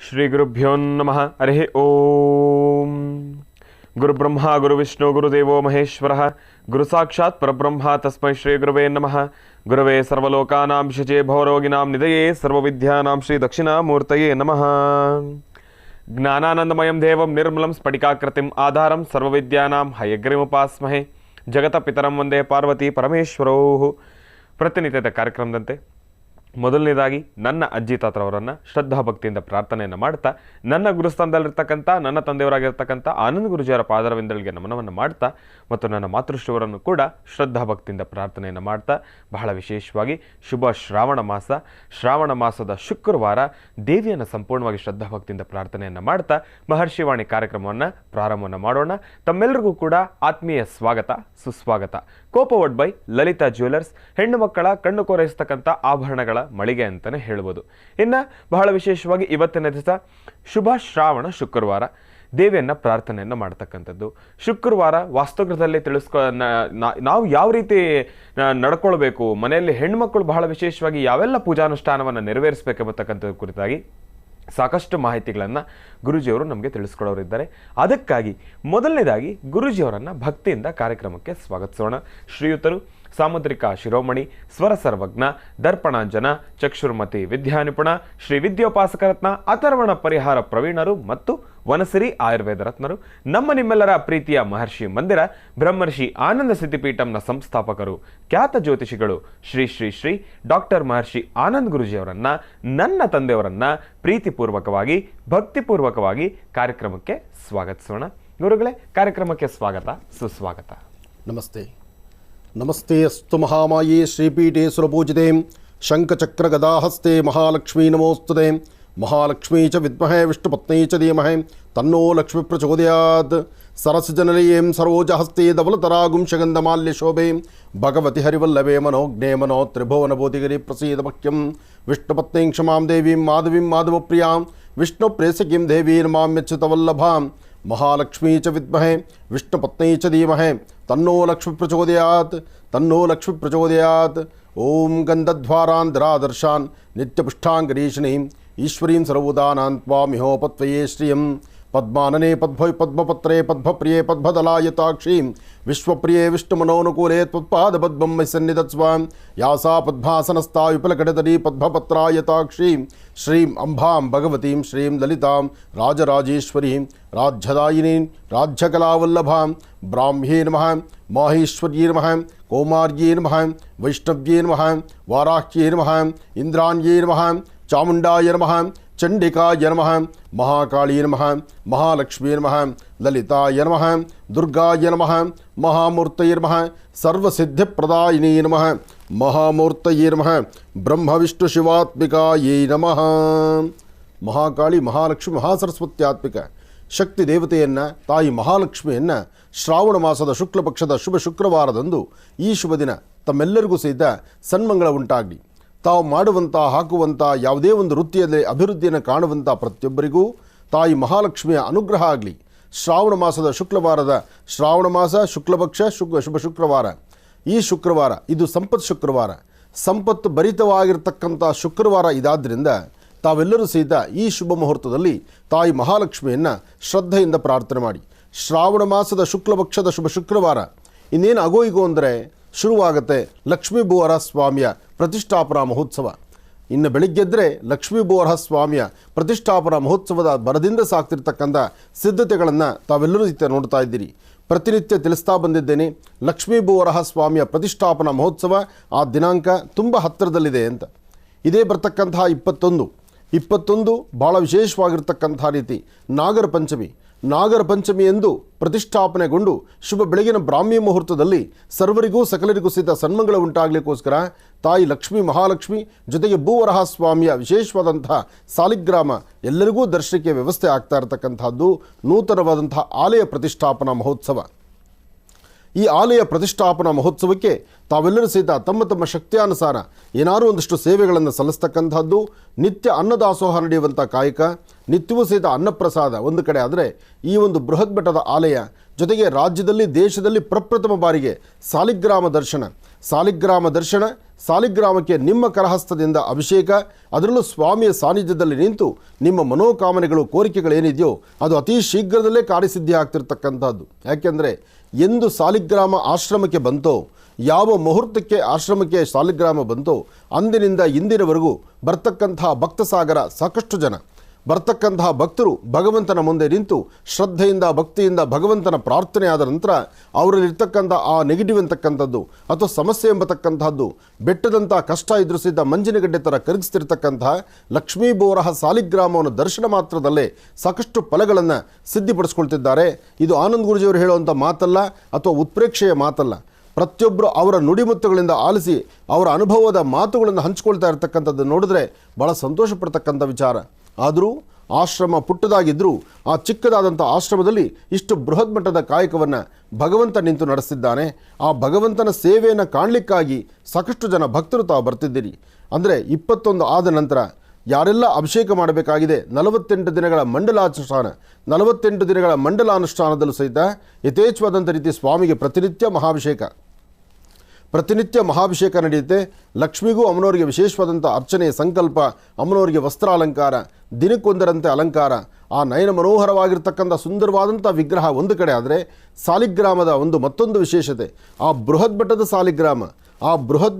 ಶ್ರೀ ಗುರುಭ್ಯೋ ನಮಃ. ಹರಿ ಓಂ. ಗುರುಬ್ರಹ್ಮ ಗುರುವಿಷ್ಣು ಗುರುದೇವೋ ಮಹೇಶ್ವರ ಗುರು ಸಾಕ್ಷಾತ್ ಪರಬ್ರಹ್ಮ ತಸ್ಮೈ ಶ್ರೀ ಗುರುವೇ ನಮಃ. ಗುರವೇ ಸರ್ವಲೋಕಾನಾಂ ವಿಷಜೇ ಭವರೋಗಿನಾಂ ನಿಧಯೇ ಸರ್ವವಿದ್ಯಾನಾಂ ಶ್ರೀ ದಕ್ಷಿಣಾಮೂರ್ತಯೇ ನಮಃ. ಜ್ಞಾನಾನಂದಮಯಂ ದೇವಂ ನಿರ್ಮಲಂ ಸ್ಫಟಿಕಾಕೃತಿಂ ಆಧಾರಂ ಸರ್ವವಿದ್ಯಾನಾಂ ಹಯಗ್ರೀಮುಪಾಸ್ಮಹೇ. ಜಗತ ಪಿತರಂ ವಂದೇ ಪಾರ್ವತಿ ಪರಮೇಶ್ವರೌ. ಪ್ರತಿನಿತ್ಯದ ಕಾರ್ಯಕ್ರಮದಂತೆ ಮೊದಲನೇದಾಗಿ ನನ್ನ ಅಜ್ಜಿ ತಾತರವರನ್ನು ಶ್ರದ್ಧಾ ಭಕ್ತಿಯಿಂದ ಪ್ರಾರ್ಥನೆಯನ್ನು ಮಾಡ್ತಾ, ನನ್ನ ಗುರುಸ್ಥಾನದಲ್ಲಿರ್ತಕ್ಕಂಥ ನನ್ನ ತಂದೆಯವರಾಗಿರ್ತಕ್ಕಂಥ ಆನಂದ್ ಗುರುಜಿಯವರ ಪಾದರವಿಂದಗಳಿಗೆ ನಮನವನ್ನು ಮಾಡ್ತಾ, ಮತ್ತು ನನ್ನ ಮಾತೃಶ್ರೀಯವರನ್ನು ಕೂಡ ಶ್ರದ್ಧಾ ಭಕ್ತಿಯಿಂದ ಪ್ರಾರ್ಥನೆಯನ್ನು ಮಾಡ್ತಾ, ಬಹಳ ವಿಶೇಷವಾಗಿ ಶುಭ ಶ್ರಾವಣ ಮಾಸದ ಶುಕ್ರವಾರ ದೇವಿಯನ್ನು ಸಂಪೂರ್ಣವಾಗಿ ಶ್ರದ್ಧಾ ಭಕ್ತಿಯಿಂದ ಪ್ರಾರ್ಥನೆಯನ್ನು ಮಾಡ್ತಾ ಮಹರ್ಷಿವಾಣಿ ಕಾರ್ಯಕ್ರಮವನ್ನು ಪ್ರಾರಂಭವನ್ನು ಮಾಡೋಣ. ತಮ್ಮೆಲ್ಲರಿಗೂ ಕೂಡ ಆತ್ಮೀಯ ಸ್ವಾಗತ ಸುಸ್ವಾಗತ. ಕೋಪವಡ್ ಬೈ ಲಲಿತಾ ಜ್ಯುವೆಲರ್ಸ್, ಹೆಣ್ಣು ಮಕ್ಕಳ ಕಣ್ಣು ಕೋರೈಸ್ತಕ್ಕಂಥ ಆಭರಣಗಳ ಮಳಿಗೆ ಅಂತಲೇ ಹೇಳ್ಬೋದು. ಇನ್ನು ಬಹಳ ವಿಶೇಷವಾಗಿ ಇವತ್ತಿನ ದಿವಸ ಶುಭ ಶ್ರಾವಣ ಶುಕ್ರವಾರ ದೇವಿಯನ್ನು ಪ್ರಾರ್ಥನೆಯನ್ನು ಮಾಡ್ತಕ್ಕಂಥದ್ದು. ಶುಕ್ರವಾರ ವಾಸ್ತುಗೃಹದಲ್ಲಿ ನಾವು ಯಾವ ರೀತಿ ನಡ್ಕೊಳ್ಬೇಕು, ಮನೆಯಲ್ಲಿ ಹೆಣ್ಮಕ್ಳು ಬಹಳ ವಿಶೇಷವಾಗಿ ಯಾವೆಲ್ಲ ಪೂಜಾನುಷ್ಠಾನವನ್ನು ನೆರವೇರಿಸಬೇಕೆಂಬತಕ್ಕಂಥದ್ದು ಕುರಿತಾಗಿ ಸಾಕಷ್ಟು ಮಾಹಿತಿಗಳನ್ನು ಗುರೂಜಿಯವರು ನಮಗೆ ತಿಳಿಸ್ಕೊಡೋರಿದ್ದಾರೆ. ಅದಕ್ಕಾಗಿ ಮೊದಲನೇದಾಗಿ ಗುರೂಜಿಯವರನ್ನು ಭಕ್ತಿಯಿಂದ ಕಾರ್ಯಕ್ರಮಕ್ಕೆ ಸ್ವಾಗತಿಸೋಣ. ಶ್ರೀಯುತರು ಸಾಮುದ್ರಿಕ ಶಿರೋಮಣಿ, ಸ್ವರ ಸರ್ವಜ್ಞ, ದರ್ಪಣಾಂಜನ, ಚಕ್ಷುರ್ಮತಿ ವಿದ್ಯಾನಿಪುಣ, ಶ್ರೀ ವಿದ್ಯೋಪಾಸಕ ರತ್ನ, ಅಥರ್ವಣ ಪರಿಹಾರ ಪ್ರವೀಣರು ಮತ್ತು ವನಸಿರಿ ಆಯುರ್ವೇದ ರತ್ನರು, ನಮ್ಮ ನಿಮ್ಮೆಲ್ಲರ ಪ್ರೀತಿಯ ಮಹರ್ಷಿ ಮಂದಿರ ಬ್ರಹ್ಮರ್ಷಿ ಆನಂದ ಸಿದ್ಧಿಪೀಠಂನ ಸಂಸ್ಥಾಪಕರು, ಖ್ಯಾತ ಜ್ಯೋತಿಷಿಗಳು ಶ್ರೀ ಶ್ರೀ ಶ್ರೀ ಡಾಕ್ಟರ್ ಮಹರ್ಷಿ ಆನಂದ್ ಗುರೂಜಿಯವರನ್ನ, ನನ್ನ ತಂದೆಯವರನ್ನ ಪ್ರೀತಿಪೂರ್ವಕವಾಗಿ ಭಕ್ತಿಪೂರ್ವಕವಾಗಿ ಕಾರ್ಯಕ್ರಮಕ್ಕೆ ಸ್ವಾಗತಿಸೋಣ. ಗುರುಗಳೇ, ಕಾರ್ಯಕ್ರಮಕ್ಕೆ ಸ್ವಾಗತ ಸುಸ್ವಾಗತ. ನಮಸ್ತೆ. ನಮಸ್ತೆ ಅಸ್ತು ಮಹಾಮಾಯೇ ಶ್ರೀಪೀಠೇ ಸುರಪೂಜಿತೆ ಶಂಖಚಕ್ರ ಗದಾಹಸ್ತೆ ಮಹಾಲಕ್ಷ್ಮೀ ನಮೋಸ್ತುತೆ. ಮಹಾಲಕ್ಷ್ಮೀ ಚ ವಿದ್ಮಹೇ ವಿಷ್ಣುಪತ್ನೇ ಚ ಧೀಮಹಿ ತನ್ನೋ ಲಕ್ಷ್ಮೀ ಪ್ರಚೋದಯಾತ್. ಸರಸಜನಲೀಂ ಸರೋಜಹಸ್ತೆ ಧವಲತರಾಗುಂ ಶಗಂಧಮಾಲ್ಯ ಶೋಭೆ ಭಗವತಿ ಹರಿವಲ್ಲಭೆ ಮನೋಜ್ಞೆ ಮನೋ ತ್ರಿಭುವನಭೂತಿಗಿರಿ ಪ್ರಸೀದ ಮಹ್ಯಂ. ವಿಷ್ಣುಪತ್ನೀಂ ಕ್ಷಮಾಂ ದೇವೀಂ ಮಾಧವೀಂ ಮಾಧವಪ್ರಿಯಾಂ ವಿಷ್ಣುಪ್ರೇಯಸಖೀಂ ದೇವೀಂ ಮಾಮ್ಯಚ್ಯುತವಲ್ಲಭಾಂ. ಮಹಾಲಕ್ಷ್ಮೀ ಚ ವಿದ್ಮಹೇ ವಿಷ್ಣುಪತ್ನೇ ಚ ಧೀಮಹಿ ತನ್ನೋ ಲಕ್ಷ್ಮೀ ಪ್ರಚೋದಯಾತ್ ತನ್ನೋ ಲಕ್ಷ್ಮೀ ಪ್ರಚೋದಯಾತ್. ಓಂ ಗಂಧಧ್ವಾರಾಂಧರಾದರ್ಶಾನ್ ನಿತ್ಯಪುಷ್ಟಾಂಗರೀಷಣೀಂ ಈಶ್ವರೀಂ ಸರ್ವೋದಾನಾನ್ ತ್ವಾಮಿಹೋಪತ್ವಯೇ ಶ್ರಿಯಂ. ಪದ್ಮಾನನೆ ಪದ್ಭೈ ಪದ್ಮಪತ್ರೇ ಪದ್ಮಪ್ರಿಯೇ ಪದ್ಮದಲಾಯತಾಕ್ಷೀಂ ವಿಶ್ವಪ್ರಿಯೇ ವಿಷ್ಣುಮನೋನುಕೂಲೇ ತ್ವತ್ಪಾದಪದ್ಮಂ ಮೈ ಸನ್ನಿಧತ್ಸ್ವಾಂ. ಯಾಸಾ ಪದ್ಮಾಸನಸ್ಥಾ ವಿಪುಲಕಟತರೀ ಪದ್ಮಪತ್ರಾಯತಾಕ್ಷೀಂ ಶ್ರೀಂ ಅಂಬಾಂ ಭಗವತೀಂ ಶ್ರೀಂ ಲಲಿತಾಂ ರಾಜರಾಜೇಶ್ವರೀಂ ರಾಜ್ಯದಾಯಿನೀಂ ರಾಜ್ಯಕಲಾವಲ್ಲಭಾಂ. ಬ್ರಾಹ್ಮ್ಯೇ ನಮಃ, ಮಾಹೇಶ್ವರ್ಯೇ ನಮಃ, ಕೌಮಾರ್ಯೇ ನಮಃ, ವೈಷ್ಣವ್ಯೇ ನಮಃ, ವಾರಾಹ್ಯೇ ನಮಃ, ಇಂದ್ರಾಣ್ಯೇ ನಮಃ, ಚಾಮುಂಡಾಯ ನಮಃ, ಚಂಡಿಕಾಯ ನಮಃ, ಮಹಾಕಾಳೀ ನಮಃ, ಮಹಾಲಕ್ಷ್ಮೀ ನಮಃ, ಲಲಿತಾಯ ನಮಃ, ದುರ್ಗಾಯ ನಮಃ, ಮಹಾಮೂರ್ತಯೇ ನಮಃ, ಸರ್ವಸಿದ್ಧಿಪ್ರದಾಯಿನೇ ನಮಃ, ಮಹಾಮೂರ್ತಯೇ ನಮಃ, ಬ್ರಹ್ಮವಿಷ್ಣು ಶಿವಾತ್ಮಿಕಾಯೇ ನಮಃ. ಮಹಾಕಾಳಿ, ಮಹಾಲಕ್ಷ್ಮಿ, ಮಹಾಸರಸ್ವತ್ಯಾತ್ಮಿಕ ಶಕ್ತಿ ದೇವತೆಯನ್ನು, ತಾಯಿ ಮಹಾಲಕ್ಷ್ಮಿಯನ್ನು ಶ್ರಾವಣ ಮಾಸದ ಶುಕ್ಲ ಪಕ್ಷದ ಶುಭ ಶುಕ್ರವಾರದಂದು ಈ ಶುಭ ದಿನ ತಮ್ಮೆಲ್ಲರಿಗೂ ಸಹಿತ ಸನ್ಮಂಗಳ ಉಂಟಾಗಲಿ. ತಾವು ಮಾಡುವಂಥ ಹಾಕುವಂಥ ಯಾವುದೇ ಒಂದು ವೃತ್ತಿಯಲ್ಲಿ ಅಭಿವೃದ್ಧಿಯನ್ನು ಕಾಣುವಂಥ ಪ್ರತಿಯೊಬ್ಬರಿಗೂ ತಾಯಿ ಮಹಾಲಕ್ಷ್ಮಿಯ ಅನುಗ್ರಹ ಆಗಲಿ. ಶ್ರಾವಣ ಮಾಸದ ಶುಕ್ಲವಾರದ ಶ್ರಾವಣ ಮಾಸ ಶುಕ್ಲಪಕ್ಷ ಶುಭ ಶುಕ್ರವಾರ, ಈ ಶುಕ್ರವಾರ ಇದು ಸಂಪತ್ ಶುಕ್ರವಾರ, ಸಂಪತ್ತು ಭರಿತವಾಗಿರ್ತಕ್ಕಂಥ ಶುಕ್ರವಾರ. ಇದಾದ್ದರಿಂದ ತಾವೆಲ್ಲರೂ ಸಹಿತ ಈ ಶುಭ ಮುಹೂರ್ತದಲ್ಲಿ ತಾಯಿ ಮಹಾಲಕ್ಷ್ಮಿಯನ್ನು ಶ್ರದ್ಧೆಯಿಂದ ಪ್ರಾರ್ಥನೆ ಮಾಡಿ. ಶ್ರಾವಣ ಮಾಸದ ಶುಕ್ಲಪಕ್ಷದ ಶುಭ ಶುಕ್ರವಾರ ಇನ್ನೇನು ಆಗೋ ಅಂದರೆ ಶುರುವಾಗುತ್ತೆ ಲಕ್ಷ್ಮೀ ಭೂವರ ಸ್ವಾಮಿಯ ಪ್ರತಿಷ್ಠಾಪನಾ ಮಹೋತ್ಸವ. ಇನ್ನು ಬೆಳಿಗ್ಗೆದ್ದರೆ ಲಕ್ಷ್ಮೀ ಭೂವರ ಸ್ವಾಮಿಯ ಪ್ರತಿಷ್ಠಾಪನಾ ಮಹೋತ್ಸವದ ಬರದಿಂದ ಸಾಕ್ತಿರ್ತಕ್ಕಂಥ ಸಿದ್ಧತೆಗಳನ್ನು ತಾವೆಲ್ಲರೂ ನೋಡ್ತಾ ಇದ್ದೀರಿ. ಪ್ರತಿನಿತ್ಯ ತಿಳಿಸ್ತಾ ಬಂದಿದ್ದೇನೆ, ಲಕ್ಷ್ಮೀ ಭೂವರ ಸ್ವಾಮಿಯ ಪ್ರತಿಷ್ಠಾಪನಾ ಮಹೋತ್ಸವ ಆ ದಿನಾಂಕ ತುಂಬ ಹತ್ತಿರದಲ್ಲಿದೆ ಅಂತ. ಇದೇ ಬರ್ತಕ್ಕಂತಹ 21 ಭಾಳ ವಿಶೇಷವಾಗಿರ್ತಕ್ಕಂಥ ರೀತಿ ನಾಗರ ಪಂಚಮಿ ಎಂದು ಪ್ರತಿಷ್ಠಾಪನೆಗೊಂಡು ಶುಭ ಬೆಳಗಿನ ಬ್ರಾಹ್ಮಿ ಮುಹೂರ್ತದಲ್ಲಿ ಸರ್ವರಿಗೂ ಸಕಲರಿಗೂ ಸಹಿತ ಸನ್ಮಂಗಳ ಉಂಟಾಗಲಿಕ್ಕೋಸ್ಕರ ತಾಯಿ ಲಕ್ಷ್ಮೀ ಮಹಾಲಕ್ಷ್ಮಿ ಜೊತೆಗೆ ಭೂವರಹ ಸ್ವಾಮಿಯ ವಿಶೇಷವಾದಂತಹ ಸಾಲಿಗ್ರಾಮ ಎಲ್ಲರಿಗೂ ದರ್ಶನಕ್ಕೆ ವ್ಯವಸ್ಥೆ ಆಗ್ತಾ ಇರತಕ್ಕಂಥದ್ದು ನೂತನವಾದಂತಹ ಆಲಯ ಪ್ರತಿಷ್ಠಾಪನಾ ಮಹೋತ್ಸವ. ಈ ಆಲಯ ಪ್ರತಿಷ್ಠಾಪನಾ ಮಹೋತ್ಸವಕ್ಕೆ ತಾವೆಲ್ಲರೂ ಸಹಿತ ತಮ್ಮ ತಮ್ಮ ಶಕ್ತಿಯಾನುಸಾರ ಏನಾದರೂ ಒಂದಷ್ಟು ಸೇವೆಗಳನ್ನು ಸಲ್ಲಿಸ್ತಕ್ಕಂಥದ್ದು. ನಿತ್ಯ ಅನ್ನದಾಸೋಹ ನಡೆಯುವಂಥ ಕಾಯಕ, ನಿತ್ಯವೂ ಸಹಿತ ಅನ್ನಪ್ರಸಾದ ಒಂದು ಕಡೆ ಆದರೆ, ಈ ಒಂದು ಬೃಹತ್ ಮಟ್ಟದ ಆಲಯ ಜೊತೆಗೆ ರಾಜ್ಯದಲ್ಲಿ ದೇಶದಲ್ಲಿ ಪ್ರಪ್ರಥಮ ಬಾರಿಗೆ ಸಾಲಿಗ್ರಾಮ ದರ್ಶನ ಸಾಲಿಗ್ರಾಮಕ್ಕೆ ನಿಮ್ಮ ಕರಹಸ್ತದಿಂದ ಅಭಿಷೇಕ, ಅದರಲ್ಲೂ ಸ್ವಾಮಿಯ ಸಾನ್ನಿಧ್ಯದಲ್ಲಿ ನಿಂತು ನಿಮ್ಮ ಮನೋಕಾಮನೆಗಳು, ಕೋರಿಕೆಗಳೇನಿದೆಯೋ ಅದು ಅತಿ ಶೀಘ್ರದಲ್ಲೇ ಕಾರ್ಯಸಿದ್ಧಿ ಆಗ್ತಿರ್ತಕ್ಕಂಥದ್ದು. ಯಾಕೆಂದರೆ ಎಂದು ಸಾಲಿಗ್ರಾಮ ಆಶ್ರಮಕ್ಕೆ ಬಂತೋ, ಯಾವ ಮುಹೂರ್ತಕ್ಕೆ ಆಶ್ರಮಕ್ಕೆ ಸಾಲಿಗ್ರಾಮ ಬಂತೋ ಅಂದಿನಿಂದ ಇಂದಿನವರೆಗೂ ಬರ್ತಕ್ಕಂತಹ ಭಕ್ತಸಾಗರ ಸಾಕಷ್ಟು ಜನ ಬರ್ತಕ್ಕಂತಹ ಭಕ್ತರು ಭಗವಂತನ ಮುಂದೆ ನಿಂತು ಶ್ರದ್ಧೆಯಿಂದ ಭಕ್ತಿಯಿಂದ ಭಗವಂತನ ಪ್ರಾರ್ಥನೆ ಆದ ನಂತರ ಅವರಲ್ಲಿರ್ತಕ್ಕಂಥ ಆ ನೆಗೆಟಿವ್ ಅಂತಕ್ಕಂಥದ್ದು ಅಥವಾ ಸಮಸ್ಯೆ ಎಂಬತಕ್ಕಂತಹದ್ದು ಬೆಟ್ಟದಂಥ ಕಷ್ಟ ಎದುರಿಸಿದ್ದ ಮಂಜಿನಗಡ್ಡೆ ಥರ ಕರಗಿಸ್ತಿರ್ತಕ್ಕಂತಹ ಲಕ್ಷ್ಮೀ ಬೋರಹ ಸಾಲಿಗ್ರಾಮವನ್ನು ದರ್ಶನ ಮಾತ್ರದಲ್ಲೇ ಸಾಕಷ್ಟು ಫಲಗಳನ್ನು ಸಿದ್ಧಿಪಡಿಸ್ಕೊಳ್ತಿದ್ದಾರೆ. ಇದು ಆನಂದ್ ಗುರೂಜಿಯವರು ಹೇಳುವಂಥ ಮಾತಲ್ಲ ಅಥವಾ ಉತ್ಪ್ರೇಕ್ಷೆಯ ಮಾತಲ್ಲ. ಪ್ರತಿಯೊಬ್ಬರು ಅವರ ನುಡಿಮುತ್ತುಗಳಿಂದ ಆಲಿಸಿ ಅವರ ಅನುಭವದ ಮಾತುಗಳನ್ನು ಹಂಚಿಕೊಳ್ತಾ ಇರತಕ್ಕಂಥದ್ದು ನೋಡಿದ್ರೆ ಭಾಳ ಸಂತೋಷ ಪಡ್ತಕ್ಕಂಥ ವಿಚಾರ. ಆದರೂ ಆಶ್ರಮ ಪುಟ್ಟದಾಗಿದ್ದರೂ ಆ ಚಿಕ್ಕದಾದಂಥ ಆಶ್ರಮದಲ್ಲಿ ಇಷ್ಟು ಬೃಹತ್ ಮಟ್ಟದ ಕಾಯಕವನ್ನು ಭಗವಂತ ನಿಂತು ನಡೆಸಿದ್ದಾನೆ. ಆ ಭಗವಂತನ ಸೇವೆಯನ್ನು ಕಾಣಲಿಕ್ಕಾಗಿ ಸಾಕಷ್ಟು ಜನ ಭಕ್ತರು ತಾವು ಬರ್ತಿದ್ದೀರಿ. ಅಂದರೆ 21 ಆದ ನಂತರ ಯಾರೆಲ್ಲ ಅಭಿಷೇಕ ಮಾಡಬೇಕಾಗಿದೆ 48 ದಿನಗಳ ಮಂಡಲಾನುಷ್ಠಾನ, 48 ದಿನಗಳ ಮಂಡಲಾನುಷ್ಠಾನದಲ್ಲೂ ಸಹಿತ ಯಥೇಚ್ಛವಾದಂಥ ರೀತಿ ಸ್ವಾಮಿಗೆ ಪ್ರತಿನಿತ್ಯ ಮಹಾಭಿಷೇಕ ನಡೆಯುತ್ತೆ. ಲಕ್ಷ್ಮಿಗೂ ಅಮ್ಮನವರಿಗೆ ವಿಶೇಷವಾದಂಥ ಅರ್ಚನೆ, ಸಂಕಲ್ಪ, ಅಮ್ಮನವರಿಗೆ ವಸ್ತ್ರಾಲಂಕಾರ, ದಿನಕ್ಕೊಂದರಂತೆ ಅಲಂಕಾರ, ಆ ನಯನ ಮನೋಹರವಾಗಿರ್ತಕ್ಕಂಥ ಸುಂದರವಾದಂಥ ವಿಗ್ರಹ ಒಂದು ಕಡೆ ಆದರೆ ಸಾಲಿಗ್ರಾಮದ ಮತ್ತೊಂದು ವಿಶೇಷತೆ ಆ ಬೃಹತ್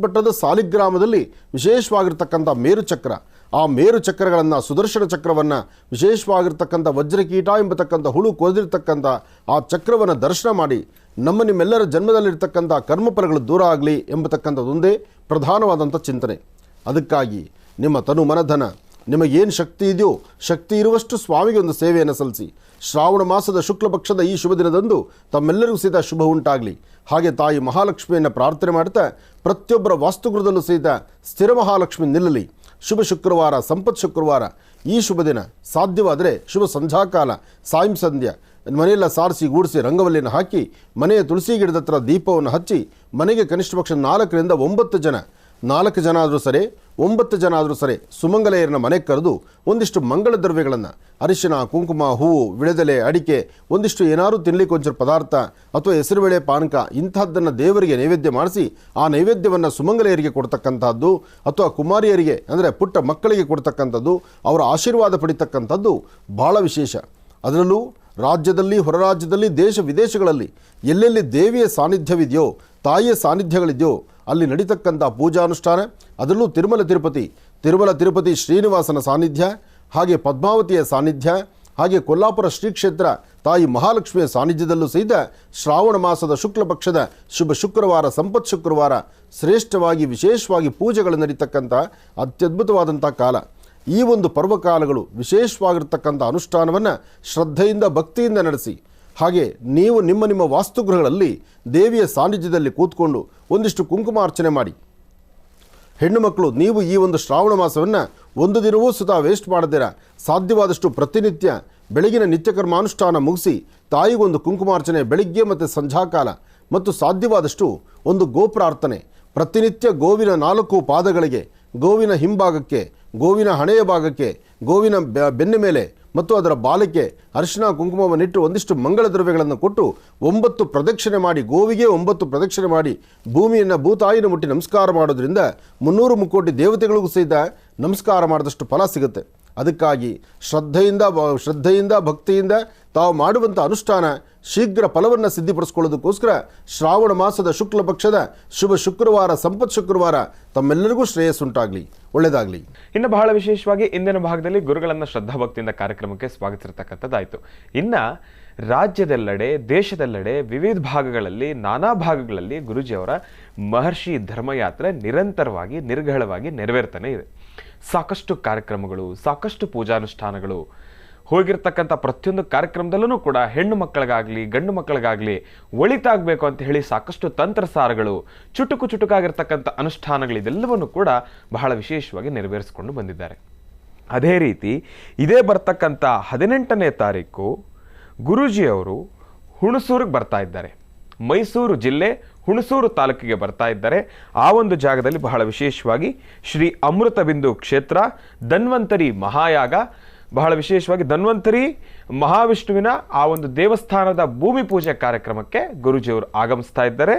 ಮಟ್ಟದ ಸಾಲಿಗ್ರಾಮದಲ್ಲಿ ವಿಶೇಷವಾಗಿರ್ತಕ್ಕಂಥ ಮೇರುಚಕ್ರ, ಆ ಮೇರು ಚಕ್ರಗಳನ್ನು, ಸುದರ್ಶನ ಚಕ್ರವನ್ನು, ವಿಶೇಷವಾಗಿರ್ತಕ್ಕಂಥ ವಜ್ರಕೀಟ ಎಂಬತಕ್ಕಂಥ ಹುಳು ಕೊದಿರ್ತಕ್ಕಂಥ ಆ ಚಕ್ರವನ್ನು ದರ್ಶನ ಮಾಡಿ ನಿಮ್ಮೆಲ್ಲರ ಜನ್ಮದಲ್ಲಿರ್ತಕ್ಕಂಥ ಕರ್ಮಫಲಗಳು ದೂರ ಆಗಲಿ ಎಂಬತಕ್ಕಂಥದ್ದೊಂದೇ ಪ್ರಧಾನವಾದಂಥ ಚಿಂತನೆ. ಅದಕ್ಕಾಗಿ ನಿಮ್ಮ ತನು ಮನಧನ ನಿಮಗೇನು ಶಕ್ತಿ ಇದೆಯೋ ಶಕ್ತಿ ಇರುವಷ್ಟು ಸ್ವಾಮಿಗೆ ಒಂದು ಸೇವೆಯನ್ನು ಸಲ್ಲಿಸಿ. ಶ್ರಾವಣ ಮಾಸದ ಶುಕ್ಲ ಪಕ್ಷದ ಈ ಶುಭ ದಿನದಂದು ತಮ್ಮೆಲ್ಲರಿಗೂ ಸಹಿತ ಶುಭ ಉಂಟಾಗಲಿ. ಹಾಗೆ ತಾಯಿ ಮಹಾಲಕ್ಷ್ಮಿಯನ್ನು ಪ್ರಾರ್ಥನೆ ಮಾಡ್ತಾ ಪ್ರತಿಯೊಬ್ಬರ ವಾಸ್ತುಗೃಹದಲ್ಲೂ ಸಹಿತ ಸ್ಥಿರ ಮಹಾಲಕ್ಷ್ಮಿ ನಿಲ್ಲಲಿ. ಶುಭ ಶುಕ್ರವಾರ, ಸಂಪತ್ ಶುಕ್ರವಾರ, ಈ ಶುಭ ದಿನ ಸಾಧ್ಯವಾದರೆ ಶುಭ ಸಂಧ್ಯಾಕಾಲ, ಸಾಯಂ ಸಂಧ್ಯಾ ಮನೆಯೆಲ್ಲ ಸಾರಿಸಿ ಗೂಡಿಸಿ ರಂಗವಲ್ಲಿಯನ್ನು ಹಾಕಿ ಮನೆಯ ತುಳಸಿ ಗಿಡದ ಹತ್ರ ದೀಪವನ್ನು ಹಚ್ಚಿ ಮನೆಗೆ ಕನಿಷ್ಠ ಪಕ್ಷ 4 ರಿಂದ 9 ಜನ, 4 ಜನ ಆದರೂ ಸರಿ 9 ಜನ ಆದರೂ ಸರಿ ಸುಮಂಗಲೆಯರನ್ನ ಮನೆಗೆ ಕರೆದು ಒಂದಿಷ್ಟು ಮಂಗಳ ದ್ರವ್ಯಗಳನ್ನು ಅರಿಶಿನ, ಕುಂಕುಮ, ಹೂವು, ವಿಳೆದೆಲೆ, ಅಡಿಕೆ, ಒಂದಿಷ್ಟು ಏನಾದರೂ ತಿನ್ನಲಿಕ್ಕೆ ಒಂಚೂರು ಪದಾರ್ಥ ಅಥವಾ ಹೆಸರುಬೇಳೆ ಪಾನಕ ಇಂಥದ್ದನ್ನು ದೇವರಿಗೆ ನೈವೇದ್ಯ ಮಾಡಿಸಿ ಆ ನೈವೇದ್ಯವನ್ನು ಸುಮಂಗಲೆಯರಿಗೆ ಕೊಡ್ತಕ್ಕಂಥದ್ದು ಅಥವಾ ಕುಮಾರಿಯರಿಗೆ ಅಂದರೆ ಪುಟ್ಟ ಮಕ್ಕಳಿಗೆ ಕೊಡ್ತಕ್ಕಂಥದ್ದು, ಅವರ ಆಶೀರ್ವಾದ ಪಡಿತಕ್ಕಂಥದ್ದು ಭಾಳ ವಿಶೇಷ. ಅದರಲ್ಲೂ ರಾಜ್ಯದಲ್ಲಿ, ಹೊರ ರಾಜ್ಯದಲ್ಲಿ, ದೇಶ ವಿದೇಶಗಳಲ್ಲಿ ಎಲ್ಲೆಲ್ಲಿ ದೇವಿಯ ಸಾನ್ನಿಧ್ಯವಿದೆಯೋ, ತಾಯಿಯ ಸಾನ್ನಿಧ್ಯಗಳಿದೆಯೋ ಅಲ್ಲಿ ನಡೀತಕ್ಕಂಥ ಪೂಜಾನುಷ್ಠಾನ, ಅದರಲ್ಲೂ ತಿರುಮಲ ತಿರುಪತಿ ಶ್ರೀನಿವಾಸನ ಸಾನ್ನಿಧ್ಯ, ಹಾಗೆ ಪದ್ಮಾವತಿಯ ಸಾನ್ನಿಧ್ಯ, ಹಾಗೆ ಕೊಲ್ಲಾಪುರ ಶ್ರೀ ಕ್ಷೇತ್ರ ತಾಯಿ ಮಹಾಲಕ್ಷ್ಮಿಯ ಸಾನ್ನಿಧ್ಯದಲ್ಲೂ ಸಹಿತ ಶ್ರಾವಣ ಮಾಸದ ಶುಕ್ಲ ಪಕ್ಷದ ಶುಭ ಶುಕ್ರವಾರ, ಸಂಪತ್ ಶುಕ್ರವಾರ ಶ್ರೇಷ್ಠವಾಗಿ ವಿಶೇಷವಾಗಿ ಪೂಜೆಗಳು ನಡೀತಕ್ಕಂಥ ಅತ್ಯದ್ಭುತವಾದಂಥ ಕಾಲ. ಈ ಒಂದು ಪರ್ವಕಾಲಗಳು ವಿಶೇಷವಾಗಿರ್ತಕ್ಕಂಥ ಅನುಷ್ಠಾನವನ್ನು ಶ್ರದ್ಧೆಯಿಂದ ಭಕ್ತಿಯಿಂದ ನಡೆಸಿ. ಹಾಗೆ ನೀವು ನಿಮ್ಮ ವಾಸ್ತುಗೃಹಗಳಲ್ಲಿ ದೇವಿಯ ಸಾನ್ನಿಧ್ಯದಲ್ಲಿ ಕೂತ್ಕೊಂಡು ಒಂದಿಷ್ಟು ಕುಂಕುಮಾರ್ಚನೆ ಮಾಡಿ. ಹೆಣ್ಣು ಮಕ್ಕಳು ನೀವು ಈ ಒಂದು ಶ್ರಾವಣ ಮಾಸವನ್ನು ಒಂದು ದಿನವೂ ಸುತ ವೇಸ್ಟ್ ಮಾಡದಿರ ಸಾಧ್ಯವಾದಷ್ಟು ಪ್ರತಿನಿತ್ಯ ಬೆಳಗಿನ ನಿತ್ಯಕರ್ಮಾನುಷ್ಠಾನ ಮುಗಿಸಿ ತಾಯಿಗೊಂದು ಕುಂಕುಮಾರ್ಚನೆ ಬೆಳಿಗ್ಗೆ ಮತ್ತು ಸಂಧ್ಯಾಕಾಲ ಮತ್ತು ಸಾಧ್ಯವಾದಷ್ಟು ಒಂದು ಗೋಪ್ರಾರ್ಥನೆ ಪ್ರತಿನಿತ್ಯ ಗೋವಿನ 4 ಪಾದಗಳಿಗೆ, ಗೋವಿನ ಹಿಂಭಾಗಕ್ಕೆ, ಗೋವಿನ ಹಣೆಯ ಭಾಗಕ್ಕೆ, ಗೋವಿನ ಬೆನ್ನ ಮೇಲೆ ಮತ್ತು ಅದರ ಬಾಲಕ್ಕೆ ಅರಿಶಿನ ಕುಂಕುಮವನ್ನಿಟ್ಟು ಒಂದಿಷ್ಟು ಮಂಗಳ ದ್ರವ್ಯಗಳನ್ನು ಕೊಟ್ಟು 9 ಪ್ರದಕ್ಷಿಣೆ ಮಾಡಿ, ಗೋವಿಗೆ 9 ಪ್ರದಕ್ಷಿಣೆ ಮಾಡಿ ಭೂಮಿಯನ್ನು ಭೂತಾಯಿನ ಮುಟ್ಟಿ ನಮಸ್ಕಾರ ಮಾಡೋದ್ರಿಂದ 300 ಮುಕ್ಕೋಟಿ ದೇವತೆಗಳಿಗೂ ಸಹಿತ ನಮಸ್ಕಾರ ಮಾಡಿದಷ್ಟು ಫಲ ಸಿಗುತ್ತೆ. ಅದಕ್ಕಾಗಿ ಶ್ರದ್ಧೆಯಿಂದ ಭಕ್ತಿಯಿಂದ ತಾವು ಮಾಡುವಂಥ ಅನುಷ್ಠಾನ ಶೀಘ್ರ ಫಲವನ್ನು ಸಿದ್ಧಿಪಡಿಸ್ಕೊಳ್ಳೋದಕ್ಕೋಸ್ಕರ ಶ್ರಾವಣ ಮಾಸದ ಶುಕ್ಲ ಪಕ್ಷದ ಶುಭ ಶುಕ್ರವಾರ, ಸಂಪತ್ ಶುಕ್ರವಾರ ತಮ್ಮೆಲ್ಲರಿಗೂ ಶ್ರೇಯಸ್ಸುಂಟಾಗಲಿ, ಒಳ್ಳೆಯದಾಗಲಿ. ಇನ್ನು ಬಹಳ ವಿಶೇಷವಾಗಿ ಇಂದಿನ ಭಾಗದಲ್ಲಿ ಗುರುಗಳನ್ನು ಶ್ರದ್ಧಾಭಕ್ತಿಯಿಂದ ಕಾರ್ಯಕ್ರಮಕ್ಕೆ ಸ್ವಾಗತಿಸಿರ್ತಕ್ಕಂಥದ್ದಾಯಿತು. ಇನ್ನು ರಾಜ್ಯದೆಲ್ಲೆಡೆ, ದೇಶದೆಲ್ಲೆಡೆ, ವಿವಿಧ ಭಾಗಗಳಲ್ಲಿ, ನಾನಾ ಭಾಗಗಳಲ್ಲಿ ಗುರೂಜಿಯವರ ಮಹರ್ಷಿ ಧರ್ಮಯಾತ್ರೆ ನಿರಂತರವಾಗಿ ನಿರ್ಘಳವಾಗಿ ನೆರವೇರ್ತಾನೆ ಇದೆ. ಸಾಕಷ್ಟು ಕಾರ್ಯಕ್ರಮಗಳು, ಸಾಕಷ್ಟು ಪೂಜಾನುಷ್ಠಾನಗಳು ಹೋಗಿರ್ತಕ್ಕಂಥ ಪ್ರತಿಯೊಂದು ಕಾರ್ಯಕ್ರಮದಲ್ಲೂ ಕೂಡ ಹೆಣ್ಣು ಮಕ್ಕಳಿಗಾಗಲಿ ಗಂಡು ಮಕ್ಕಳಿಗಾಗಲಿ ಒಳಿತಾಗಬೇಕು ಅಂತ ಹೇಳಿ ಸಾಕಷ್ಟು ತಂತ್ರಸಾರಗಳು, ಚುಟುಕಾಗಿರ್ತಕ್ಕಂಥ ಅನುಷ್ಠಾನಗಳಿದೆಲ್ಲವನ್ನು ಕೂಡ ಬಹಳ ವಿಶೇಷವಾಗಿ ನೆರವೇರಿಸಿಕೊಂಡು ಬಂದಿದ್ದಾರೆ. ಅದೇ ರೀತಿ ಇದೇ ಬರ್ತಕ್ಕಂಥ 18ನೇ ತಾರೀಕು ಗುರೂಜಿಯವರು ಹುಣಸೂರಿಗೆ ಬರ್ತಾ ಇದ್ದಾರೆ. ಮೈಸೂರು ಜಿಲ್ಲೆ ಹುಣಸೂರು ತಾಲೂಕಿಗೆ ಬರ್ತಾ ಇದ್ದಾರೆ. ಆ ಒಂದು ಜಾಗದಲ್ಲಿ ಬಹಳ ವಿಶೇಷವಾಗಿ ಶ್ರೀ ಅಮೃತ ಬಿಂದು ಕ್ಷೇತ್ರ ಧನ್ವಂತರಿ ಮಹಾಯಾಗ, ಬಹಳ ವಿಶೇಷವಾಗಿ ಧನ್ವಂತರಿ ಮಹಾವಿಷ್ಣುವಿನ ಆ ಒಂದು ದೇವಸ್ಥಾನದ ಭೂಮಿ ಪೂಜೆ ಕಾರ್ಯಕ್ರಮಕ್ಕೆ ಗುರೂಜಿಯವರು ಆಗಮಿಸ್ತಾ ಇದ್ದಾರೆ.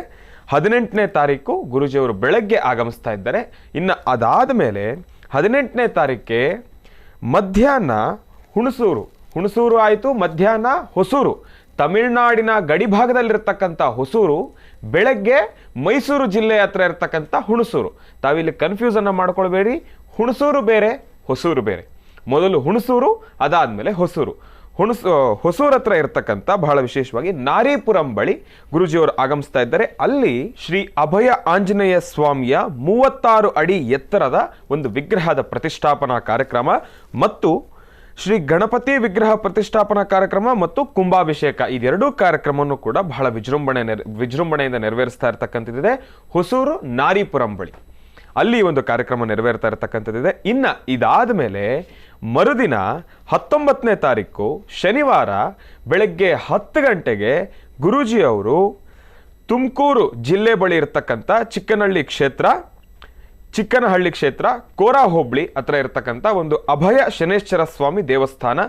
18ನೇ ತಾರೀಕು ಗುರೂಜಿಯವರು ಬೆಳಗ್ಗೆ ಆಗಮಿಸ್ತಾ ಇದ್ದಾರೆ. ಇನ್ನು ಅದಾದ ಮೇಲೆ 18ನೇ ತಾರೀಕೆ ಮಧ್ಯಾಹ್ನ ಹುಣಸೂರು ಆಯಿತು, ಮಧ್ಯಾಹ್ನ ಹೊಸೂರು, ತಮಿಳುನಾಡಿನ ಗಡಿಭಾಗದಲ್ಲಿರ್ತಕ್ಕಂಥ ಹೊಸೂರು, ಬೆಳಗ್ಗೆ ಮೈಸೂರು ಜಿಲ್ಲೆ ಹತ್ರ ಇರ್ತಕ್ಕಂಥ ಹುಣಸೂರು. ತಾವಿಲ್ಲಿ ಕನ್ಫ್ಯೂಸನ್ನು ಮಾಡ್ಕೊಳ್ಬೇಡಿ, ಹುಣಸೂರು ಬೇರೆ, ಹೊಸೂರು ಬೇರೆ. ಮೊದಲು ಹುಣಸೂರು, ಅದಾದಮೇಲೆ ಹೊಸೂರು. ಹೊಸೂರು ಹತ್ರ ಇರ್ತಕ್ಕಂಥ ಬಹಳ ವಿಶೇಷವಾಗಿ ನಾರೀಪುರಂ ಬಳಿ ಗುರೂಜಿಯವರು ಆಗಮಿಸ್ತಾ ಇದ್ದಾರೆ. ಅಲ್ಲಿ ಶ್ರೀ ಅಭಯ ಆಂಜನೇಯ ಸ್ವಾಮಿಯ 36 ಅಡಿ ಎತ್ತರದ ಒಂದು ವಿಗ್ರಹದ ಪ್ರತಿಷ್ಠಾಪನಾ ಕಾರ್ಯಕ್ರಮ ಮತ್ತು ಶ್ರೀ ಗಣಪತಿ ವಿಗ್ರಹ ಪ್ರತಿಷ್ಠಾಪನಾ ಕಾರ್ಯಕ್ರಮ ಮತ್ತು ಕುಂಭಾಭಿಷೇಕ, ಇದೆರಡೂ ಕಾರ್ಯಕ್ರಮವನ್ನು ಕೂಡ ಬಹಳ ವಿಜೃಂಭಣೆಯಿಂದ ನೆರವೇರಿಸ್ತಾ ಇರತಕ್ಕಂಥದ್ದಿದೆ ಹೊಸೂರು ನಾರೀಪುರಂ ಬಳಿ. ಅಲ್ಲಿ ಒಂದು ಕಾರ್ಯಕ್ರಮ ನೆರವೇರ್ತಾ ಇರತಕ್ಕಂಥದ್ದಿದೆ. ಇನ್ನು ಇದಾದ ಮೇಲೆ ಮರುದಿನ 19ನೇ ತಾರೀಕು ಶನಿವಾರ ಬೆಳಗ್ಗೆ 10 ಗಂಟೆಗೆ ಗುರೂಜಿಯವರು ತುಮಕೂರು ಜಿಲ್ಲೆ ಬಳಿ ಇರತಕ್ಕಂಥ ಚಿಕ್ಕನಹಳ್ಳಿ ಕ್ಷೇತ್ರ ಕೋರಾ ಹೋಬಳಿ ಹತ್ರ ಇರತಕ್ಕಂಥ ಒಂದು ಅಭಯ ಶನೇಶ್ವರ ಸ್ವಾಮಿ ದೇವಸ್ಥಾನ,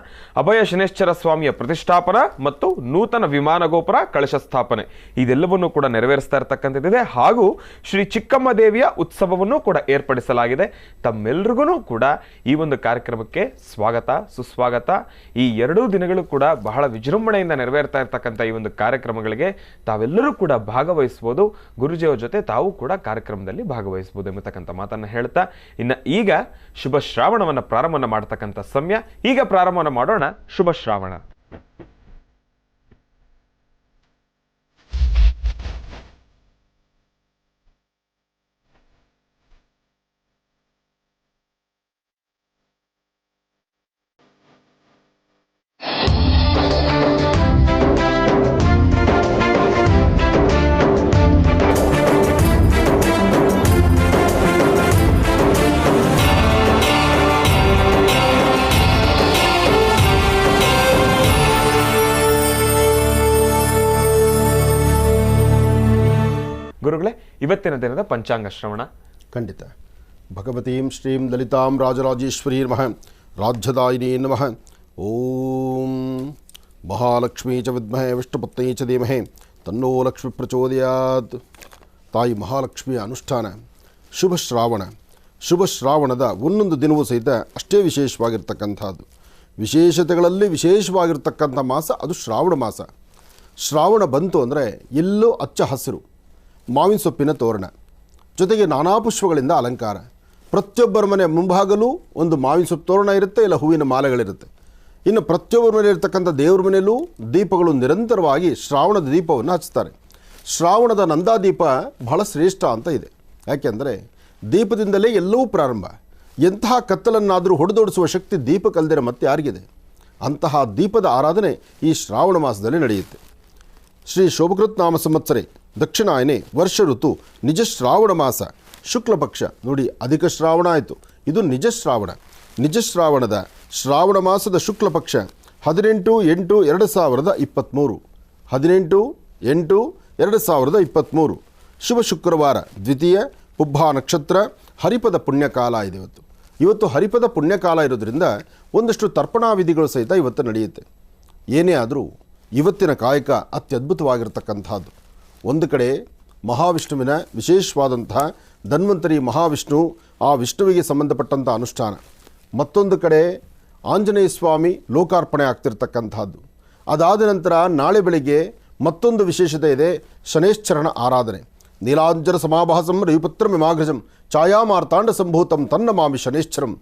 ಅಭಯ ಶನೇಶ್ವರ ಸ್ವಾಮಿಯ ಪ್ರತಿಷ್ಠಾಪನಾ ಮತ್ತು ನೂತನ ವಿಮಾನ ಗೋಪುರ ಕಳಶ ಸ್ಥಾಪನೆ, ಇದೆಲ್ಲವನ್ನೂ ಕೂಡ ನೆರವೇರಿಸ್ತಾ ಇರತಕ್ಕಂಥದ್ದಿದೆ. ಹಾಗೂ ಶ್ರೀ ಚಿಕ್ಕಮ್ಮ ದೇವಿಯ ಉತ್ಸವವನ್ನು ಕೂಡ ಏರ್ಪಡಿಸಲಾಗಿದೆ. ತಮ್ಮೆಲ್ಲರಿಗೂ ಕೂಡ ಈ ಒಂದು ಕಾರ್ಯಕ್ರಮಕ್ಕೆ ಸ್ವಾಗತ ಸುಸ್ವಾಗತ. ಈ 2 ದಿನಗಳು ಕೂಡ ಬಹಳ ವಿಜೃಂಭಣೆಯಿಂದ ನೆರವೇರ್ತಾ ಇರತಕ್ಕಂಥ ಈ ಒಂದು ಕಾರ್ಯಕ್ರಮಗಳಿಗೆ ತಾವೆಲ್ಲರೂ ಕೂಡ ಭಾಗವಹಿಸಬಹುದು. ಗುರೂಜಿಯವರ ಜೊತೆ ತಾವು ಕೂಡ ಕಾರ್ಯಕ್ರಮದಲ್ಲಿ ಭಾಗವಹಿಸಬಹುದು ಎಂಬತಕ್ಕಂಥ ಮಾತನ್ನ ಹೇಳ್ತಾ, ಇನ್ನು ಈಗ ಶುಭ ಶ್ರಾವಣವನ್ನು ಪ್ರಾರಂಭ ಮಾಡತಕ್ಕಂಥ ಸಮಯ. ಈಗ ಪ್ರಾರಂಭ ಮಾಡೋಣ ಶುಭ ಶ್ರಾವಣ. ಗುರುಗಳೇ, ಇವತ್ತಿನ ದಿನದ ಪಂಚಾಂಗ ಶ್ರವಣ. ಖಂಡಿತ. ಭಗವತೀಂ ಶ್ರೀಂ ಲಲಿತಾಂ ರಾಜರಾಜೇಶ್ವರೀ ನಮಃ ರಾಜ್ಯದಾಯಿನಿ ನಮಃ. ಓಂ ಮಹಾಲಕ್ಷ್ಮೀ ಚ ವಿದ್ಮಹೇ ವಿಷ್ಣುಪತ್ನೀ ಚ ಧೀಮಹಿ ತನ್ನೋ ಲಕ್ಷ್ಮಿ ಪ್ರಚೋದಯಾತ್. ತಾಯಿ ಮಹಾಲಕ್ಷ್ಮಿಯ ಅನುಷ್ಠಾನ ಶುಭ ಶ್ರಾವಣದ ಒಂದೊಂದು ದಿನವೂ ಸಹಿತ ಅಷ್ಟೇ ವಿಶೇಷವಾಗಿರ್ತಕ್ಕಂಥದ್ದು. ವಿಶೇಷತೆಗಳಲ್ಲಿ ವಿಶೇಷವಾಗಿರ್ತಕ್ಕಂಥ ಮಾಸ ಅದು ಶ್ರಾವಣ ಮಾಸ. ಶ್ರಾವಣ ಬಂತು ಅಂದರೆ ಎಲ್ಲೋ ಹಚ್ಚ ಹಸಿರು, ಮಾವಿನ ಸೊಪ್ಪಿನ ತೋರಣ, ಜೊತೆಗೆ ನಾನಾ ಪುಷ್ಪಗಳಿಂದ ಅಲಂಕಾರ. ಪ್ರತಿಯೊಬ್ಬರ ಮನೆ ಮುಂಭಾಗಲೂ ಒಂದು ಮಾವಿನ ಸೊಪ್ಪು ತೋರಣ ಇರುತ್ತೆ, ಇಲ್ಲ ಹೂವಿನ ಮಾಲೆಗಳಿರುತ್ತೆ. ಇನ್ನು ಪ್ರತಿಯೊಬ್ಬರ ಮನೆ ಇರತಕ್ಕಂಥ ದೇವ್ರ ಮನೆಯಲ್ಲೂ ದೀಪಗಳು ನಿರಂತರವಾಗಿ ಶ್ರಾವಣದ ದೀಪವನ್ನು ಹಚ್ತಾರೆ. ಶ್ರಾವಣದ ನಂದಾದೀಪ ಬಹಳ ಶ್ರೇಷ್ಠ ಅಂತ ಇದೆ. ಯಾಕೆಂದರೆ ದೀಪದಿಂದಲೇ ಎಲ್ಲವೂ ಪ್ರಾರಂಭ. ಎಂತಹ ಕತ್ತಲನ್ನಾದರೂ ಹೊಡೆದೋಡಿಸುವ ಶಕ್ತಿ ದೀಪಕ್ಕಲ್ದಿರ ಮತ್ತೆ ಯಾರಿಗಿದೆ? ಅಂತಹ ದೀಪದ ಆರಾಧನೆ ಈ ಶ್ರಾವಣ ಮಾಸದಲ್ಲಿ ನಡೆಯುತ್ತೆ. ಶ್ರೀ ಶೋಭಕೃತ್ ನಾಮ ಸಂವತ್ಸರೆ ದಕ್ಷಿಣಾಯನೆ ವರ್ಷ ಋತು ನಿಜ ಶ್ರಾವಣ ಮಾಸ ಶುಕ್ಲ ಪಕ್ಷ. ನೋಡಿ, ಅಧಿಕ ಶ್ರಾವಣ ಆಯಿತು, ಇದು ನಿಜ ಶ್ರಾವಣ. ನಿಜ ಶ್ರಾವಣದ ಶ್ರಾವಣ ಮಾಸದ ಶುಕ್ಲ ಪಕ್ಷ 18/8/2023 18/8/2023 ಶುಭ ಶುಕ್ರವಾರ, ದ್ವಿತೀಯ ಪುಬ್ಬ ನಕ್ಷತ್ರ, ಹರಿಪದ ಪುಣ್ಯಕಾಲ ಇದೆ. ಇವತ್ತು ಹರಿಪದ ಪುಣ್ಯಕಾಲ ಇರೋದ್ರಿಂದ ಒಂದಷ್ಟು ತರ್ಪಣಾ ವಿಧಿಗಳು ಸಹಿತ ಇವತ್ತು ನಡೆಯುತ್ತೆ. ಏನೇ ಆದರೂ ಇವತ್ತಿನ ಕಾಯಕ ಅತ್ಯದ್ಭುತವಾಗಿರ್ತಕ್ಕಂಥದ್ದು. ಒಂದು ಕಡೆ ಮಹಾವಿಷ್ಣುವಿನ ವಿಶೇಷವಾದಂತಹ ಧನ್ವಂತರಿ ಮಹಾವಿಷ್ಣು, ಆ ವಿಷ್ಣುವಿಗೆ ಸಂಬಂಧಪಟ್ಟಂಥ ಅನುಷ್ಠಾನ. ಮತ್ತೊಂದು ಕಡೆ ಆಂಜನೇಯ ಸ್ವಾಮಿ ಲೋಕಾರ್ಪಣೆ ಆಗ್ತಿರ್ತಕ್ಕಂಥದ್ದು. ಅದಾದ ನಂತರ ನಾಳೆ ಬೆಳಿಗ್ಗೆ ಮತ್ತೊಂದು ವಿಶೇಷತೆ ಇದೆ, ಶನೇಶ್ಚರಣ ಆರಾಧನೆ. ನೀಲಾಂಜನ ಸಮಾಭಾಸಂ ರವಿಪುತ್ರ ಮಿಮಾಗ್ರಜಂ ಛಾಯಾಮಾರ್ತಾಂಡ ಸಂಭೂತಂ ತನ್ನ ಮಾಮಿ ಶನೇಶ್ಚರಂ.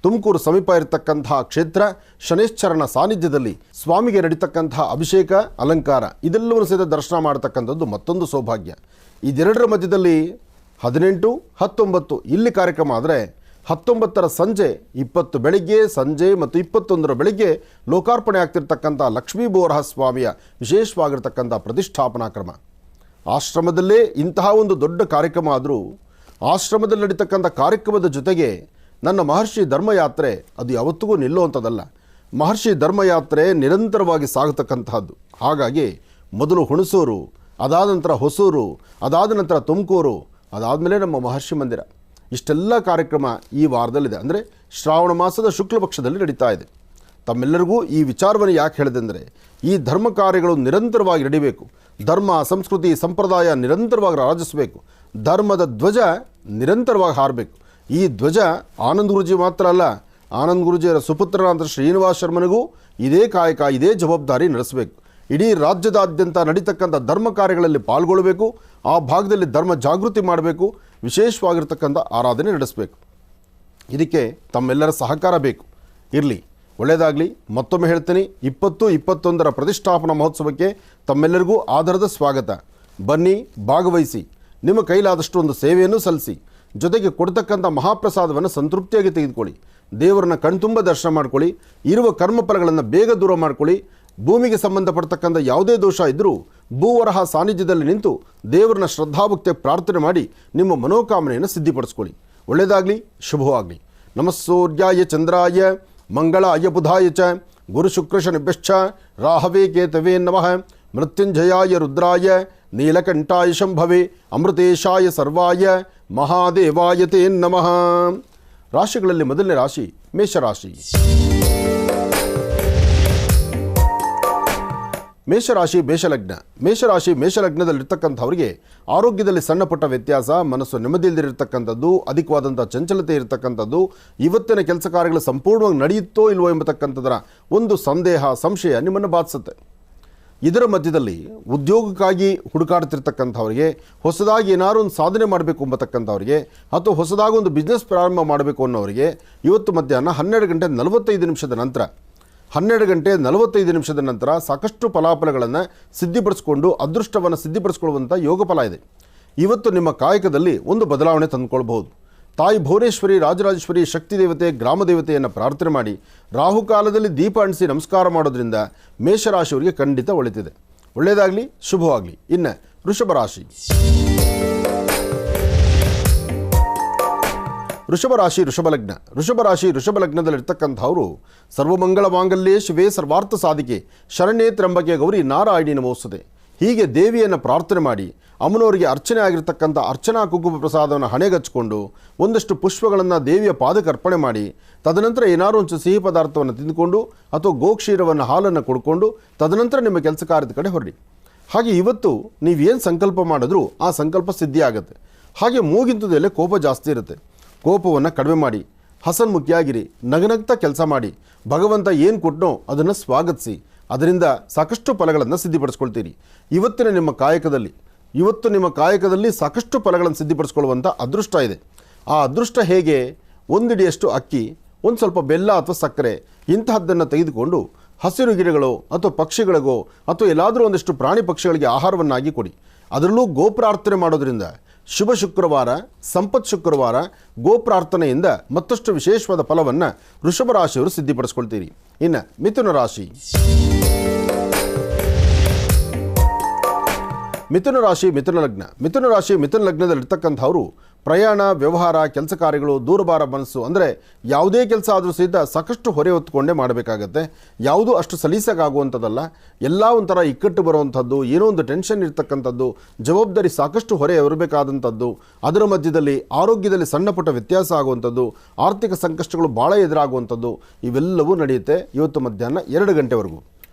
ತುಮಕೂರು ಸಮೀಪ ಇರತಕ್ಕಂತಹ ಕ್ಷೇತ್ರ ಶನೇಶ್ಚರನ ಸಾನ್ನಿಧ್ಯದಲ್ಲಿ ಸ್ವಾಮಿಗೆ ನಡೀತಕ್ಕಂತಹ ಅಭಿಷೇಕ ಅಲಂಕಾರ ಇದೆಲ್ಲವನ್ನು ಸಹಿತ ದರ್ಶನ ಮಾಡತಕ್ಕಂಥದ್ದು ಮತ್ತೊಂದು ಸೌಭಾಗ್ಯ. ಇದೆರಡರ ಮಧ್ಯದಲ್ಲಿ 18, 19 ಇಲ್ಲಿ ಕಾರ್ಯಕ್ರಮ ಆದರೆ 19ರ ಸಂಜೆ, 20 ಬೆಳಿಗ್ಗೆ ಸಂಜೆ ಮತ್ತು 21ರ ಬೆಳಿಗ್ಗೆ ಲೋಕಾರ್ಪಣೆ ಆಗ್ತಿರ್ತಕ್ಕಂಥ ಲಕ್ಷ್ಮೀ ಬೋರಹ ಸ್ವಾಮಿಯ ವಿಶೇಷವಾಗಿರ್ತಕ್ಕಂಥ ಪ್ರತಿಷ್ಠಾಪನಾ ಕ್ರಮ. ಆಶ್ರಮದಲ್ಲೇ ಇಂತಹ ಒಂದು ದೊಡ್ಡ ಕಾರ್ಯಕ್ರಮ ಆದರೂ ಆಶ್ರಮದಲ್ಲಿ ನಡೀತಕ್ಕಂಥ ಕಾರ್ಯಕ್ರಮದ ಜೊತೆಗೆ ನನ್ನ ಮಹರ್ಷಿ ಧರ್ಮಯಾತ್ರೆ ಅದು ಯಾವತ್ತಿಗೂ ನಿಲ್ಲುವಂಥದ್ದಲ್ಲ. ಮಹರ್ಷಿ ಧರ್ಮಯಾತ್ರೆ ನಿರಂತರವಾಗಿ ಸಾಗತಕ್ಕಂತಹದ್ದು. ಹಾಗಾಗಿ ಮೊದಲು ಹುಣಸೂರು, ಅದಾದ ನಂತರ ಹೊಸೂರು, ಅದಾದ ನಂತರ ತುಮಕೂರು, ಅದಾದಮೇಲೆ ನಮ್ಮ ಮಹರ್ಷಿ ಮಂದಿರ. ಇಷ್ಟೆಲ್ಲ ಕಾರ್ಯಕ್ರಮ ಈ ವಾರದಲ್ಲಿದೆ. ಅಂದರೆ ಶ್ರಾವಣ ಮಾಸದ ಶುಕ್ಲ ಪಕ್ಷದಲ್ಲಿ ನಡೀತಾ ಇದೆ. ತಮ್ಮೆಲ್ಲರಿಗೂ ಈ ವಿಚಾರವನ್ನು ಯಾಕೆ ಹೇಳಿದೆ ಅಂದರೆ, ಈ ಧರ್ಮ ಕಾರ್ಯಗಳು ನಿರಂತರವಾಗಿ ನಡೀಬೇಕು. ಧರ್ಮ ಸಂಸ್ಕೃತಿ ಸಂಪ್ರದಾಯ ನಿರಂತರವಾಗಿ ರಾಜಿಸಬೇಕು. ಧರ್ಮದ ಧ್ವಜ ನಿರಂತರವಾಗಿ ಹಾರಬೇಕು. ಈ ಧ್ವಜ ಆನಂದ್ ಗುರೂಜಿ ಮಾತ್ರ ಅಲ್ಲ, ಆನಂದ್ ಗುರೂಜಿಯವರ ಸುಪುತ್ರನಾದ ಶ್ರೀನಿವಾಸ ಶರ್ಮನಿಗೂ ಇದೇ ಕಾಯಕ, ಇದೇ ಜವಾಬ್ದಾರಿ ನಡೆಸಬೇಕು. ಇಡೀ ರಾಜ್ಯದಾದ್ಯಂತ ನಡೀತಕ್ಕಂಥ ಧರ್ಮ ಕಾರ್ಯಗಳಲ್ಲಿ ಪಾಲ್ಗೊಳ್ಳಬೇಕು. ಆ ಭಾಗದಲ್ಲಿ ಧರ್ಮ ಜಾಗೃತಿ ಮಾಡಬೇಕು. ವಿಶೇಷವಾಗಿರ್ತಕ್ಕಂಥ ಆರಾಧನೆ ನಡೆಸಬೇಕು. ಇದಕ್ಕೆ ತಮ್ಮೆಲ್ಲರ ಸಹಕಾರ ಬೇಕು. ಇರಲಿ, ಒಳ್ಳೆಯದಾಗಲಿ. ಮತ್ತೊಮ್ಮೆ ಹೇಳ್ತೀನಿ, 2021ರ ಪ್ರತಿಷ್ಠಾಪನಾ ಮಹೋತ್ಸವಕ್ಕೆ ತಮ್ಮೆಲ್ಲರಿಗೂ ಆಧಾರದ ಸ್ವಾಗತ. ಬನ್ನಿ, ಭಾಗವಹಿಸಿ, ನಿಮ್ಮ ಕೈಲಾದಷ್ಟು ಒಂದು ಸೇವೆಯನ್ನು ಸಲ್ಲಿಸಿ. ಜೊತೆಗೆ ಕೊಡ್ತಕ್ಕಂಥ ಮಹಾಪ್ರಸಾದವನ್ನು ಸಂತೃಪ್ತಿಯಾಗಿ ತೆಗೆದುಕೊಳ್ಳಿ. ದೇವರನ್ನ ಕಣ್ತುಂಬ ದರ್ಶನ ಮಾಡ್ಕೊಳ್ಳಿ. ಇರುವ ಕರ್ಮಫಲಗಳನ್ನು ಬೇಗ ದೂರ ಮಾಡ್ಕೊಳ್ಳಿ. ಭೂಮಿಗೆ ಸಂಬಂಧಪಡ್ತಕ್ಕಂಥ ಯಾವುದೇ ದೋಷ ಇದ್ದರೂ ಭೂವರಹ ಸಾನ್ನಿಧ್ಯದಲ್ಲಿ ನಿಂತು ದೇವರನ್ನ ಶ್ರದ್ಧಾಭಕ್ತಿ ಪ್ರಾರ್ಥನೆ ಮಾಡಿ ನಿಮ್ಮ ಮನೋಕಾಮನೆಯನ್ನು ಸಿದ್ಧಿಪಡಿಸ್ಕೊಳ್ಳಿ. ಒಳ್ಳೆಯದಾಗಲಿ, ಶುಭವಾಗಲಿ. ನಮಃ ಸೂರ್ಯಾಯ ಚಂದ್ರಾಯ ಮಂಗಳಾಯ ಬುಧಾಯ ಚ ಗುರುಶುಕ್ರಶನಿಭ್ಯಶ್ಚ ರಾಹವೇ ಕೇತವೇ ನಮಃ. ಮೃತ್ಯುಂಜಯಾಯ ರುದ್ರಾಯ ನೀಲಕಂಠಾಯ ಶಂಭವೇ ಅಮೃತೇಶಾಯ ಸರ್ವಾಯ ಮಹಾದೇವಾಯ ತೇ ನಮಃ. ರಾಶಿಗಳಲ್ಲಿ ಮೊದಲನೇ ರಾಶಿ ಮೇಷರಾಶಿ. ಮೇಷರಾಶಿ ಮೇಷಲಗ್ನ. ಮೇಷರಾಶಿ ಮೇಷಲಗ್ನದಲ್ಲಿರ್ತಕ್ಕಂಥವ್ರಿಗೆ ಆರೋಗ್ಯದಲ್ಲಿ ಸಣ್ಣ ಪುಟ್ಟ ವ್ಯತ್ಯಾಸ, ಮನಸ್ಸು ನೆಮ್ಮದಿಯಿಲ್ಲದಿರತಕ್ಕಂಥದ್ದು, ಅಧಿಕವಾದಂಥ ಚಂಚಲತೆ ಇರತಕ್ಕಂಥದ್ದು, ಇವತ್ತಿನ ಕೆಲಸ ಕಾರ್ಯಗಳು ಸಂಪೂರ್ಣವಾಗಿ ನಡೆಯುತ್ತೋ ಇಲ್ವೋ ಎಂಬತಕ್ಕಂಥದ್ದರ ಒಂದು ಸಂದೇಹ, ಸಂಶಯ ನಿಮ್ಮನ್ನು ಬಾಧಿಸುತ್ತೆ. ಇದರ ಮಧ್ಯದಲ್ಲಿ ಉದ್ಯೋಗಕ್ಕಾಗಿ ಹುಡುಕಾಡ್ತಿರ್ತಕ್ಕಂಥವ್ರಿಗೆ, ಹೊಸದಾಗಿ ಏನಾದ್ರು ಒಂದು ಸಾಧನೆ ಮಾಡಬೇಕು ಎಂಬತಕ್ಕಂಥವ್ರಿಗೆ, ಅಥವಾ ಹೊಸದಾಗಿ ಒಂದು ಬಿಸ್ನೆಸ್ ಪ್ರಾರಂಭ ಮಾಡಬೇಕು ಅನ್ನೋರಿಗೆ ಇವತ್ತು ಮಧ್ಯಾಹ್ನ 12 ಗಂಟೆ 45 ನಿಮಿಷದ ನಂತರ ಸಾಕಷ್ಟು ಫಲಾಫಲಗಳನ್ನು ಸಿದ್ಧಿಪಡಿಸ್ಕೊಂಡು ಅದೃಷ್ಟವನ್ನು ಸಿದ್ಧಿಪಡಿಸ್ಕೊಳ್ಳುವಂಥ ಯೋಗ ಫಲ ಇದೆ. ಇವತ್ತು ನಿಮ್ಮ ಕಾಯಕದಲ್ಲಿ ಒಂದು ಬದಲಾವಣೆ ತಂದುಕೊಳ್ಬಹುದು. ತಾಯಿ ಭುವನೇಶ್ವರಿ, ರಾಜರಾಜೇಶ್ವರಿ, ಶಕ್ತಿ ದೇವತೆ, ಗ್ರಾಮ ದೇವತೆಯನ್ನು ಪ್ರಾರ್ಥನೆ ಮಾಡಿ ರಾಹುಕಾಲದಲ್ಲಿ ದೀಪ ಅಂಟಿಸಿ ನಮಸ್ಕಾರ ಮಾಡೋದ್ರಿಂದ ಮೇಷರಾಶಿಯವರಿಗೆ ಖಂಡಿತ ಒಳಿತಿದೆ. ಒಳ್ಳೆಯದಾಗಲಿ, ಶುಭವಾಗಲಿ. ಇನ್ನು ವೃಷಭ ರಾಶಿ. ವೃಷಭ ಲಗ್ನದಲ್ಲಿರ್ತಕ್ಕಂಥವರು ಸರ್ವಮಂಗಳ ಮಾಂಗಲ್ಯೇ ಶಿವೇ ಸರ್ವಾರ್ಥ ಸಾಧಿಕೆ ಶರಣ್ಯೇ ತ್ರ್ಯಂಬಕೆ ಗೌರಿ ನಾರಾಯಣಿ ನಮೋಸ್ತುತೆ. ಹೀಗೆ ದೇವಿಯನ್ನು ಪ್ರಾರ್ಥನೆ ಮಾಡಿ ಅಮ್ಮನವರಿಗೆ ಅರ್ಚನೆ ಆಗಿರ್ತಕ್ಕಂಥ ಅರ್ಚನಾ ಕುಂಕುಮ ಪ್ರಸಾದವನ್ನು ಹಣೆಗಚ್ಚಿಕೊಂಡು ಒಂದಷ್ಟು ಪುಷ್ಪಗಳನ್ನು ದೇವಿಯ ಪಾದಕ್ಕೆ ಅರ್ಪಣೆ ಮಾಡಿ, ತದನಂತರ ಏನಾದ್ರು ಒಂದು ಸಿಹಿ ಪದಾರ್ಥವನ್ನು ತಿಂದುಕೊಂಡು ಅಥವಾ ಗೋಕ್ಷೀರವನ್ನು ಹಾಲನ್ನು ಕೊಡ್ಕೊಂಡು ತದನಂತರ ನಿಮ್ಮ ಕೆಲಸ ಕಾರ್ಯದ ಕಡೆ ಹೊರಡಿ. ಹಾಗೆ ಇವತ್ತು ನೀವೇನು ಸಂಕಲ್ಪ ಮಾಡಿದ್ರೂ ಆ ಸಂಕಲ್ಪ ಸಿದ್ಧಿ ಆಗುತ್ತೆ. ಹಾಗೆ ಮೂಗಿಂತದಲ್ಲೇ ಕೋಪ ಜಾಸ್ತಿ ಇರುತ್ತೆ. ಕೋಪವನ್ನು ಕಡಿಮೆ ಮಾಡಿ ಹಸನ್ಮುಖಿಯಾಗಿರಿ. ನಗನಗ್ತಾ ಕೆಲಸ ಮಾಡಿ. ಭಗವಂತ ಏನು ಕೊಟ್ಟನೋ ಅದನ್ನು ಸ್ವಾಗತಿಸಿ. ಅದರಿಂದ ಸಾಕಷ್ಟು ಫಲಗಳನ್ನು ಸಿದ್ಧಿಪಡಿಸ್ಕೊಳ್ತೀರಿ. ಇವತ್ತು ನಿಮ್ಮ ಕಾಯಕದಲ್ಲಿ ಸಾಕಷ್ಟು ಫಲಗಳನ್ನು ಸಿದ್ಧಿಪಡಿಸ್ಕೊಳ್ಳುವಂಥ ಅದೃಷ್ಟ ಇದೆ. ಆ ಅದೃಷ್ಟ ಹೇಗೆ? ಒಂದಿಡಿಯಷ್ಟು ಅಕ್ಕಿ, ಒಂದು ಸ್ವಲ್ಪ ಬೆಲ್ಲ ಅಥವಾ ಸಕ್ಕರೆ ಇಂತಹದ್ದನ್ನು ತೆಗೆದುಕೊಂಡು ಹಸಿರು ಗಿಡಗಳು ಅಥವಾ ಪಕ್ಷಿಗಳಿಗೋ ಅಥವಾ ಎಲ್ಲಾದರೂ ಒಂದಿಷ್ಟು ಪ್ರಾಣಿ ಪಕ್ಷಿಗಳಿಗೆ ಆಹಾರವನ್ನಾಗಿ ಕೊಡಿ. ಅದರಲ್ಲೂ ಗೋಪ್ರಾರ್ಥನೆ ಮಾಡೋದ್ರಿಂದ ಶುಭ ಶುಕ್ರವಾರ, ಸಂಪತ್ ಶುಕ್ರವಾರ ಗೋಪ್ರಾರ್ಥನೆಯಿಂದ ಮತ್ತಷ್ಟು ವಿಶೇಷವಾದ ಫಲವನ್ನು ವೃಷಭ ರಾಶಿಯವರು ಸಿದ್ಧಿಪಡಿಸ್ಕೊಳ್ತೀರಿ. ಇನ್ನು ಮಿಥುನ ರಾಶಿ. ಮಿಥುನ ಲಗ್ನದಲ್ಲಿರ್ತಕ್ಕಂಥವರು ಪ್ರಯಾಣ, ವ್ಯವಹಾರ, ಕೆಲಸ ಕಾರ್ಯಗಳು, ದೂರಭಾರ ಮನಸ್ಸು, ಅಂದರೆ ಯಾವುದೇ ಕೆಲಸ ಆದರೂ ಸಹಿತ ಸಾಕಷ್ಟು ಹೊರೆ ಹೊತ್ತುಕೊಂಡೇ ಮಾಡಬೇಕಾಗತ್ತೆ. ಯಾವುದೂ ಅಷ್ಟು ಸಲೀಸಾಗುವಂಥದ್ದಲ್ಲ. ಎಲ್ಲ ಒಂಥರ ಇಕ್ಕಟ್ಟು ಬರುವಂಥದ್ದು, ಏನೋ ಒಂದು ಟೆನ್ಷನ್ ಇರ್ತಕ್ಕಂಥದ್ದು, ಜವಾಬ್ದಾರಿ ಸಾಕಷ್ಟು ಹೊರೆ ಇರಬೇಕಾದಂಥದ್ದು, ಅದರ ಮಧ್ಯದಲ್ಲಿ ಆರೋಗ್ಯದಲ್ಲಿ ಸಣ್ಣ ಪುಟ್ಟ ವ್ಯತ್ಯಾಸ ಆಗುವಂಥದ್ದು, ಆರ್ಥಿಕ ಸಂಕಷ್ಟಗಳು ಭಾಳ ಎದುರಾಗುವಂಥದ್ದು, ಇವೆಲ್ಲವೂ ನಡೆಯುತ್ತೆ ಇವತ್ತು ಮಧ್ಯಾಹ್ನ 2 ಗಂಟೆವರೆಗೂ.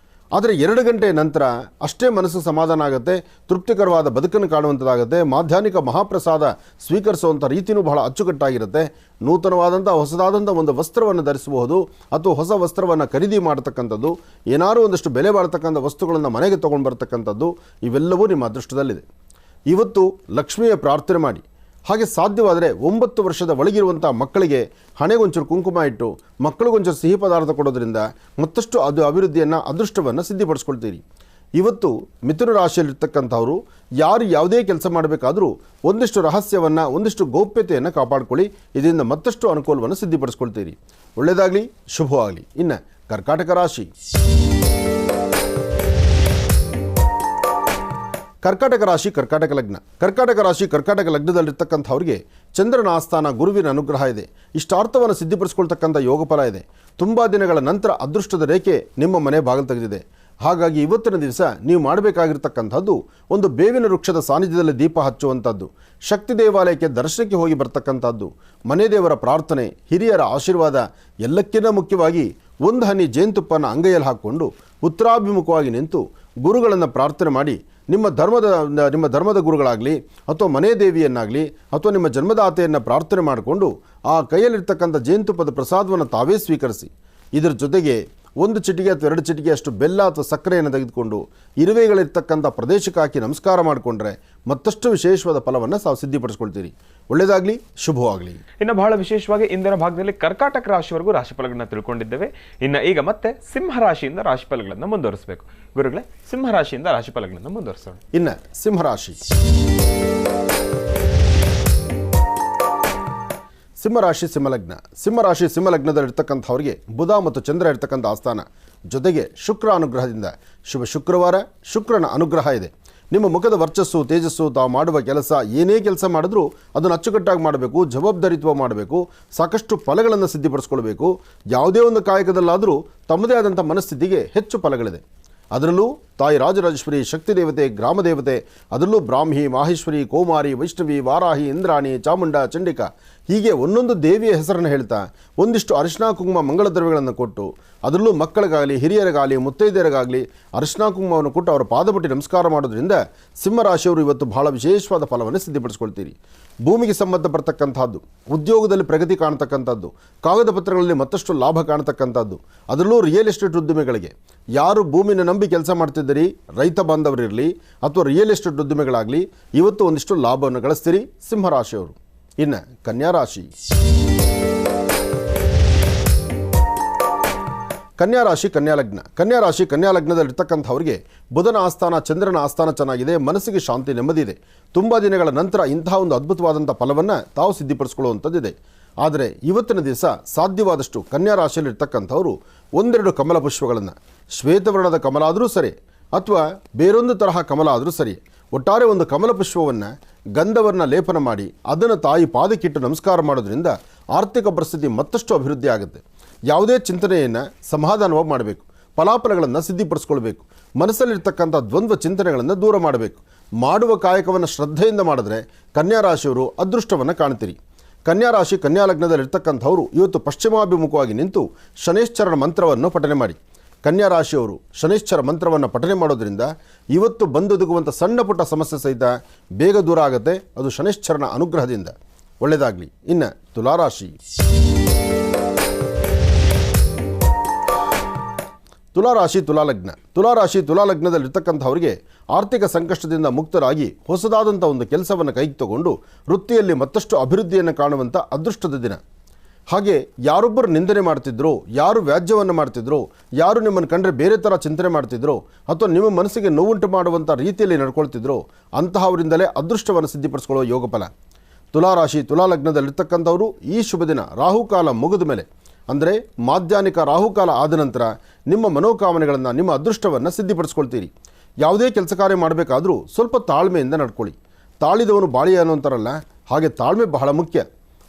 ಆದರೆ 2 ಗಂಟೆ ನಂತರ ಅಷ್ಟೇ ಮನಸ್ಸು ಸಮಾಧಾನ ಆಗುತ್ತೆ, ತೃಪ್ತಿಕರವಾದ ಬದುಕನ್ನು ಕಾಣುವಂಥದ್ದಾಗುತ್ತೆ. ಮಾಧ್ಯಾಹ್ನಿಕ ಮಹಾಪ್ರಸಾದ ಸ್ವೀಕರಿಸುವಂಥ ರೀತಿಯೂ ಬಹಳ ಅಚ್ಚುಕಟ್ಟಾಗಿರುತ್ತೆ. ನೂತನವಾದಂಥ ಹೊಸದಾದಂಥ ಒಂದು ವಸ್ತ್ರವನ್ನು ಧರಿಸಬಹುದು ಅಥವಾ ಹೊಸ ವಸ್ತ್ರವನ್ನು ಖರೀದಿ ಮಾಡತಕ್ಕಂಥದ್ದು, ಏನಾದರೂ ಒಂದಷ್ಟು ಬೆಲೆ ಬಾಳ್ತಕ್ಕಂಥ ವಸ್ತುಗಳನ್ನು ಮನೆಗೆ ತೊಗೊಂಡು ಬರ್ತಕ್ಕಂಥದ್ದು, ಇವೆಲ್ಲವೂ ನಿಮ್ಮ ಅದೃಷ್ಟದಲ್ಲಿದೆ. ಇವತ್ತು ಲಕ್ಷ್ಮಿಯ ಪ್ರಾರ್ಥನೆ ಮಾಡಿ. ಹಾಗೆ ಸಾಧ್ಯವಾದರೆ 9 ವರ್ಷದ ಒಳಗಿರುವಂಥ ಮಕ್ಕಳಿಗೆ ಹಣೆಗೊಂಚೂರು ಕುಂಕುಮ ಇಟ್ಟು ಮಕ್ಕಳಿಗೊಂಚೂರು ಸಿಹಿ ಪದಾರ್ಥ ಕೊಡೋದ್ರಿಂದ ಮತ್ತಷ್ಟು ಅಭಿವೃದ್ಧಿಯನ್ನು, ಅದೃಷ್ಟವನ್ನು ಸಿದ್ಧಿಪಡಿಸ್ಕೊಳ್ತೀರಿ. ಇವತ್ತು ಮಿಥುನ ರಾಶಿಯಲ್ಲಿರ್ತಕ್ಕಂಥವರು ಯಾರು ಯಾವುದೇ ಕೆಲಸ ಮಾಡಬೇಕಾದರೂ ಒಂದಿಷ್ಟು ರಹಸ್ಯವನ್ನು, ಒಂದಿಷ್ಟು ಗೌಪ್ಯತೆಯನ್ನು ಕಾಪಾಡಿಕೊಳ್ಳಿ. ಇದರಿಂದ ಮತ್ತಷ್ಟು ಅನುಕೂಲವನ್ನು ಸಿದ್ಧಿಪಡಿಸ್ಕೊಳ್ತೀರಿ. ಒಳ್ಳೆಯದಾಗಲಿ, ಶುಭವಾಗಲಿ. ಇನ್ನು ಕರ್ಕಾಟಕ ರಾಶಿ. ಕರ್ಕಾಟಕ ಲಗ್ನದಲ್ಲಿರ್ತಕ್ಕಂಥವ್ರಿಗೆ ಚಂದ್ರನ ಆಸ್ಥಾನ, ಗುರುವಿನ ಅನುಗ್ರಹ ಇದೆ. ಇಷ್ಟಾರ್ಥವನ್ನು ಸಿದ್ಧಿಪಡಿಸ್ಕೊಳ್ತಕ್ಕಂಥ ಯೋಗ ಫಲ ಇದೆ. ತುಂಬ ದಿನಗಳ ನಂತರ ಅದೃಷ್ಟದ ರೇಖೆ ನಿಮ್ಮ ಮನೆ ಬಾಗಿಲು ತೆಗೆದಿದೆ. ಹಾಗಾಗಿ ಇವತ್ತಿನ ದಿವಸ ನೀವು ಮಾಡಬೇಕಾಗಿರ್ತಕ್ಕಂಥದ್ದು ಒಂದು ಬೇವಿನ ವೃಕ್ಷದ ಸಾನ್ನಿಧ್ಯದಲ್ಲಿ ದೀಪ ಹಚ್ಚುವಂಥದ್ದು, ಶಕ್ತಿ ದೇವಾಲಯಕ್ಕೆ ದರ್ಶನಕ್ಕೆ ಹೋಗಿ ಬರ್ತಕ್ಕಂಥದ್ದು, ಮನೆ ದೇವರ ಪ್ರಾರ್ಥನೆ, ಹಿರಿಯರ ಆಶೀರ್ವಾದ, ಎಲ್ಲಕ್ಕಿಂತ ಮುಖ್ಯವಾಗಿ ಒಂದು ಹನಿ ಜೇನುತುಪ್ಪನ ಅಂಗೈಯಲ್ಲಿ ಹಾಕ್ಕೊಂಡು ಉತ್ತರಾಭಿಮುಖವಾಗಿ ನಿಂತು ಗುರುಗಳನ್ನು ಪ್ರಾರ್ಥನೆ ಮಾಡಿ ನಿಮ್ಮ ಧರ್ಮದ ಗುರುಗಳಾಗಲಿ ಅಥವಾ ಮನೆ ದೇವಿಯನ್ನಾಗಲಿ ಅಥವಾ ನಿಮ್ಮ ಜನ್ಮದಾತೆಯನ್ನು ಪ್ರಾರ್ಥನೆ ಮಾಡಿಕೊಂಡು ಆ ಕೈಯಲ್ಲಿರ್ತಕ್ಕಂಥ ಜೇನುತುಪ್ಪದ ಪ್ರಸಾದವನ್ನು ತಾವೇ ಸ್ವೀಕರಿಸಿ. ಇದರ ಜೊತೆಗೆ 1 ಚಿಟಿಕೆ ಅಥವಾ 2 ಚಿಟಿಕೆ ಅಷ್ಟು ಬೆಲ್ಲ ಅಥವಾ ಸಕ್ಕರೆಯನ್ನು ತೆಗೆದುಕೊಂಡು ಇರುವೆಗಳಿರ್ತಕ್ಕಂಥ ಪ್ರದೇಶಕ್ಕೆ ಹಾಕಿ ನಮಸ್ಕಾರ ಮಾಡಿಕೊಂಡ್ರೆ ಮತ್ತಷ್ಟು ವಿಶೇಷವಾದ ಫಲವನ್ನು ತಾವು ಸಿದ್ಧಿಪಡಿಸ್ಕೊಳ್ತೀರಿ. ಒಳ್ಳೆಯದಾಗಲಿ, ಶುಭವಾಗಲಿ. ಇನ್ನು ಬಹಳ ವಿಶೇಷವಾಗಿ ಇಂದಿನ ಭಾಗದಲ್ಲಿ ಕರ್ಕಾಟಕ ರಾಶಿವರೆಗೂ ರಾಶಿಫಲಗಳನ್ನ ತಿಳ್ಕೊಂಡಿದ್ದೇವೆ. ಇನ್ನು ಈಗ ಮತ್ತೆ ಸಿಂಹ ರಾಶಿಯಿಂದ ರಾಶಿಫಲಗಳನ್ನು ಮುಂದುವರಿಸಬೇಕು. ಗುರುಗಳೇ, ಸಿಂಹ ರಾಶಿಯಿಂದ ರಾಶಿಫಲಗಳನ್ನು ಮುಂದುವರಿಸೋಣ. ಇನ್ನು ಸಿಂಹರಾಶಿ. ಸಿಂಹರಾಶಿ ಸಿಂಹಲಗ್ನ. ಸಿಂಹರಾಶಿ ಸಿಂಹಲಗ್ನದಲ್ಲಿರ್ತಕ್ಕಂಥವ್ರಿಗೆ ಬುಧ ಮತ್ತು ಚಂದ್ರ ಇರ್ತಕ್ಕಂಥ ಆಸ್ಥಾನ, ಜೊತೆಗೆ ಶುಕ್ರ ಅನುಗ್ರಹದಿಂದ ಶುಭ ಶುಕ್ರವಾರ, ಶುಕ್ರನ ಅನುಗ್ರಹ ಇದೆ. ನಿಮ್ಮ ಮುಖದ ವರ್ಚಸ್ಸು, ತೇಜಸ್ಸು, ತಾವು ಮಾಡುವ ಕೆಲಸ, ಏನೇ ಕೆಲಸ ಮಾಡಿದ್ರೂ ಅದನ್ನು ಅಚ್ಚುಕಟ್ಟಾಗಿ ಮಾಡಬೇಕು, ಜವಾಬ್ದಾರಿತ್ವ ಮಾಡಬೇಕು, ಸಾಕಷ್ಟು ಫಲಗಳನ್ನು ಸಿದ್ಧಿಪಡಿಸ್ಕೊಳ್ಬೇಕು. ಯಾವುದೇ ಒಂದು ಕಾಯಕದಲ್ಲಾದರೂ ತಮ್ಮದೇ ಆದಂಥ ಮನಸ್ಥಿತಿಗೆ ಹೆಚ್ಚು ಫಲಗಳಿದೆ. ಅದರಲ್ಲೂ ತಾಯಿ ರಾಜರಾಜೇಶ್ವರಿ, ಶಕ್ತಿ ದೇವತೆ, ಗ್ರಾಮ ದೇವತೆ, ಅದರಲ್ಲೂ ಬ್ರಾಹ್ಮಿ, ಮಾಹೇಶ್ವರಿ, ಕೌಮಾರಿ, ವೈಷ್ಣವಿ, ವಾರಾಹಿ, ಇಂದ್ರಾಣಿ, ಚಾಮುಂಡ, ಚಂಡಿಕಾ, ಹೀಗೆ ಒಂದೊಂದು ದೇವಿಯ ಹೆಸರನ್ನು ಹೇಳ್ತಾ ಒಂದಿಷ್ಟು ಅರಿಶಿನ ಕುಂಕುಮ ಮಂಗಳ ದ್ರವ್ಯಗಳನ್ನು ಕೊಟ್ಟು, ಅದರಲ್ಲೂ ಮಕ್ಕಳಿಗಾಗಲಿ, ಹಿರಿಯರಿಗಾಗಲಿ, ಮುತ್ತೈದೆಯರಿಗಾಗಲಿ ಅರಿಶಿನ ಕುಂಕುಮವನ್ನು ಕೊಟ್ಟು ಅವರ ಪಾದಪಟ್ಟಿ ನಮಸ್ಕಾರ ಮಾಡೋದ್ರಿಂದ ಸಿಂಹರಾಶಿಯವರು ಇವತ್ತು ಬಹಳ ವಿಶೇಷವಾದ ಫಲವನ್ನು ಸಿದ್ಧಪಡಿಸ್ಕೊಳ್ತೀರಿ. ಭೂಮಿಗೆ ಸಂಬಂಧಪಡ್ತಕ್ಕಂಥದ್ದು, ಉದ್ಯೋಗದಲ್ಲಿ ಪ್ರಗತಿ ಕಾಣತಕ್ಕಂಥದ್ದು, ಕಾಗದ ಪತ್ರಗಳಲ್ಲಿ ಮತ್ತಷ್ಟು ಲಾಭ ಕಾಣತಕ್ಕಂಥದ್ದು, ಅದರಲ್ಲೂ ರಿಯಲ್ ಎಸ್ಟೇಟ್ ಉದ್ಯಮಿಗಳಿಗೆ, ಯಾರು ಭೂಮಿನ ನಂಬಿ ಕೆಲಸ ಮಾಡ್ತಿದ್ದೀರಿ, ರೈತ ಬಾಂಧವರಿರಲಿ ಅಥವಾ ರಿಯಲ್ ಎಸ್ಟೇಟ್ ಉದ್ಯಮಿಗಳಾಗಲಿ, ಇವತ್ತು ಒಂದಿಷ್ಟು ಲಾಭವನ್ನು ಗಳಿಸ್ತೀರಿ ಸಿಂಹರಾಶಿಯವರು. ಇನ್ನು ಕನ್ಯಾರಾಶಿ. ಕನ್ಯಾರಾಶಿ ಕನ್ಯಾಲಗ್ನ. ಕನ್ಯಾಲಗ್ನದಲ್ಲಿರ್ತಕ್ಕಂಥವ್ರಿಗೆ ಬುಧನ ಆಸ್ಥಾನ, ಚಂದ್ರನ ಆಸ್ಥಾನ ಚೆನ್ನಾಗಿದೆ. ಮನಸ್ಸಿಗೆ ಶಾಂತಿ, ನೆಮ್ಮದಿ ಇದೆ. ತುಂಬ ದಿನಗಳ ನಂತರ ಇಂತಹ ಒಂದು ಅದ್ಭುತವಾದಂಥ ಫಲವನ್ನು ತಾವು ಸಿದ್ಧಿಪಡಿಸ್ಕೊಳ್ಳುವಂಥದ್ದಿದೆ. ಆದರೆ ಇವತ್ತಿನ ದಿವಸ ಸಾಧ್ಯವಾದಷ್ಟು ಕನ್ಯಾರಾಶಿಯಲ್ಲಿರ್ತಕ್ಕಂಥವರು 1-2 ಕಮಲ ಪುಷ್ಪಗಳನ್ನು, ಶ್ವೇತವರ್ಣದ ಕಮಲ ಆದರೂ ಸರಿ ಅಥವಾ ಬೇರೊಂದು ತರಹ ಕಮಲ ಆದರೂ ಸರಿ, ಒಟ್ಟಾರೆ ಒಂದು ಕಮಲ ಪುಷ್ಪವನ್ನು ಗಂಧವನ್ನು ಲೇಪನ ಮಾಡಿ ಅದನ್ನು ತಾಯಿ ಪಾದಕ್ಕಿಟ್ಟು ನಮಸ್ಕಾರ ಮಾಡೋದ್ರಿಂದ ಆರ್ಥಿಕ ಪರಿಸ್ಥಿತಿ ಮತ್ತಷ್ಟು ಅಭಿವೃದ್ಧಿ ಆಗುತ್ತೆ. ಯಾವುದೇ ಚಿಂತನೆಯನ್ನು ಸಮಾಧಾನವಾಗಿ ಮಾಡಬೇಕು, ಫಲಾಫಲಗಳನ್ನು ಸಿದ್ಧಿಪಡಿಸ್ಕೊಳ್ಬೇಕು, ಮನಸ್ಸಲ್ಲಿರ್ತಕ್ಕಂಥ ದ್ವಂದ್ವ ಚಿಂತನೆಗಳನ್ನು ದೂರ ಮಾಡಬೇಕು. ಮಾಡುವ ಕಾಯಕವನ್ನು ಶ್ರದ್ಧೆಯಿಂದ ಮಾಡಿದ್ರೆ ಕನ್ಯಾರಾಶಿಯವರು ಅದೃಷ್ಟವನ್ನು ಕಾಣ್ತೀರಿ. ಕನ್ಯಾರಾಶಿ ಕನ್ಯಾಲಗ್ನದಲ್ಲಿರ್ತಕ್ಕಂಥವರು ಇವತ್ತು ಪಶ್ಚಿಮಾಭಿಮುಖವಾಗಿ ನಿಂತು ಶನೈಶ್ಚರನ ಮಂತ್ರವನ್ನು ಪಠನೆ ಮಾಡಿ. ಕನ್ಯಾರಾಶಿಯವರು ಶನೈಶ್ಚರ ಮಂತ್ರವನ್ನು ಪಠನೆ ಮಾಡೋದ್ರಿಂದ ಇವತ್ತು ಬಂದೊದಗುವಂಥ ಸಣ್ಣ ಪುಟ್ಟ ಸಮಸ್ಯೆ ಸಹಿತ ಬೇಗ ದೂರ ಆಗುತ್ತೆ, ಅದು ಶನೈಶ್ಚರನ ಅನುಗ್ರಹದಿಂದ. ಒಳ್ಳೆಯದಾಗಲಿ. ಇನ್ನು ತುಲಾರಾಶಿ. ತುಲಾಲಗ್ನದಲ್ಲಿರ್ತಕ್ಕಂಥವರಿಗೆ ಆರ್ಥಿಕ ಸಂಕಷ್ಟದಿಂದ ಮುಕ್ತರಾಗಿ ಹೊಸದಾದಂಥ ಒಂದು ಕೆಲಸವನ್ನು ಕೈಗೆ ತಗೊಂಡು ವೃತ್ತಿಯಲ್ಲಿ ಮತ್ತಷ್ಟು ಅಭಿವೃದ್ಧಿಯನ್ನು ಕಾಣುವಂಥ ಅದೃಷ್ಟದ ದಿನ. ಹಾಗೆ ಯಾರೊಬ್ಬರು ನಿಂದನೆ ಮಾಡ್ತಿದ್ರೋ, ಯಾರು ವ್ಯಾಜ್ಯವನ್ನು ಮಾಡ್ತಿದ್ರೋ, ಯಾರು ನಿಮ್ಮನ್ನು ಕಂಡ್ರೆ ಬೇರೆ ಥರ ಚಿಂತನೆ ಮಾಡ್ತಿದ್ರೋ ಅಥವಾ ನಿಮ್ಮ ಮನಸ್ಸಿಗೆ ನೋವುಂಟು ಮಾಡುವಂಥ ರೀತಿಯಲ್ಲಿ ನಡ್ಕೊಳ್ತಿದ್ರೋ ಅಂತಹವರಿಂದಲೇ ಅದೃಷ್ಟವನ್ನು ಸಿದ್ಧಿಪಡಿಸ್ಕೊಳ್ಳುವ ಯೋಗಫಲ. ತುಲಾಲಗ್ನದಲ್ಲಿರ್ತಕ್ಕಂಥವರು ಈ ಶುಭ ದಿನ ರಾಹುಕಾಲ ಮುಗಿದ ಮೇಲೆ, ಅಂದರೆ ಮಾಧ್ಯಾಹ್ನಿಕ ರಾಹುಕಾಲ ಆದ ನಂತರ ನಿಮ್ಮ ಮನೋಕಾಮನೆಗಳನ್ನು, ನಿಮ್ಮ ಅದೃಷ್ಟವನ್ನು ಸಿದ್ಧಿಪಡಿಸ್ಕೊಳ್ತೀರಿ. ಯಾವುದೇ ಕೆಲಸ ಕಾರ್ಯ ಮಾಡಬೇಕಾದ್ರೂ ಸ್ವಲ್ಪ ತಾಳ್ಮೆಯಿಂದ ನಡ್ಕೊಳ್ಳಿ. ತಾಳಿದವನು ಬಾಳಿ ಅನ್ನೋಂತಾರಲ್ಲ, ಹಾಗೆ ತಾಳ್ಮೆ ಬಹಳ ಮುಖ್ಯ.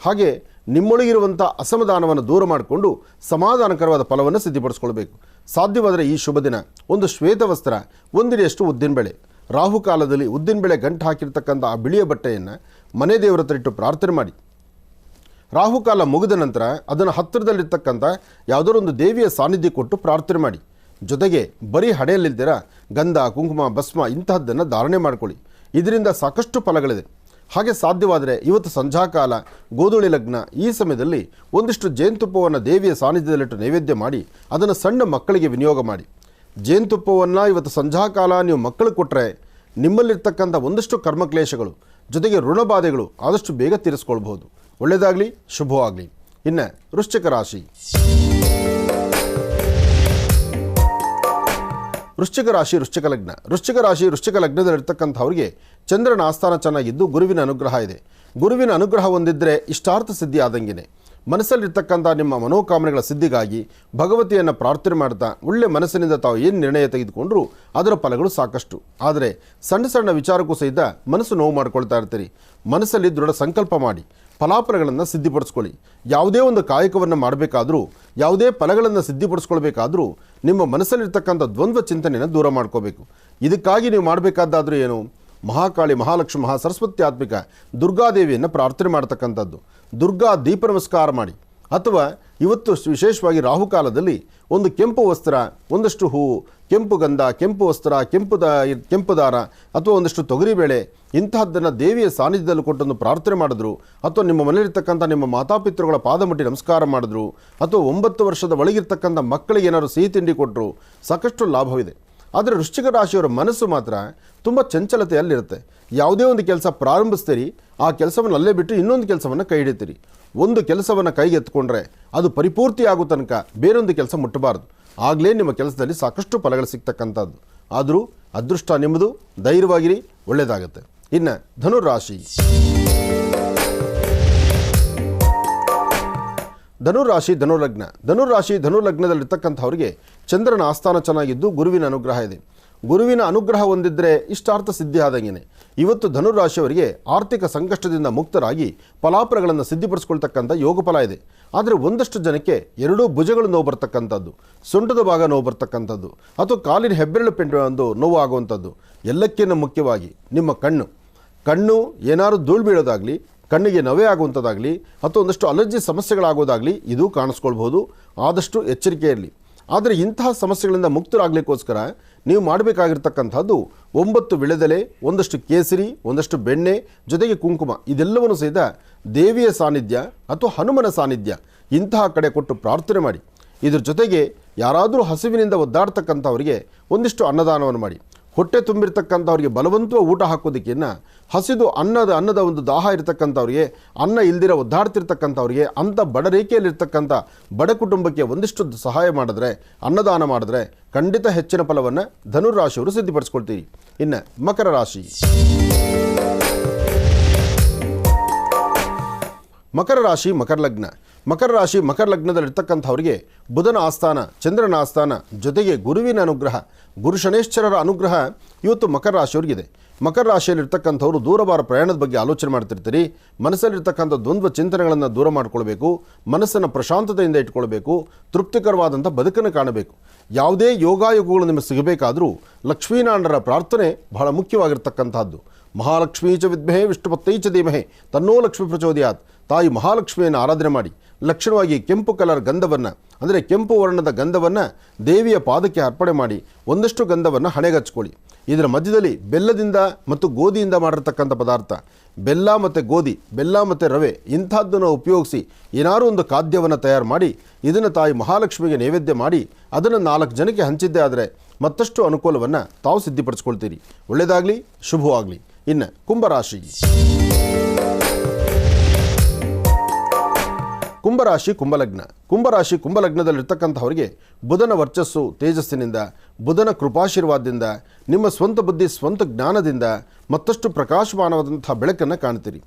ಹಾಗೆ ನಿಮ್ಮೊಳಗಿರುವಂಥ ಅಸಮಾಧಾನವನ್ನು ದೂರ ಮಾಡಿಕೊಂಡು ಸಮಾಧಾನಕರವಾದ ಫಲವನ್ನು ಸಿದ್ಧಿಪಡಿಸ್ಕೊಳ್ಬೇಕು. ಸಾಧ್ಯವಾದರೆ ಈ ಶುಭ ದಿನ ಒಂದು ಶ್ವೇತವಸ್ತ್ರ, 1 ಹಿಡಿಯಷ್ಟು ಉದ್ದಿನಬೇಳೆ, ರಾಹುಕಾಲದಲ್ಲಿ ಉದ್ದಿನಬೇಳೆ ಗಂಟು ಹಾಕಿರ್ತಕ್ಕಂಥ ಆ ಬಿಳಿಯ ಬಟ್ಟೆಯನ್ನು ಮನೆ ದೇವರ ಹತ್ರ ಇಟ್ಟು ಪ್ರಾರ್ಥನೆ ಮಾಡಿ. ರಾಹುಕಾಲ ಮುಗಿದ ನಂತರ ಅದನ್ನು ಹತ್ತಿರದಲ್ಲಿರ್ತಕ್ಕಂಥ ಯಾವುದೋ ಒಂದು ದೇವಿಯ ಸಾನ್ನಿಧ್ಯ ಕೊಟ್ಟು ಪ್ರಾರ್ಥನೆ ಮಾಡಿ. ಜೊತೆಗೆ ಬರೀ ಹಣೆಯಲ್ಲಿಲ್ದಿರ ಗಂಧ, ಕುಂಕುಮ, ಭಸ್ಮ ಇಂತಹದ್ದನ್ನು ಧಾರಣೆ ಮಾಡಿಕೊಳ್ಳಿ. ಇದರಿಂದ ಸಾಕಷ್ಟು ಫಲಗಳಿದೆ. ಹಾಗೆ ಸಾಧ್ಯವಾದರೆ ಇವತ್ತು ಸಂಧ್ಯಾಕಾಲ, ಗೋಧೂಳಿ ಲಗ್ನ, ಈ ಸಮಯದಲ್ಲಿ ಒಂದಿಷ್ಟು ಜೇನುತುಪ್ಪವನ್ನು ದೇವಿಯ ಸಾನ್ನಿಧ್ಯದಲ್ಲಿಟ್ಟು ನೈವೇದ್ಯ ಮಾಡಿ ಅದನ್ನು ಸಣ್ಣ ಮಕ್ಕಳಿಗೆ ವಿನಿಯೋಗ ಮಾಡಿ. ಜೇನುತುಪ್ಪವನ್ನು ಇವತ್ತು ಸಂಧ್ಯಾಕಾಲ ನೀವು ಮಕ್ಕಳಿಗೆ ಕೊಟ್ಟರೆ ನಿಮ್ಮಲ್ಲಿರ್ತಕ್ಕಂಥ ಒಂದಷ್ಟು ಕರ್ಮಕ್ಲೇಶಗಳು ಜೊತೆಗೆ ಋಣಬಾಧೆಗಳು ಆದಷ್ಟು ಬೇಗ ತೀರಿಸ್ಕೊಳ್ಬಹುದು. ಒಳ್ಳೆಯದಾಗಲಿ, ಶುಭವಾಗಲಿ. ಇನ್ನು ವೃಶ್ಚಿಕ ರಾಶಿ. ವೃಶ್ಚಿಕ ಲಗ್ನದಲ್ಲಿರ್ತಕ್ಕಂಥವ್ರಿಗೆ ಚಂದ್ರನ ಆಸ್ಥಾನ ಚೆನ್ನಾಗಿದ್ದು ಗುರುವಿನ ಅನುಗ್ರಹ ಇದೆ. ಗುರುವಿನ ಅನುಗ್ರಹ ಹೊಂದಿದ್ದರೆ ಇಷ್ಟಾರ್ಥ ಸಿದ್ಧಿ ಆದಂಗೆನೆ. ಮನಸ್ಸಲ್ಲಿರ್ತಕ್ಕಂಥ ನಿಮ್ಮ ಮನೋಕಾಮನೆಗಳ ಸಿದ್ಧಿಗಾಗಿ ಭಗವತಿಯನ್ನು ಪ್ರಾರ್ಥನೆ ಮಾಡ್ತಾ ಒಳ್ಳೆ ಮನಸ್ಸಿನಿಂದ ತಾವು ಏನು ನಿರ್ಣಯ ತೆಗೆದುಕೊಂಡ್ರೂ ಅದರ ಫಲಗಳು ಸಾಕಷ್ಟು. ಆದರೆ ಸಣ್ಣ ಸಣ್ಣ ವಿಚಾರಕ್ಕೂ ಸಹಿತ ಮನಸ್ಸು ನೋವು ಮಾಡ್ಕೊಳ್ತಾ ಇರ್ತೀರಿ. ಮನಸ್ಸಲ್ಲಿ ದೃಢ ಸಂಕಲ್ಪ ಮಾಡಿ ಫಲಾಫಲಗಳನ್ನು ಸಿದ್ಧಿಪಡಿಸ್ಕೊಳ್ಳಿ. ಯಾವುದೇ ಒಂದು ಕಾಯಕವನ್ನು ಮಾಡಬೇಕಾದ್ರೂ, ಯಾವುದೇ ಫಲಗಳನ್ನು ಸಿದ್ಧಿಪಡಿಸ್ಕೊಳ್ಬೇಕಾದ್ರೂ ನಿಮ್ಮ ಮನಸ್ಸಲ್ಲಿರ್ತಕ್ಕಂಥ ದ್ವಂದ್ವ ಚಿಂತನೆಯನ್ನು ದೂರ ಮಾಡ್ಕೋಬೇಕು. ಇದಕ್ಕಾಗಿ ನೀವು ಮಾಡಬೇಕಾದ್ದಾದರೂ ಏನು? ಮಹಾಕಾಳಿ, ಮಹಾಲಕ್ಷ್ಮಿ, ಮಹಾಸರಸ್ವತ್ಯಾತ್ಮಿಕ ದುರ್ಗಾದೇವಿಯನ್ನು ಪ್ರಾರ್ಥನೆ ಮಾಡ್ತಕ್ಕಂಥದ್ದು. ದುರ್ಗಾ ದೀಪ ನಮಸ್ಕಾರ ಮಾಡಿ ಅಥವಾ ಇವತ್ತು ವಿಶೇಷವಾಗಿ ರಾಹುಕಾಲದಲ್ಲಿ ಒಂದು ಕೆಂಪು ವಸ್ತ್ರ, ಒಂದಷ್ಟು ಹೂವು, ಕೆಂಪು ಗಂಧ, ಕೆಂಪು ವಸ್ತ್ರ, ಕೆಂಪು ದಾರ ಅಥವಾ ಒಂದಷ್ಟು ತೊಗರಿಬೇಳೆ ಇಂತಹದ್ದನ್ನು ದೇವಿಯ ಸಾನ್ನಿಧ್ಯದಲ್ಲಿ ಕೊಟ್ಟೊಂದು ಪ್ರಾರ್ಥನೆ ಮಾಡಿದ್ರು, ಅಥವಾ ನಿಮ್ಮ ಮನೆಯಲ್ಲಿರ್ತಕ್ಕಂಥ ನಿಮ್ಮ ಮಾತಾಪಿತೃಗಳ ಪಾದ ಮುಟ್ಟಿ ನಮಸ್ಕಾರ ಮಾಡಿದ್ರು, ಅಥವಾ 9 ವರ್ಷದ ಒಳಗಿರ್ತಕ್ಕಂಥ ಮಕ್ಕಳಿಗೆ ಏನಾದ್ರು ಸಿಹಿ ತಿಂಡಿ ಕೊಟ್ಟರು, ಸಾಕಷ್ಟು ಲಾಭವಿದೆ. ಆದರೆ ವೃಶ್ಚಿಕ ರಾಶಿಯವರ ಮನಸ್ಸು ಮಾತ್ರ ತುಂಬ ಚಂಚಲತೆಯಲ್ಲಿರುತ್ತೆ. ಯಾವುದೇ ಒಂದು ಕೆಲಸ ಪ್ರಾರಂಭಿಸ್ತೀರಿ, ಆ ಕೆಲಸವನ್ನು ಅಲ್ಲೇ ಬಿಟ್ಟು ಇನ್ನೊಂದು ಕೆಲಸವನ್ನು ಕೈ ಹಿಡಿತೀರಿ. ಒಂದು ಕೆಲಸವನ್ನು ಕೈಗೆ ಎತ್ಕೊಂಡ್ರೆ ಅದು ಪರಿಪೂರ್ತಿ ಆಗೋ ತನಕ ಬೇರೊಂದು ಕೆಲಸ ಮುಟ್ಟಬಾರ್ದು. ಆಗಲೇ ನಿಮ್ಮ ಕೆಲಸದಲ್ಲಿ ಸಾಕಷ್ಟು ಫಲಗಳು ಸಿಗ್ತಕ್ಕಂಥದ್ದು. ಆದರೂ ಅದೃಷ್ಟ ನಿಮ್ಮದು, ಧೈರ್ಯವಾಗಿರಿ, ಒಳ್ಳೆಯದಾಗುತ್ತೆ. ಇನ್ನು ಧನುರಾಶಿ. ಧನುಲಗ್ನದಲ್ಲಿರ್ತಕ್ಕಂಥವ್ರಿಗೆ ಚಂದ್ರನ ಆಸ್ಥಾನ ಚೆನ್ನಾಗಿದ್ದು ಗುರುವಿನ ಅನುಗ್ರಹ ಇದೆ. ಗುರುವಿನ ಅನುಗ್ರಹ ಹೊಂದಿದ್ದರೆ ಇಷ್ಟಾರ್ಥ ಸಿದ್ಧಿ ಆದಂಗೆನೆ. ಇವತ್ತು ಧನುರಾಶಿಯವರಿಗೆ ಆರ್ಥಿಕ ಸಂಕಷ್ಟದಿಂದ ಮುಕ್ತರಾಗಿ ಫಲಾಫಲಗಳನ್ನು ಸಿದ್ಧಿಪಡಿಸ್ಕೊಳ್ತಕ್ಕಂಥ ಯೋಗ ಫಲ ಇದೆ. ಆದರೆ ಒಂದಷ್ಟು ಜನಕ್ಕೆ ಎರಡೂ ಭುಜಗಳು ನೋವು ಬರ್ತಕ್ಕಂಥದ್ದು, ಸೊಂಟದ ಭಾಗ ನೋವು ಬರ್ತಕ್ಕಂಥದ್ದು, ಅಥವಾ ಕಾಲಿನ ಹೆಬ್ಬೆರಳು ಒಂದು ನೋವು ಆಗುವಂಥದ್ದು. ಎಲ್ಲಕ್ಕಿಂತ ಮುಖ್ಯವಾಗಿ ನಿಮ್ಮ ಕಣ್ಣು ಏನಾದರೂ ಧೂಳು ಬೀಳೋದಾಗಲಿ, ಕಣ್ಣಿಗೆ ನವೆ ಆಗುವಂಥದ್ದಾಗಲಿ, ಅಥವಾ ಒಂದಷ್ಟು ಅಲರ್ಜಿ ಸಮಸ್ಯೆಗಳಾಗೋದಾಗಲಿ ಇದು ಕಾಣಿಸ್ಕೊಳ್ಬೋದು. ಆದಷ್ಟು ಎಚ್ಚರಿಕೆ ಇರಲಿ. ಆದರೆ ಇಂತಹ ಸಮಸ್ಯೆಗಳಿಂದ ಮುಕ್ತರಾಗಲಿಕ್ಕೋಸ್ಕರ ನೀವು ಮಾಡಬೇಕಾಗಿರ್ತಕ್ಕಂಥದ್ದು 9 ವಿಳೆದೆಲೆ, ಒಂದಷ್ಟು ಕೇಸರಿ, ಒಂದಷ್ಟು ಬೆಣ್ಣೆ, ಜೊತೆಗೆ ಕುಂಕುಮ, ಇದೆಲ್ಲವನ್ನು ಸಹಿತ ದೇವಿಯ ಸಾನ್ನಿಧ್ಯ ಅಥವಾ ಹನುಮನ ಸಾನ್ನಿಧ್ಯ ಇಂತಹ ಕಡೆ ಕೊಟ್ಟು ಪ್ರಾರ್ಥನೆ ಮಾಡಿ. ಇದ್ರ ಜೊತೆಗೆ ಯಾರಾದರೂ ಹಸಿವಿನಿಂದ ಒದ್ದಾಡ್ತಕ್ಕಂಥವರಿಗೆ ಒಂದಿಷ್ಟು ಅನ್ನದಾನವನ್ನು ಮಾಡಿ. ಹೊಟ್ಟೆ ತುಂಬಿರ್ತಕ್ಕಂಥವ್ರಿಗೆ ಬಲವಂತವಾಗಿ ಊಟ ಹಾಕೋದಕ್ಕಿನ್ನ ಹಸಿದು ಅನ್ನದ ಒಂದು ದಾಹ ಇರತಕ್ಕಂಥವ್ರಿಗೆ, ಅನ್ನ ಇಲ್ದಿರ ಒದ್ದಾಡ್ತಿರ್ತಕ್ಕಂಥವ್ರಿಗೆ, ಅಂಥ ಬಡ ರೇಖೆಯಲ್ಲಿರ್ತಕ್ಕಂಥ ಬಡ ಕುಟುಂಬಕ್ಕೆ ಒಂದಿಷ್ಟು ಸಹಾಯ ಮಾಡಿದ್ರೆ, ಅನ್ನದಾನ ಮಾಡಿದ್ರೆ ಖಂಡಿತ ಹೆಚ್ಚಿನ ಫಲವನ್ನು ಧನುರಾಶಿಯವರು ಸಿದ್ಧಿಪಡಿಸ್ಕೊಳ್ತೀರಿ. ಇನ್ನು ಮಕರ ರಾಶಿ. ಮಕರ ಲಗ್ನದಲ್ಲಿರ್ತಕ್ಕಂಥವ್ರಿಗೆ ಬುಧನ ಆಸ್ಥಾನ, ಚಂದ್ರನ ಆಸ್ಥಾನ, ಜೊತೆಗೆ ಗುರುವಿನ ಅನುಗ್ರಹ, ಗುರು ಶನೇಶ್ವರರ ಅನುಗ್ರಹ ಇವತ್ತು ಮಕರ ರಾಶಿಯವರಿಗಿದೆ. ಮಕರ ರಾಶಿಯಲ್ಲಿರ್ತಕ್ಕಂಥವ್ರು ದೂರವಾರ ಪ್ರಯಾಣದ ಬಗ್ಗೆ ಆಲೋಚನೆ ಮಾಡ್ತಿರ್ತೀರಿ. ಮನಸ್ಸಲ್ಲಿರ್ತಕ್ಕಂಥ ದ್ವಂದ್ವ ಚಿಂತನೆಗಳನ್ನು ದೂರ ಮಾಡ್ಕೊಳ್ಬೇಕು, ಮನಸ್ಸನ್ನು ಪ್ರಶಾಂತತೆಯಿಂದ ಇಟ್ಕೊಳ್ಬೇಕು, ತೃಪ್ತಿಕರವಾದಂಥ ಬದುಕನ್ನು ಕಾಣಬೇಕು. ಯಾವುದೇ ಯೋಗಾಯೋಗಗಳು ನಿಮಗೆ ಸಿಗಬೇಕಾದರೂ ಲಕ್ಷ್ಮೀನಾರಾಯಣರ ಪ್ರಾರ್ಥನೆ ಬಹಳ ಮುಖ್ಯವಾಗಿರ್ತಕ್ಕಂಥದ್ದು. ಮಹಾಲಕ್ಷ್ಮೀ ಚ ವಿದ್ಮಹೇ ವಿಷ್ಣುಪತ್ನೈ ಚ ಧೀಮಹಿ ತನ್ನೋ ಲಕ್ಷ್ಮೀ ಪ್ರಚೋದಯಾತ್. ತಾಯಿ ಮಹಾಲಕ್ಷ್ಮಿಯನ್ನು ಆರಾಧನೆ ಮಾಡಿ ಲಕ್ಷಣವಾಗಿ ಕೆಂಪು ಕಲರ್ ಗಂಧವನ್ನು, ಅಂದರೆ ಕೆಂಪು ವರ್ಣದ ಗಂಧವನ್ನು ದೇವಿಯ ಪಾದಕ್ಕೆ ಅರ್ಪಣೆ ಮಾಡಿ ಒಂದಷ್ಟು ಗಂಧವನ್ನು ಹಣೆಗಚ್ಕೊಳ್ಳಿ. ಇದರ ಮಧ್ಯದಲ್ಲಿ ಬೆಲ್ಲದಿಂದ ಮತ್ತು ಗೋಧಿಯಿಂದ ಮಾಡಿರ್ತಕ್ಕಂಥ ಪದಾರ್ಥ, ಬೆಲ್ಲ ಮತ್ತು ಗೋಧಿ, ಬೆಲ್ಲ ಮತ್ತು ರವೆ ಇಂಥದ್ದನ್ನು ಉಪಯೋಗಿಸಿ ಏನಾದರೂ ಒಂದು ಖಾದ್ಯವನ್ನು ತಯಾರು ಮಾಡಿ ಇದನ್ನು ತಾಯಿ ಮಹಾಲಕ್ಷ್ಮಿಗೆ ನೈವೇದ್ಯ ಮಾಡಿ ಅದನ್ನು 4 ಜನಕ್ಕೆ ಹಂಚಿದ್ದೇ ಆದರೆ ಮತ್ತಷ್ಟು ಅನುಕೂಲವನ್ನು ತಾವು ಸಿದ್ಧಿಪಡಿಸ್ಕೊಳ್ತೀರಿ. ಒಳ್ಳೆಯದಾಗಲಿ, ಶುಭವಾಗಲಿ. ಇನ್ನು ಕುಂಭರಾಶಿ. ಕುಂಭಲಗ್ನದಲ್ಲಿರ್ತಕ್ಕಂಥವರಿಗೆ ಬುಧನ ವರ್ಚಸ್ಸು ತೇಜಸ್ಸಿನಿಂದ, ಬುಧನ ಕೃಪಾಶೀರ್ವಾದದಿಂದ, ನಿಮ್ಮ ಸ್ವಂತ ಬುದ್ಧಿ, ಸ್ವಂತ ಜ್ಞಾನದಿಂದ ಮತ್ತಷ್ಟು ಪ್ರಕಾಶಮಾನವಾದಂಥ ಬೆಳಕನ್ನು ಕಾಣ್ತೀರಿ.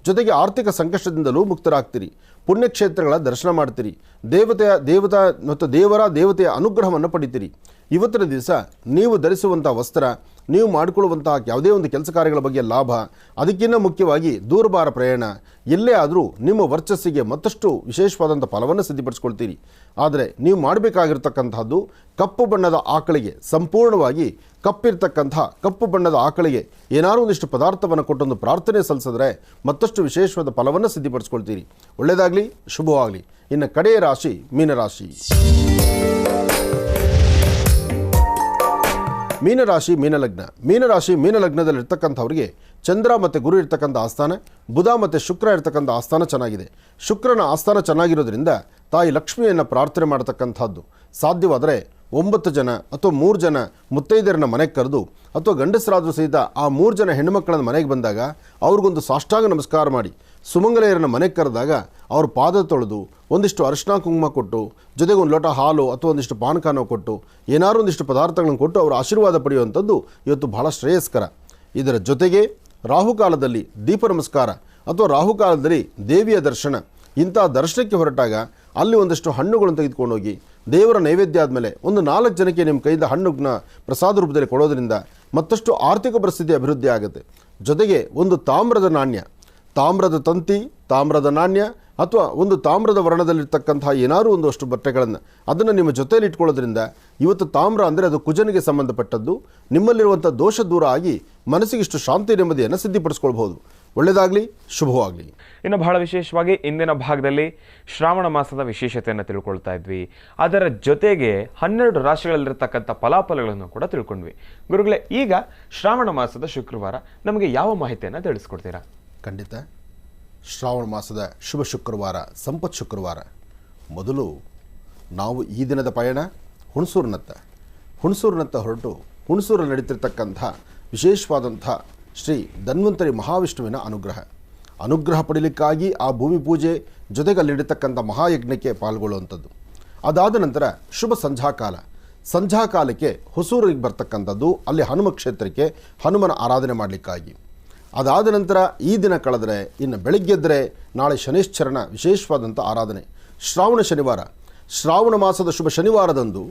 ಜೊತೆಗೆ ಆರ್ಥಿಕ ಸಂಕಷ್ಟದಿಂದಲೂ ಮುಕ್ತರಾಗ್ತೀರಿ. ಪುಣ್ಯಕ್ಷೇತ್ರಗಳ ದರ್ಶನ ಮಾಡ್ತೀರಿ. ದೇವತೆಯ ಅನುಗ್ರಹವನ್ನು ಪಡಿತೀರಿ. ಇವತ್ತಿನ ದಿವಸ ನೀವು ಧರಿಸುವಂಥ ವಸ್ತ್ರ, ನೀವು ಮಾಡಿಕೊಳ್ಳುವಂತಹ ಯಾವುದೇ ಒಂದು ಕೆಲಸ ಕಾರ್ಯಗಳ ಬಗ್ಗೆ ಲಾಭ, ಅದಕ್ಕಿಂತ ಮುಖ್ಯವಾಗಿ ದೂರಭಾರ ಪ್ರಯಾಣ, ಎಲ್ಲೇ ಆದರೂ ನಿಮ್ಮ ವರ್ಚಸ್ಸಿಗೆ ಮತ್ತಷ್ಟು ವಿಶೇಷವಾದಂಥ ಫಲವನ್ನು ಸಿದ್ಧಿಪಡಿಸ್ಕೊಳ್ತೀರಿ. ಆದರೆ ನೀವು ಮಾಡಬೇಕಾಗಿರ್ತಕ್ಕಂಥದ್ದು ಕಪ್ಪು ಬಣ್ಣದ ಆಕಳಿಗೆ, ಸಂಪೂರ್ಣವಾಗಿ ಕಪ್ಪು ಬಣ್ಣದ ಆಕಳಿಗೆ ಏನಾದರೂ ಒಂದಿಷ್ಟು ಪದಾರ್ಥವನ್ನು ಕೊಟ್ಟೊಂದು ಪ್ರಾರ್ಥನೆ ಸಲ್ಲಿಸಿದ್ರೆ ಮತ್ತಷ್ಟು ವಿಶೇಷವಾದ ಫಲವನ್ನು ಸಿದ್ಧಿಪಡಿಸ್ಕೊಳ್ತೀರಿ. ಒಳ್ಳೆಯದಾಗಲಿ, ಶುಭವಾಗಲಿ. ಇನ್ನು ಕಡೆಯ ರಾಶಿ ಮೀನರಾಶಿ. ಮೀನಲಗ್ನದಲ್ಲಿರ್ತಕ್ಕಂಥವ್ರಿಗೆ ಚಂದ್ರ ಮತ್ತು ಗುರು ಇರ್ತಕ್ಕಂಥ ಆಸ್ಥಾನ, ಬುಧ ಮತ್ತು ಶುಕ್ರ ಇರ್ತಕ್ಕಂಥ ಆಸ್ಥಾನ ಚೆನ್ನಾಗಿದೆ. ಶುಕ್ರನ ಆಸ್ಥಾನ ಚೆನ್ನಾಗಿರೋದ್ರಿಂದ ತಾಯಿ ಲಕ್ಷ್ಮಿಯನ್ನು ಪ್ರಾರ್ಥನೆ ಮಾಡತಕ್ಕಂಥದ್ದು. ಸಾಧ್ಯವಾದರೆ 9 ಜನ ಅಥವಾ 3 ಜನ ಮುತ್ತೈದೆಯರನ್ನ ಮನೆಗೆ ಕರೆದು, ಅಥವಾ ಗಂಡಸರಾದರೂ ಸಹಿತ ಆ 3 ಜನ ಹೆಣ್ಣುಮಕ್ಕಳನ್ನ ಮನೆಗೆ ಬಂದಾಗ ಅವ್ರಿಗೊಂದು ಸಾಷ್ಟಾಂಗ ನಮಸ್ಕಾರ ಮಾಡಿ, ಸುಮಂಗಲೆಯರನ್ನು ಮನೆಗೆ ಕರೆದಾಗ ಅವ್ರ ಪಾದ ತೊಳೆದು ಒಂದಿಷ್ಟು ಅರಿಶಿನ ಕುಂಕುಮ ಕೊಟ್ಟು, ಜೊತೆಗೆ ಒಂದು ಲೋಟ ಹಾಲು ಅಥವಾ ಒಂದಿಷ್ಟು ಪಾನಕನೋ ಕೊಟ್ಟು, ಏನಾದರೂ ಒಂದಿಷ್ಟು ಪದಾರ್ಥಗಳನ್ನು ಕೊಟ್ಟು ಅವರ ಆಶೀರ್ವಾದ ಪಡೆಯುವಂಥದ್ದು ಇವತ್ತು ಬಹಳ ಶ್ರೇಯಸ್ಕರ. ಇದರ ಜೊತೆಗೆ ರಾಹುಕಾಲದಲ್ಲಿ ದೀಪ ನಮಸ್ಕಾರ ಅಥವಾ ರಾಹುಕಾಲದಲ್ಲಿ ದೇವಿಯ ದರ್ಶನ, ಇಂಥ ದರ್ಶನಕ್ಕೆ ಹೊರಟಾಗ ಅಲ್ಲಿ ಒಂದಷ್ಟು ಹಣ್ಣುಗಳನ್ನು ತೆಗೆದುಕೊಂಡೋಗಿ ದೇವರ ನೈವೇದ್ಯ ಆದಮೇಲೆ ಒಂದು 4 ಜನಕ್ಕೆ ನಿಮ್ಮ ಕೈಯಿಂದ ಹಣ್ಣುಗಳನ್ನ ಪ್ರಸಾದ ರೂಪದಲ್ಲಿ ಕೊಡೋದ್ರಿಂದ ಮತ್ತಷ್ಟು ಆರ್ಥಿಕ ಪರಿಸ್ಥಿತಿ ಅಭಿವೃದ್ಧಿ ಆಗುತ್ತೆ. ಜೊತೆಗೆ ಒಂದು ತಾಮ್ರದ ನಾಣ್ಯ, ತಾಮ್ರದ ತಂತಿ, ತಾಮ್ರದ ನಾಣ್ಯ ಅಥವಾ ಒಂದು ತಾಮ್ರದ ವರ್ಣದಲ್ಲಿರ್ತಕ್ಕಂತಹ ಏನಾದರೂ ಒಂದಷ್ಟು ಬಟ್ಟೆಗಳನ್ನು ಅದನ್ನು ನಿಮ್ಮ ಜೊತೆಯಲ್ಲಿ ಇಟ್ಕೊಳ್ಳೋದ್ರಿಂದ ಇವತ್ತು ತಾಮ್ರ ಅಂದರೆ ಅದು ಕುಜನಿಗೆ ಸಂಬಂಧಪಟ್ಟದ್ದು. ನಿಮ್ಮಲ್ಲಿರುವಂಥ ದೋಷ ದೂರ ಆಗಿ ಮನಸ್ಸಿಗಿಷ್ಟು ಶಾಂತಿ ನೆಮ್ಮದಿಯನ್ನು ಸಿದ್ಧಿಪಡಿಸ್ಕೊಳ್ಬೋದು. ಒಳ್ಳೆಯದಾಗಲಿ, ಶುಭವಾಗಲಿ. ಇನ್ನು ಬಹಳ ವಿಶೇಷವಾಗಿ ಇಂದಿನ ಭಾಗದಲ್ಲಿ ಶ್ರಾವಣ ಮಾಸದ ವಿಶೇಷತೆಯನ್ನು ತಿಳ್ಕೊಳ್ತಾ ಇದ್ವಿ. ಅದರ ಜೊತೆಗೆ 12 ರಾಶಿಗಳಲ್ಲಿರ್ತಕ್ಕಂಥ ಫಲಾಫಲಗಳನ್ನು ಕೂಡ ತಿಳ್ಕೊಂಡ್ವಿ. ಗುರುಗಳೇ, ಈಗ ಶ್ರಾವಣ ಮಾಸದ ಶುಕ್ರವಾರ ನಮಗೆ ಯಾವ ಮಾಹಿತಿಯನ್ನು ತಿಳಿಸ್ಕೊಡ್ತೀರಾ? ಖಂಡಿತ. ಶ್ರಾವಣ ಮಾಸದ ಶುಭ ಶುಕ್ರವಾರ, ಸಂಪತ್ ಶುಕ್ರವಾರ. ಮೊದಲು ನಾವು ಈ ದಿನದ ಪಯಣ ಹುಣಸೂರಿನತ್ತ ಹೊರಟು ಹುಣಸೂರಲ್ಲಿ ನಡೀತಿರ್ತಕ್ಕಂಥ ವಿಶೇಷವಾದಂಥ ಶ್ರೀ ಧನ್ವಂತರಿ ಮಹಾವಿಷ್ಣುವಿನ ಅನುಗ್ರಹ ಪಡೀಲಿಕ್ಕಾಗಿ ಆ ಭೂಮಿ ಪೂಜೆ ಜೊತೆಗೆ ಅಲ್ಲಿಡತಕ್ಕಂಥ ಮಹಾಯಜ್ಞಕ್ಕೆ ಪಾಲ್ಗೊಳ್ಳುವಂಥದ್ದು. ಅದಾದ ನಂತರ ಶುಭ ಸಂಧ್ಯಾಕಾಲಕ್ಕೆ ಹೊಸೂರಿಗೆ ಬರ್ತಕ್ಕಂಥದ್ದು, ಅಲ್ಲಿ ಹನುಮ ಕ್ಷೇತ್ರಕ್ಕೆ ಹನುಮನ ಆರಾಧನೆ ಮಾಡಲಿಕ್ಕಾಗಿ. ಅದಾದ ನಂತರ ಈ ದಿನ ಕಳೆದರೆ ಇನ್ನು ಬೆಳಗ್ಗೆದ್ದರೆ ನಾಳೆ ಶನೇಶ್ಚರನ ವಿಶೇಷವಾದಂಥ ಆರಾಧನೆ. ಶ್ರಾವಣ ಮಾಸದ ಶುಭ ಶನಿವಾರದಂದು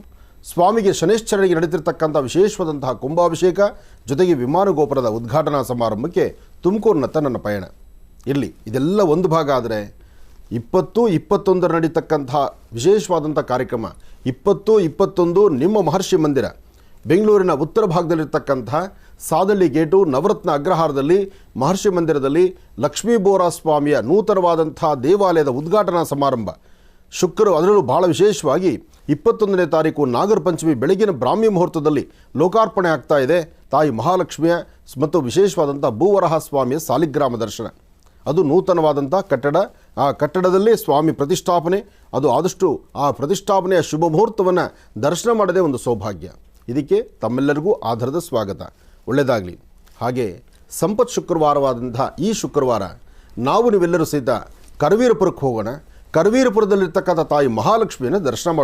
ಸ್ವಾಮಿಗೆ ಶನೇಶ್ಚರನಿಗೆ ನಡೀತಿರ್ತಕ್ಕಂಥ ವಿಶೇಷವಾದಂತಹ ಕುಂಭಾಭಿಷೇಕ ಜೊತೆಗೆ ವಿಮಾನ ಗೋಪುರದ ಉದ್ಘಾಟನಾ ಸಮಾರಂಭಕ್ಕೆ ತುಮಕೂರಿನತ್ತ ನನ್ನ ಪಯಣ. ಇರಲಿ, ಇದೆಲ್ಲ ಒಂದು ಭಾಗ. ಆದರೆ 20-21 ನಡೀತಕ್ಕಂತಹ ವಿಶೇಷವಾದಂಥ ಕಾರ್ಯಕ್ರಮ 20-21 ನಿಮ್ಮ ಮಹರ್ಷಿ ಮಂದಿರ ಬೆಂಗಳೂರಿನ ಉತ್ತರ ಭಾಗದಲ್ಲಿರ್ತಕ್ಕಂತಹ ಸಾದಳ್ಳಿ ಗೇಟು ನವರತ್ನ ಅಗ್ರಹಾರದಲ್ಲಿ ಮಹರ್ಷಿ ಮಂದಿರದಲ್ಲಿ ಲಕ್ಷ್ಮೀ ಬೋರಾ ಸ್ವಾಮಿಯ ನೂತನವಾದಂಥ ದೇವಾಲಯದ ಉದ್ಘಾಟನಾ ಸಮಾರಂಭ ಅದರಲ್ಲೂ ಬಹಳ ವಿಶೇಷವಾಗಿ 21ನೇ ತಾರೀಕು ನಾಗರ ಪಂಚಮಿ ಬೆಳಗಿನ ಬ್ರಾಹ್ಮಿ ಮುಹೂರ್ತದಲ್ಲಿ ಲೋಕಾರ್ಪಣೆ ಆಗ್ತಾ ಇದೆ. ತಾಯಿ ಮಹಾಲಕ್ಷ್ಮಿಯ ಮತ್ತು ವಿಶೇಷವಾದಂಥ ಭೂವರಹ ಸ್ವಾಮಿಯ ಸಾಲಿಗ್ರಾಮ ದರ್ಶನ. ಅದು ನೂತನವಾದಂಥ ಕಟ್ಟಡ. ಆ ಕಟ್ಟಡದಲ್ಲಿ ಸ್ವಾಮಿ ಪ್ರತಿಷ್ಠಾಪನೆ. ಅದು ಆದಷ್ಟು ಆ ಪ್ರತಿಷ್ಠಾಪನೆಯ ಶುಭ ಮುಹೂರ್ತವನ್ನು ದರ್ಶನ ಮಾಡದೇ ಒಂದು ಸೌಭಾಗ್ಯ. ಇದಕ್ಕೆ ತಮ್ಮೆಲ್ಲರಿಗೂ ಆಧಾರದ ಸ್ವಾಗತ. ಒಳ್ಳೆಯದಾಗಲಿ. ಹಾಗೆ ಸಂಪತ್ ಶುಕ್ರವಾರವಾದಂಥ ಈ ಶುಕ್ರವಾರ ನೀವೆಲ್ಲರೂ ಸಹಿತ ಕರವೀರಪುರಕ್ಕೆ ಹೋಗೋಣ. ಕರವೀರಪುರದಲ್ಲಿರ್ತಕ್ಕಂಥ ತಾಯಿ ಮಹಾಲಕ್ಷ್ಮಿಯನ್ನು ದರ್ಶನ ಮಾಡೋಣ.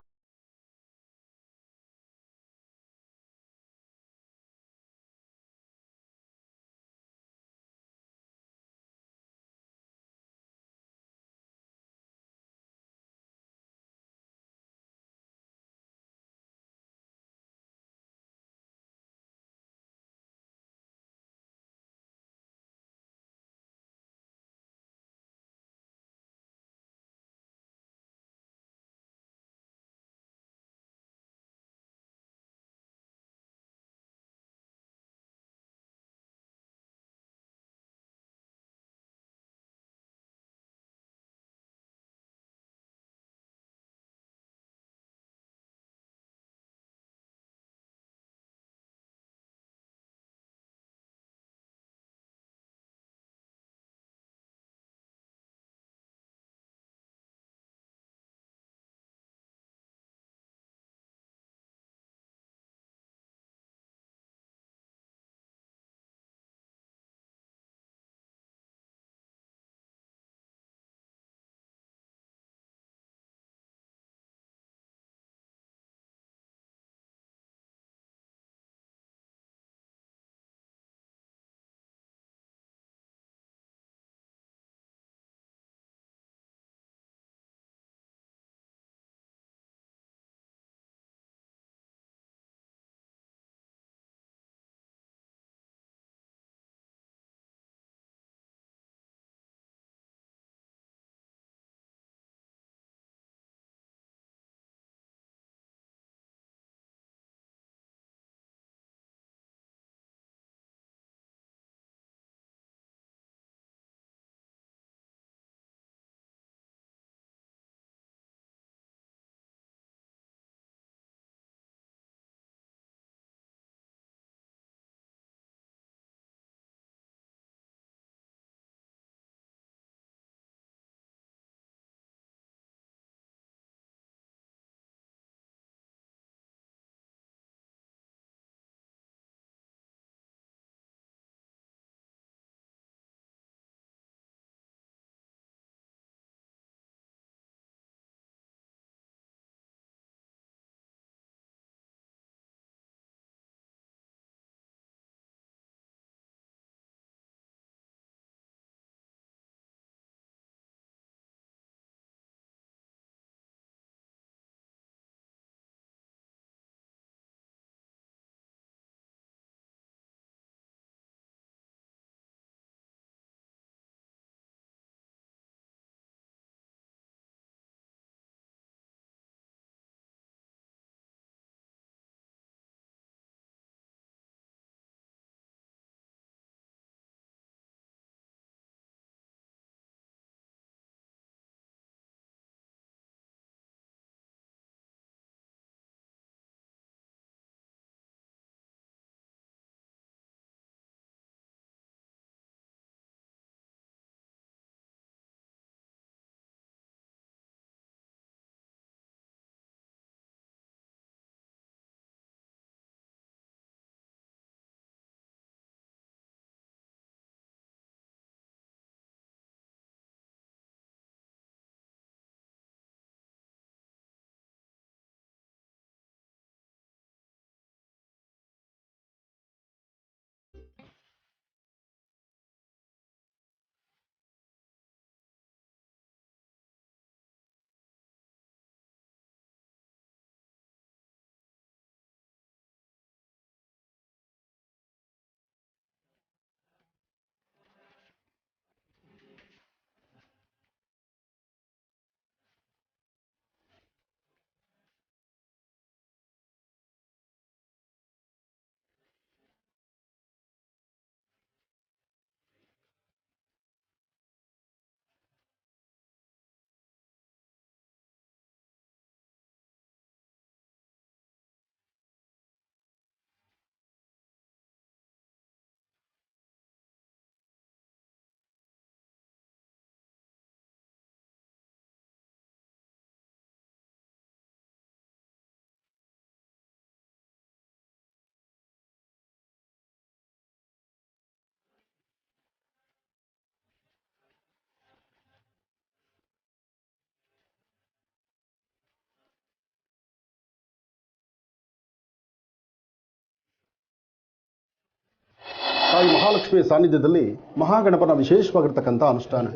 ತಾಯಿ ಮಹಾಲಕ್ಷ್ಮಿಯ ಸಾನ್ನಿಧ್ಯದಲ್ಲಿ ಮಹಾಗಣಪನ ವಿಶೇಷವಾಗಿರ್ತಕ್ಕಂಥ ಅನುಷ್ಠಾನ.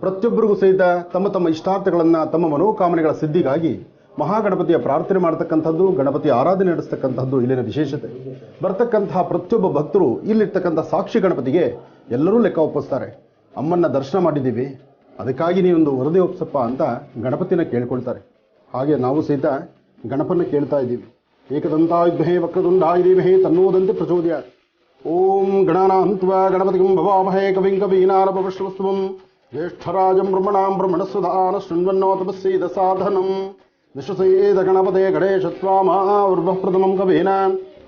ಪ್ರತಿಯೊಬ್ಬರಿಗೂ ಸಹಿತ ತಮ್ಮ ತಮ್ಮ ಇಷ್ಟಾರ್ಥಗಳನ್ನು, ತಮ್ಮ ಮನೋಕಾಮನೆಗಳ ಸಿದ್ಧಿಗಾಗಿ ಮಹಾಗಣಪತಿಯ ಪ್ರಾರ್ಥನೆ ಮಾಡತಕ್ಕಂಥದ್ದು, ಗಣಪತಿಯ ಆರಾಧನೆ ನಡೆಸ್ತಕ್ಕಂಥದ್ದು ಇಲ್ಲಿನ ವಿಶೇಷತೆ. ಬರ್ತಕ್ಕಂತಹ ಪ್ರತಿಯೊಬ್ಬ ಭಕ್ತರು ಇಲ್ಲಿರ್ತಕ್ಕಂಥ ಸಾಕ್ಷಿ ಗಣಪತಿಗೆ ಎಲ್ಲರೂ ಲೆಕ್ಕ ಒಪ್ಪಿಸ್ತಾರೆ. ಅಮ್ಮನ್ನ ದರ್ಶನ ಮಾಡಿದ್ದೀವಿ, ಅದಕ್ಕಾಗಿ ನೀವೊಂದು ವರದಿ ಒಪ್ಸಪ್ಪ ಅಂತ ಗಣಪತಿನ ಕೇಳ್ಕೊಳ್ತಾರೆ. ಹಾಗೆ ನಾವು ಸಹಿತ ಗಣಪನ ಕೇಳ್ತಾ ಇದ್ದೀವಿ. ಏಕದಂತಾಯ ವಿದ್ಮಹೇ ವಕ್ರತುಂಡಾಯ ಧೀಮಹಿ ತನ್ನೋದಂತೆ ಪ್ರಚೋದಯಾತ್. ಓಂ ಗಣಾನಾಂತ್ವಾ ಗಣಪತಿಂ ಭವಾಮಹೇ ಕವಿಂ ಕವೀನಾರಪವಶ್ರವಸ್ತುವಂ ಜ್ಯೇಷ್ಠರಾಜಂ ಬ್ರಹ್ಮಣಾಂ ಬ್ರಹ್ಮಣಸ್ವಧಾನ ಶೃಣ್ವನ್ನೋತಪಸ್ಸೀದ ಸಾಧನಂ ವಿಶ್ವಸೇದ ಗಣಪತೆ ಗಣೇಶತ್ವಾಮಾವೃಭಃ ಪ್ರಥಮಂ ಕವೀನ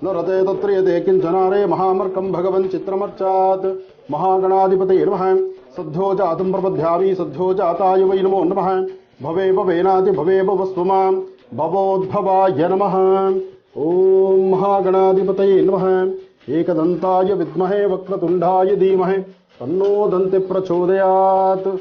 ನ ರತೆ ತತ್ರಿಯತೆ ಕಿಂಚನಾರೇ ಮಹಾಮರ್ಕಂ ಭಗವನ್ ಚಿತ್ರಮರ್ಚಾತ್. ಮಹಾಗಣಾಧಿಪತಯೇ ನಮಃ. ಸದ್ಯೋ ಜಾತಂ ಪ್ರಪದ್ಯಾಮಿ ಸದ್ಯೋ ಜಾತಾಯ ವೈ ನಮೋ ನಮಃ. ಭವೇ ಭವೇನಾತಿ ಭವೇ ಭವಸ್ವ ಮಾಂ ಭವೋದ್ಭವಾಯ ನಮಃ. ಓಂ ಮಹಾಗಣಾಧಿಪತಯೇ ನಮಃ. ಏಕದಂತಾಯ ವಿದ್ಮಹೇ ವಕ್ರತುಂಡಾಯ ಧೀಮಹಿ ತನ್ನೋ ದಂತೆ ಪ್ರಚೋದಯಾತ್.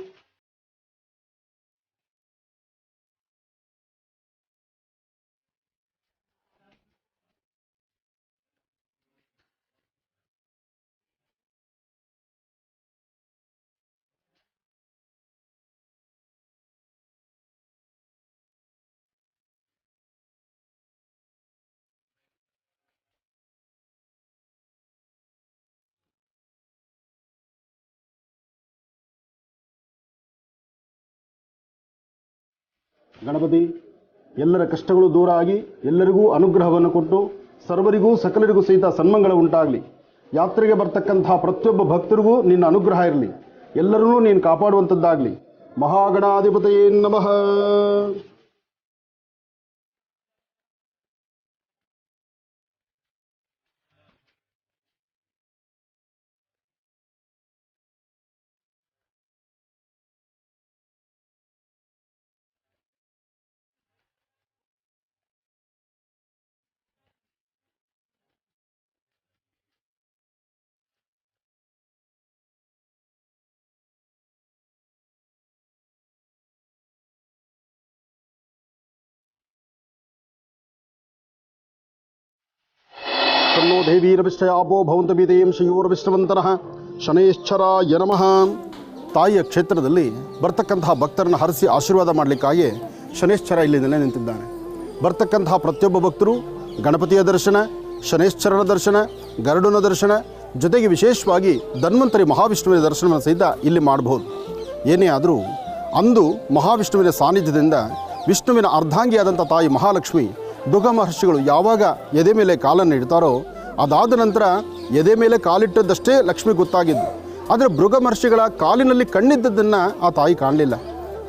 ಗಣಪತಿ ಎಲ್ಲರ ಕಷ್ಟಗಳು ದೂರ ಆಗಿ ಎಲ್ಲರಿಗೂ ಅನುಗ್ರಹವನ್ನು ಕೊಟ್ಟು ಸರ್ವರಿಗೂ ಸಕಲರಿಗೂ ಸಹಿತ ಸನ್ಮಂಗಳ ಉಂಟಾಗಲಿ. ಯಾತ್ರೆಗೆ ಬರ್ತಕ್ಕಂತಹ ಪ್ರತಿಯೊಬ್ಬ ಭಕ್ತರಿಗೂ ನಿನ್ನ ಅನುಗ್ರಹ ಇರಲಿ, ಎಲ್ಲರನ್ನೂ ನೀನು ಕಾಪಾಡುವಂಥದ್ದಾಗಲಿ. ಮಹಾಗಣಾಧಿಪತಯೇ ನಮಃ. ಶನ್ನೋ ದೇವೀರವಿಷ್ಟಯಾಪೋ ಭವಂತಮಿದೇಂ ಶ್ರೀಯೋರ್ವಿಷ್ಟವಂತನಃ ಶನೈಶ್ಚರಾಯ ನಮಃ. ತಾಯಿಯ ಕ್ಷೇತ್ರದಲ್ಲಿ ಬರ್ತಕ್ಕಂತಹ ಭಕ್ತರನ್ನು ಹರಿಸಿ ಆಶೀರ್ವಾದ ಮಾಡಲಿಕ್ಕಾಗಿ ಶನೈಶ್ಚರ ಇಲ್ಲಿ ನೆಲೆ ನಿಂತಿದ್ದಾನೆ. ಬರ್ತಕ್ಕಂತಹ ಪ್ರತಿಯೊಬ್ಬ ಭಕ್ತರು ಗಣಪತಿಯ ದರ್ಶನ, ಶನೈಶ್ಚರನ ದರ್ಶನ, ಗರುಡನ ದರ್ಶನ, ಜೊತೆಗೆ ವಿಶೇಷವಾಗಿ ಧನ್ವಂತರಿ ಮಹಾವಿಷ್ಣುವಿನ ದರ್ಶನವನ್ನು ಸಹಿತ ಇಲ್ಲಿ ಮಾಡಬಹುದು. ಏನೇ ಆದರೂ ಅಂದು ಮಹಾವಿಷ್ಣುವಿನ ಸಾನ್ನಿಧ್ಯದಿಂದ ವಿಷ್ಣುವಿನ ಅರ್ಧಾಂಗಿಯಾದಂಥ ತಾಯಿ ಮಹಾಲಕ್ಷ್ಮಿ ಭೃಗ ಮಹರ್ಷಿಗಳು ಯಾವಾಗ ಎದೆ ಮೇಲೆ ಕಾಲನ್ನು ಇಡ್ತಾರೋ ಅದಾದ ನಂತರ ಎದೆ ಮೇಲೆ ಕಾಲಿಟ್ಟದ್ದಷ್ಟೇ ಲಕ್ಷ್ಮಿ ಗೊತ್ತಾಗಿದ್ದು. ಆದರೆ ಭೃಗ ಮಹರ್ಷಿಗಳ ಕಾಲಿನಲ್ಲಿ ಕಣ್ಣಿದ್ದದ್ದನ್ನು ಆ ತಾಯಿ ಕಾಣಲಿಲ್ಲ.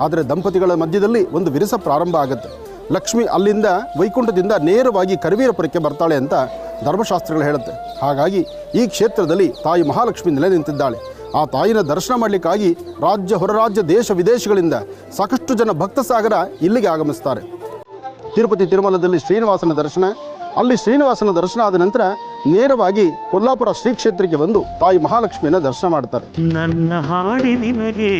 ಆದರೆ ದಂಪತಿಗಳ ಮಧ್ಯದಲ್ಲಿ ಒಂದು ವಿರಸ ಪ್ರಾರಂಭ ಆಗುತ್ತೆ. ಲಕ್ಷ್ಮಿ ಅಲ್ಲಿಂದ ವೈಕುಂಠದಿಂದ ನೇರವಾಗಿ ಕರಿವೀರಪುರಕ್ಕೆ ಬರ್ತಾಳೆ ಅಂತ ಧರ್ಮಶಾಸ್ತ್ರಗಳು ಹೇಳುತ್ತೆ. ಹಾಗಾಗಿ ಈ ಕ್ಷೇತ್ರದಲ್ಲಿ ತಾಯಿ ಮಹಾಲಕ್ಷ್ಮಿ ನೆಲೆ ನಿಂತಿದ್ದಾಳೆ. ಆ ತಾಯಿನ ದರ್ಶನ ಮಾಡಲಿಕ್ಕಾಗಿ ರಾಜ್ಯ ಹೊರ ರಾಜ್ಯ ದೇಶ ವಿದೇಶಗಳಿಂದ ಸಾಕಷ್ಟು ಜನ ಭಕ್ತ ಸಾಗರ ಇಲ್ಲಿಗೆ ಆಗಮಿಸ್ತಾರೆ. ತಿರುಪತಿ ತಿರುಮಲದಲ್ಲಿ ಶ್ರೀನಿವಾಸನ ದರ್ಶನ, ಅಲ್ಲಿ ಶ್ರೀನಿವಾಸನ ದರ್ಶನ ಆದ ನಂತರ ನೇರವಾಗಿ ಕೊಲ್ಲಾಪುರ ಶ್ರೀ ಕ್ಷೇತ್ರಕ್ಕೆ ಬಂದು ತಾಯಿ ಮಹಾಲಕ್ಷ್ಮಿಯನ್ನು ದರ್ಶನ ಮಾಡ್ತಾರೆ. ನನ್ನ ಹಾಡಿ ನಿನಗೆ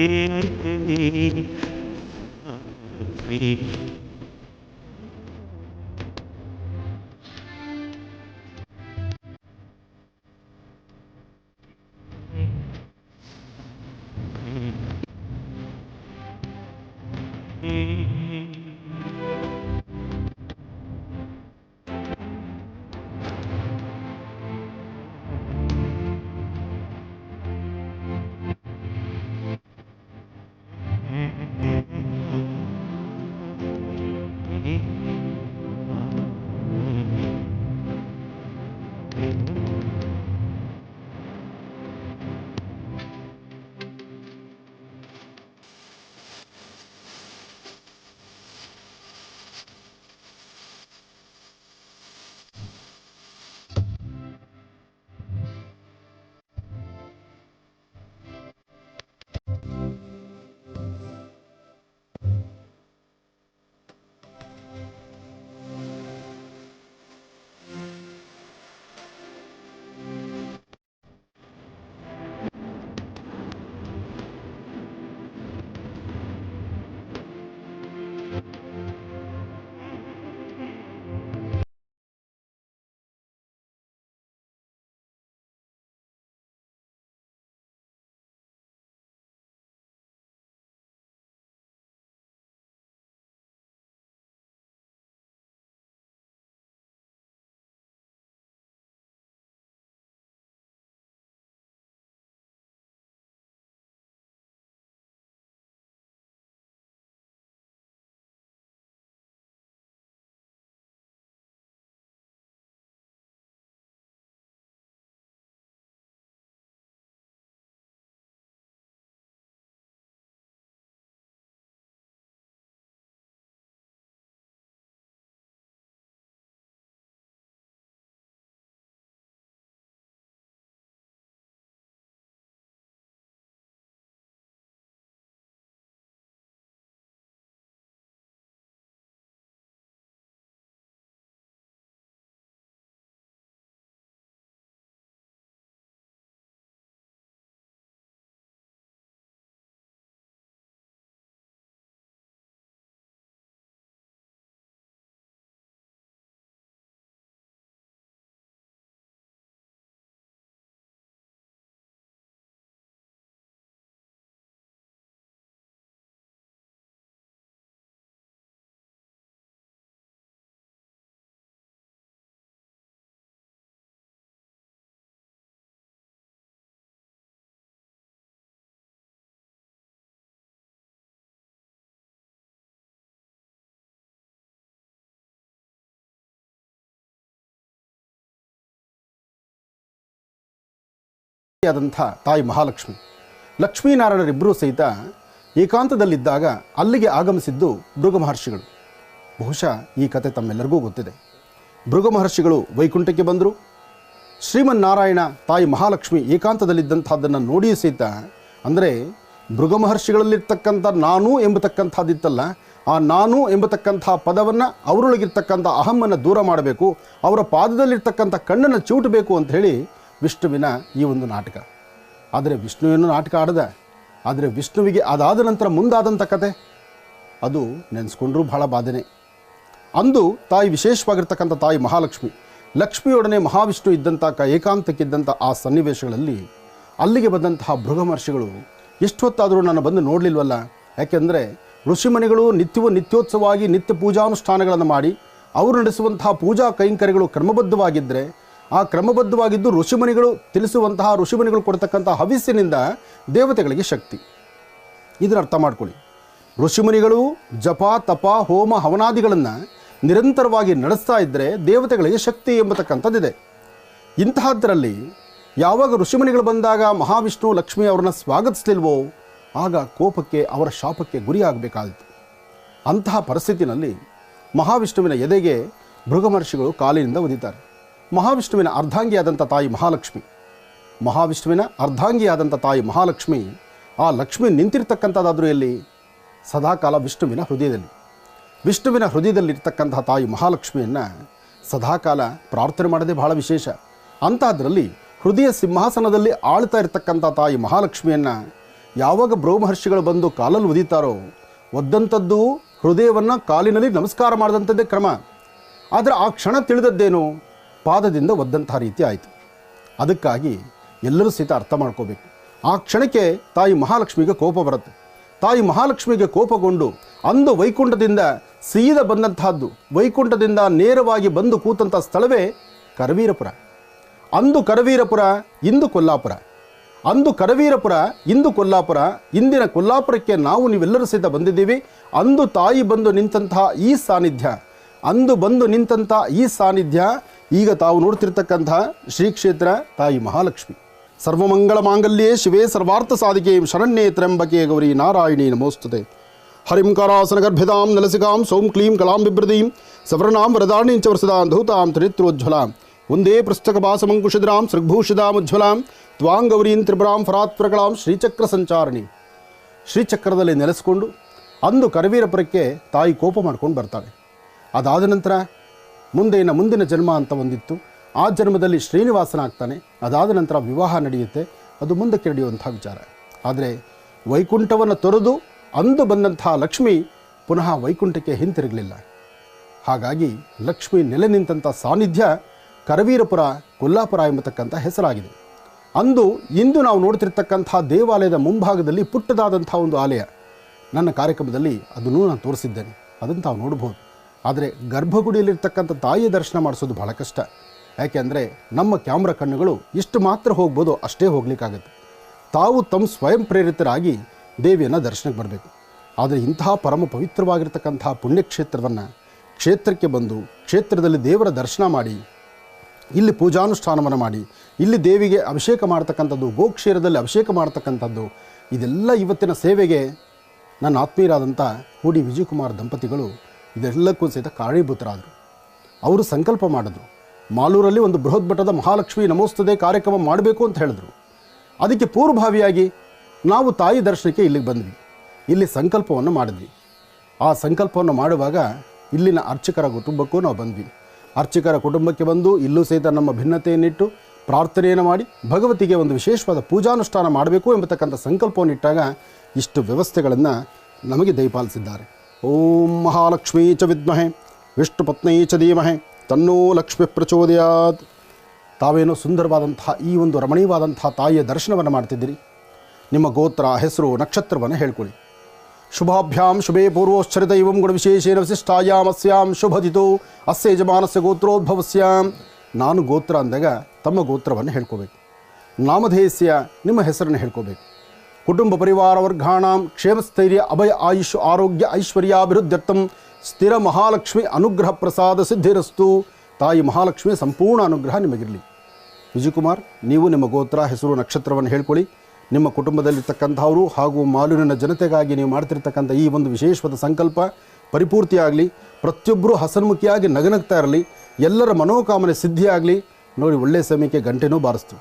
ಆದಂಥ ತಾಯಿ ಮಹಾಲಕ್ಷ್ಮಿ, ಲಕ್ಷ್ಮೀನಾರಾಯಣರಿಬ್ಬರೂ ಸಹಿತ ಏಕಾಂತದಲ್ಲಿದ್ದಾಗ ಅಲ್ಲಿಗೆ ಆಗಮಿಸಿದ್ದು ಭೃಗು ಮಹರ್ಷಿಗಳು. ಬಹುಶಃ ಈ ಕತೆ ತಮ್ಮೆಲ್ಲರಿಗೂ ಗೊತ್ತಿದೆ. ಭೃಗು ಮಹರ್ಷಿಗಳು ವೈಕುಂಠಕ್ಕೆ ಬಂದರು. ಶ್ರೀಮನ್ನಾರಾಯಣ ತಾಯಿ ಮಹಾಲಕ್ಷ್ಮಿ ಏಕಾಂತದಲ್ಲಿದ್ದಂಥದ್ದನ್ನು ನೋಡಿಯೂ ಸಹಿತ, ಅಂದರೆ ಭೃಗು ಮಹರ್ಷಿಗಳಲ್ಲಿರ್ತಕ್ಕಂಥ ನಾನು ಎಂಬತಕ್ಕಂಥದ್ದಿತ್ತಲ್ಲ, ಆ ನಾನು ಎಂಬತಕ್ಕಂಥ ಪದವನ್ನು ಅವರೊಳಗಿರ್ತಕ್ಕಂಥ ಅಹಮ್ಮನ್ನು ದೂರ ಮಾಡಬೇಕು, ಅವರ ಪಾದದಲ್ಲಿರ್ತಕ್ಕಂಥ ಕಣ್ಣನ್ನು ಚೂಟಬೇಕು ಅಂಥೇಳಿ ವಿಷ್ಣುವಿನ ಈ ಒಂದು ನಾಟಕ. ಆದರೆ ವಿಷ್ಣುವಿನ ನಾಟಕ ಆಡದ, ಆದರೆ ವಿಷ್ಣುವಿಗೆ ಅದಾದ ನಂತರ ಮುಂದಾದಂಥ ಕತೆ ಅದು ನೆನೆಸ್ಕೊಂಡ್ರೂ ಬಹಳ ಬಾಧನೆ. ಅಂದು ತಾಯಿ ವಿಶೇಷವಾಗಿರ್ತಕ್ಕಂಥ ತಾಯಿ ಮಹಾಲಕ್ಷ್ಮಿ, ಲಕ್ಷ್ಮಿಯೊಡನೆ ಮಹಾವಿಷ್ಣು ಇದ್ದಂಥ ಏಕಾಂತಕ್ಕಿದ್ದಂಥ ಆ ಸನ್ನಿವೇಶಗಳಲ್ಲಿ ಅಲ್ಲಿಗೆ ಬಂದಂತಹ ಭೃಗು ಮಹರ್ಷಿಗಳು ಎಷ್ಟು ಹೊತ್ತಾದರೂ ನಾನು ಬಂದು ನೋಡಲಿಲ್ವಲ್ಲ. ಯಾಕೆಂದರೆ ಋಷಿಮುನಿಗಳು ನಿತ್ಯೋತ್ಸವವಾಗಿ ನಿತ್ಯ ಪೂಜಾನುಷ್ಠಾನಗಳನ್ನು ಮಾಡಿ ಅವರು ನಡೆಸುವಂತಹ ಪೂಜಾ ಕೈಂಕರ್ಯಗಳು ಕ್ರಮಬದ್ಧವಾಗಿದ್ದರೆ, ಆ ಕ್ರಮಬದ್ಧವಾಗಿದ್ದು ಋಷಿಮುನಿಗಳು ತಿಳಿಸುವಂತಹ ಋಷಿಮುನಿಗಳು ಕೊಡ್ತಕ್ಕಂಥ ಹವಿಸ್ಸಿನಿಂದ ದೇವತೆಗಳಿಗೆ ಶಕ್ತಿ. ಇದನ್ನು ಅರ್ಥ ಮಾಡ್ಕೊಳ್ಳಿ. ಋಷಿಮುನಿಗಳು ಜಪ ತಪ ಹೋಮ ಹವನಾದಿಗಳನ್ನು ನಿರಂತರವಾಗಿ ನಡೆಸ್ತಾ ಇದ್ದರೆ ದೇವತೆಗಳಿಗೆ ಶಕ್ತಿ ಎಂಬತಕ್ಕಂಥದ್ದಿದೆ. ಇಂತಹದ್ದರಲ್ಲಿ ಯಾವಾಗ ಋಷಿಮುನಿಗಳು ಬಂದಾಗ ಮಹಾವಿಷ್ಣು ಲಕ್ಷ್ಮಿ ಅವರನ್ನು ಸ್ವಾಗತಿಸಲಿಲ್ವೋ, ಆಗ ಕೋಪಕ್ಕೆ ಅವರ ಶಾಪಕ್ಕೆ ಗುರಿಯಾಗಬೇಕಾಯಿತು. ಅಂತಹ ಪರಿಸ್ಥಿತಿನಲ್ಲಿ ಮಹಾವಿಷ್ಣುವಿನ ಎದೆಗೆ ಭೃಗು ಮಹರ್ಷಿಗಳು ಕಾಲಿನಿಂದ ಒದಿತಾರೆ. ಮಹಾವಿಷ್ಣುವಿನ ಅರ್ಧಾಂಗಿಯಾದಂಥ ತಾಯಿ ಮಹಾಲಕ್ಷ್ಮಿ, ಮಹಾವಿಷ್ಣುವಿನ ಅರ್ಧಾಂಗಿಯಾದಂಥ ತಾಯಿ ಮಹಾಲಕ್ಷ್ಮಿ, ಆ ಲಕ್ಷ್ಮಿ ನಿಂತಿರ್ತಕ್ಕಂಥದ್ದಾದರೂ ಎಲ್ಲಿ? ಸದಾಕಾಲ ವಿಷ್ಣುವಿನ ಹೃದಯದಲ್ಲಿ. ವಿಷ್ಣುವಿನ ಹೃದಯದಲ್ಲಿರ್ತಕ್ಕಂತಹ ತಾಯಿ ಮಹಾಲಕ್ಷ್ಮಿಯನ್ನು ಸದಾಕಾಲ ಪ್ರಾರ್ಥನೆ ಮಾಡೋದೇ ಬಹಳ ವಿಶೇಷ. ಅಂತಹದ್ರಲ್ಲಿ ಹೃದಯ ಸಿಂಹಾಸನದಲ್ಲಿ ಆಳ್ತಾ ಇರತಕ್ಕಂಥ ತಾಯಿ ಮಹಾಲಕ್ಷ್ಮಿಯನ್ನು ಯಾವಾಗ ಭೃಗು ಮಹರ್ಷಿಗಳು ಬಂದು ಕಾಲಲ್ಲಿ ಒದಿತಾರೋ, ಒದ್ದಂಥದ್ದು ಹೃದಯವನ್ನು ಕಾಲಿನಲ್ಲಿ ನಮಸ್ಕಾರ ಮಾಡಿದಂಥದ್ದೇ ಕ್ರಮ. ಆದರೆ ಆ ಕ್ಷಣ ತಿಳಿದದ್ದೇನು? ಪಾದದಿಂದ ಒದ್ದಂಥ ರೀತಿ ಆಯಿತು. ಅದಕ್ಕಾಗಿ ಎಲ್ಲರೂ ಸಹಿತ ಅರ್ಥ ಮಾಡ್ಕೋಬೇಕು. ಆ ಕ್ಷಣಕ್ಕೆ ತಾಯಿ ಮಹಾಲಕ್ಷ್ಮಿಗೆ ಕೋಪ ಬರುತ್ತೆ. ತಾಯಿ ಮಹಾಲಕ್ಷ್ಮಿಗೆ ಕೋಪಗೊಂಡು ಅಂದು ವೈಕುಂಠದಿಂದ ಸೀದ ಬಂದಂತಹದ್ದು, ವೈಕುಂಠದಿಂದ ನೇರವಾಗಿ ಬಂದು ಕೂತಂಥ ಸ್ಥಳವೇ ಕರವೀರಪುರ. ಅಂದು ಕರವೀರಪುರ, ಇಂದು ಕೊಲ್ಲಾಪುರ. ಅಂದು ಕರವೀರಪುರ, ಇಂದು ಕೊಲ್ಲಾಪುರ. ಇಂದಿನ ಕೊಲ್ಲಾಪುರಕ್ಕೆ ನಾವು ನೀವೆಲ್ಲರೂ ಸಹಿತ ಬಂದಿದ್ದೀವಿ. ಅಂದು ತಾಯಿ ಬಂದು ನಿಂತಹ ಈ ಸಾನ್ನಿಧ್ಯ, ಅಂದು ಬಂದು ನಿಂತಹ ಈ ಸಾನ್ನಿಧ್ಯ ಈಗ ತಾವು ನೋಡ್ತಿರ್ತಕ್ಕಂಥ ಶ್ರೀ ಕ್ಷೇತ್ರ ತಾಯಿ ಮಹಾಲಕ್ಷ್ಮಿ. ಸರ್ವಮಂಗಳ ಮಾಂಗಲ್ಯೇ ಶಿವೇ ಸರ್ವಾರ್ಥ ಸಾಧಿಕೆ ಶರಣ್ಯೇ ತ್ರ್ಯಂಬಕೆ ಗೌರಿ ನಾರಾಯಣಿ ನಮೋಸ್ತುತೆ. ಹರಿಂಕಾರಾಸನ ಗರ್ಭಿತಾಂ ನಲಸಿಕಾಂ ಸೌಂ ಕ್ಲೀಂ ಕಲಾಂ ಬಿಭ್ರದೀಂ ಸವರ್ಣಾಂ ವರದಾರ್ಣೀಂ ಚ ವರಸದಾಂ ಧೂತಾಂ ತ್ರಿನೇತ್ರೋಜ್ವಲಾಂ ಒಂದೇ ಪೃಷ್ಠಕಪಾಸಮಂಕುಶಿದ್ರಾಂ ಸೃಗ್ಭೂಷಿದಾಮುಜ್ವಲಾಂ ತ್ವಾಂ ಗೌರೀಂ ತ್ರಿಪುರಾಂ ಫರಾತ್ಪ್ರಕಳಾಂ ಶ್ರೀಚಕ್ರ ಸಂಚಾರಣಿ. ಶ್ರೀಚಕ್ರದಲ್ಲಿ ನೆಲೆಸ್ಕೊಂಡು ಅಂದು ಕರವೀರಪುರಕ್ಕೆ ತಾಯಿ ಕೋಪ ಮಾಡ್ಕೊಂಡು ಬರ್ತಾಳೆ. ಅದಾದ ನಂತರ ಮುಂದಿನ ಜನ್ಮ ಅಂತ ಒಂದಿತ್ತು. ಆ ಜನ್ಮದಲ್ಲಿ ಶ್ರೀನಿವಾಸನಾಗ್ತಾನೆ. ಅದಾದ ನಂತರ ವಿವಾಹ ನಡೆಯುತ್ತೆ. ಅದು ಮುಂದಕ್ಕೆ ನಡೆಯುವಂಥ ವಿಚಾರ. ಆದರೆ ವೈಕುಂಠವನ್ನು ತೊರೆದು ಅಂದು ಬಂದಂಥ ಲಕ್ಷ್ಮಿ ಪುನಃ ವೈಕುಂಠಕ್ಕೆ ಹಿಂತಿರುಗಲಿಲ್ಲ. ಹಾಗಾಗಿ ಲಕ್ಷ್ಮಿ ನೆಲೆ ನಿಂತಹ ಸಾನ್ನಿಧ್ಯ ಕರವೀರಪುರ, ಕೊಲ್ಲಾಪುರ ಎಂಬತಕ್ಕಂಥ ಹೆಸರಾಗಿದೆ. ಇಂದು ನಾವು ನೋಡ್ತಿರ್ತಕ್ಕಂಥ ದೇವಾಲಯದ ಮುಂಭಾಗದಲ್ಲಿ ಪುಟ್ಟದಾದಂಥ ಒಂದು ಆಲಯ, ನನ್ನ ಕಾರ್ಯಕ್ರಮದಲ್ಲಿ ಅದನ್ನು ನಾನು ತೋರಿಸಿದ್ದೇನೆ, ಅದನ್ನು ತಾವು ನೋಡ್ಬೋದು. ಆದರೆ ಗರ್ಭಗುಡಿಯಲ್ಲಿರ್ತಕ್ಕಂಥ ತಾಯಿಯ ದರ್ಶನ ಮಾಡಿಸೋದು ಬಹಳ ಕಷ್ಟ. ಯಾಕೆಂದರೆ ನಮ್ಮ ಕ್ಯಾಮ್ರಾ ಕಣ್ಣುಗಳು ಇಷ್ಟು ಮಾತ್ರ ಹೋಗ್ಬೋದು, ಅಷ್ಟೇ ಹೋಗ್ಲಿಕ್ಕಾಗತ್ತೆ. ತಾವು ತಮ್ಮ ಸ್ವಯಂ ಪ್ರೇರಿತರಾಗಿ ದೇವಿಯನ್ನು ದರ್ಶನಕ್ಕೆ ಬರಬೇಕು. ಆದರೆ ಇಂತಹ ಪರಮ ಪವಿತ್ರವಾಗಿರ್ತಕ್ಕಂಥ ಪುಣ್ಯಕ್ಷೇತ್ರವನ್ನು ಕ್ಷೇತ್ರಕ್ಕೆ ಬಂದು ಕ್ಷೇತ್ರದಲ್ಲಿ ದೇವರ ದರ್ಶನ ಮಾಡಿ, ಇಲ್ಲಿ ಪೂಜಾನುಷ್ಠಾನವನ್ನು ಮಾಡಿ, ಇಲ್ಲಿ ದೇವಿಗೆ ಅಭಿಷೇಕ ಮಾಡ್ತಕ್ಕಂಥದ್ದು, ಗೋಕ್ಷೀರದಲ್ಲಿ ಅಭಿಷೇಕ ಮಾಡ್ತಕ್ಕಂಥದ್ದು, ಇದೆಲ್ಲ ಇವತ್ತಿನ ಸೇವೆಗೆ ನನ್ನ ಆತ್ಮೀಯರಾದಂಥ ಹೂಡಿ ವಿಜಯಕುಮಾರ್ ದಂಪತಿಗಳು ಇದೆಲ್ಲಕ್ಕೂ ಸಹಿತ ಕಾರಣೀಭೂತರಾದರು. ಅವರು ಸಂಕಲ್ಪ ಮಾಡಿದ್ರು, ಮಾಲೂರಲ್ಲಿ ಒಂದು ಬೃಹತ್ ಮಟ್ಟದ ಮಹಾಲಕ್ಷ್ಮಿ ನಮೋಸ್ತುತೆ ಕಾರ್ಯಕ್ರಮ ಮಾಡಬೇಕು ಅಂತ ಹೇಳಿದ್ರು. ಅದಕ್ಕೆ ಪೂರ್ವಭಾವಿಯಾಗಿ ನಾವು ತಾಯಿ ದರ್ಶನಕ್ಕೆ ಇಲ್ಲಿಗೆ ಬಂದ್ವಿ. ಇಲ್ಲಿ ಸಂಕಲ್ಪವನ್ನು ಮಾಡಿದ್ವಿ. ಆ ಸಂಕಲ್ಪವನ್ನು ಮಾಡುವಾಗ ಇಲ್ಲಿನ ಅರ್ಚಕರ ಕುಟುಂಬಕ್ಕೂ ನಾವು ಬಂದ್ವಿ. ಅರ್ಚಕರ ಕುಟುಂಬಕ್ಕೆ ಬಂದು ಇಲ್ಲೂ ಸಹಿತ ನಮ್ಮ ಭಿನ್ನತೆಯನ್ನಿಟ್ಟು ಪ್ರಾರ್ಥನೆಯನ್ನು ಮಾಡಿ ಭಗವತಿಗೆ ಒಂದು ವಿಶೇಷವಾದ ಪೂಜಾನುಷ್ಠಾನ ಮಾಡಬೇಕು ಎಂಬತಕ್ಕಂಥ ಸಂಕಲ್ಪವನ್ನು ಇಟ್ಟಾಗ ಇಷ್ಟು ವ್ಯವಸ್ಥೆಗಳನ್ನು ನಮಗೆ ದಯಪಾಲಿಸಿದ್ದಾರೆ. ಓಂ ಮಹಾಲಕ್ಷ್ಮೀ ಚ ವಿದ್ಮಹೆ ವಿಷ್ಣುಪತ್ನೈ ಚ ಧೀಮಹಿ ತನ್ನೋ ಲಕ್ಷ್ಮಿ ಪ್ರಚೋದಯಾತ್. ತಾವೇನೋ ಸುಂದರವಾದಂತಹ ಈ ಒಂದು ರಮಣೀಯವಾದಂತಹ ತಾಯಿಯ ದರ್ಶನವನ್ನು ಮಾಡ್ತಿದ್ದೀರಿ. ನಿಮ್ಮ ಗೋತ್ರ, ಹೆಸರು, ನಕ್ಷತ್ರವನ್ನು ಹೇಳ್ಕೊಳ್ಳಿ. ಶುಭಾಭ್ಯಾಂ ಶುಭೇ ಪೂರ್ವೋಶ್ಚರಿತ ಇವಂ ಗುಣವಿಶೇಷೇಣ ವಿಶಿಷ್ಟಾಯಾಮ್ ಅಸ್ಯಾಂ ಶುಭದಿತೋ ಅಸ್ಯ ಯಜಮಾನಸ್ಯ ಗೋತ್ರೋದ್ಭವಸ್ಯಾಂ. ನಾನು ಗೋತ್ರ ಅಂದಾಗ ತಮ್ಮ ಗೋತ್ರವನ್ನು ಹೇಳ್ಕೋಬೇಕು. ನಾಮಧೇಯಸ್ಯ ನಿಮ್ಮ ಹೆಸರನ್ನು ಹೇಳ್ಕೋಬೇಕು. ಕುಟುಂಬ ಪರಿವಾರ ವರ್ಗಾಣಾಂ ಕ್ಷೇಮಸ್ಥೈರ್ಯ ಅಭಯ ಆಯುಷ್ ಆರೋಗ್ಯ ಐಶ್ವರ್ಯಾಭಿವೃದ್ಧ್ಯರ್ಥಂ ಸ್ಥಿರ ಮಹಾಲಕ್ಷ್ಮಿ ಅನುಗ್ರಹ ಪ್ರಸಾದ ಸಿದ್ಧಿರಸ್ತು. ತಾಯಿ ಮಹಾಲಕ್ಷ್ಮಿಯ ಸಂಪೂರ್ಣ ಅನುಗ್ರಹ ನಿಮಗಿರಲಿ. ವಿಜಯಕುಮಾರ್, ನೀವು ನಿಮ್ಮ ಗೋತ್ರ, ಹೆಸರು, ನಕ್ಷತ್ರವನ್ನು ಹೇಳ್ಕೊಳ್ಳಿ. ನಿಮ್ಮ ಕುಟುಂಬದಲ್ಲಿರ್ತಕ್ಕಂಥವರು ಹಾಗೂ ಮಾಲೂರಿನ ಜನತೆಗಾಗಿ ನೀವು ಮಾಡ್ತಿರ್ತಕ್ಕಂಥ ಈ ಒಂದು ವಿಶೇಷವಾದ ಸಂಕಲ್ಪ ಪರಿಪೂರ್ತಿಯಾಗಲಿ. ಪ್ರತಿಯೊಬ್ಬರೂ ಹಸನ್ಮುಖಿಯಾಗಿ ನಗನಗ್ತಾ ಇರಲಿ. ಎಲ್ಲರ ಮನೋಕಾಮನೆ ಸಿದ್ಧಿಯಾಗಲಿ. ನೋಡಿ, ಒಳ್ಳೆಯ ಸಮಯಕ್ಕೆ ಗಂಟೆನೂ ಬಾರಿಸ್ತು.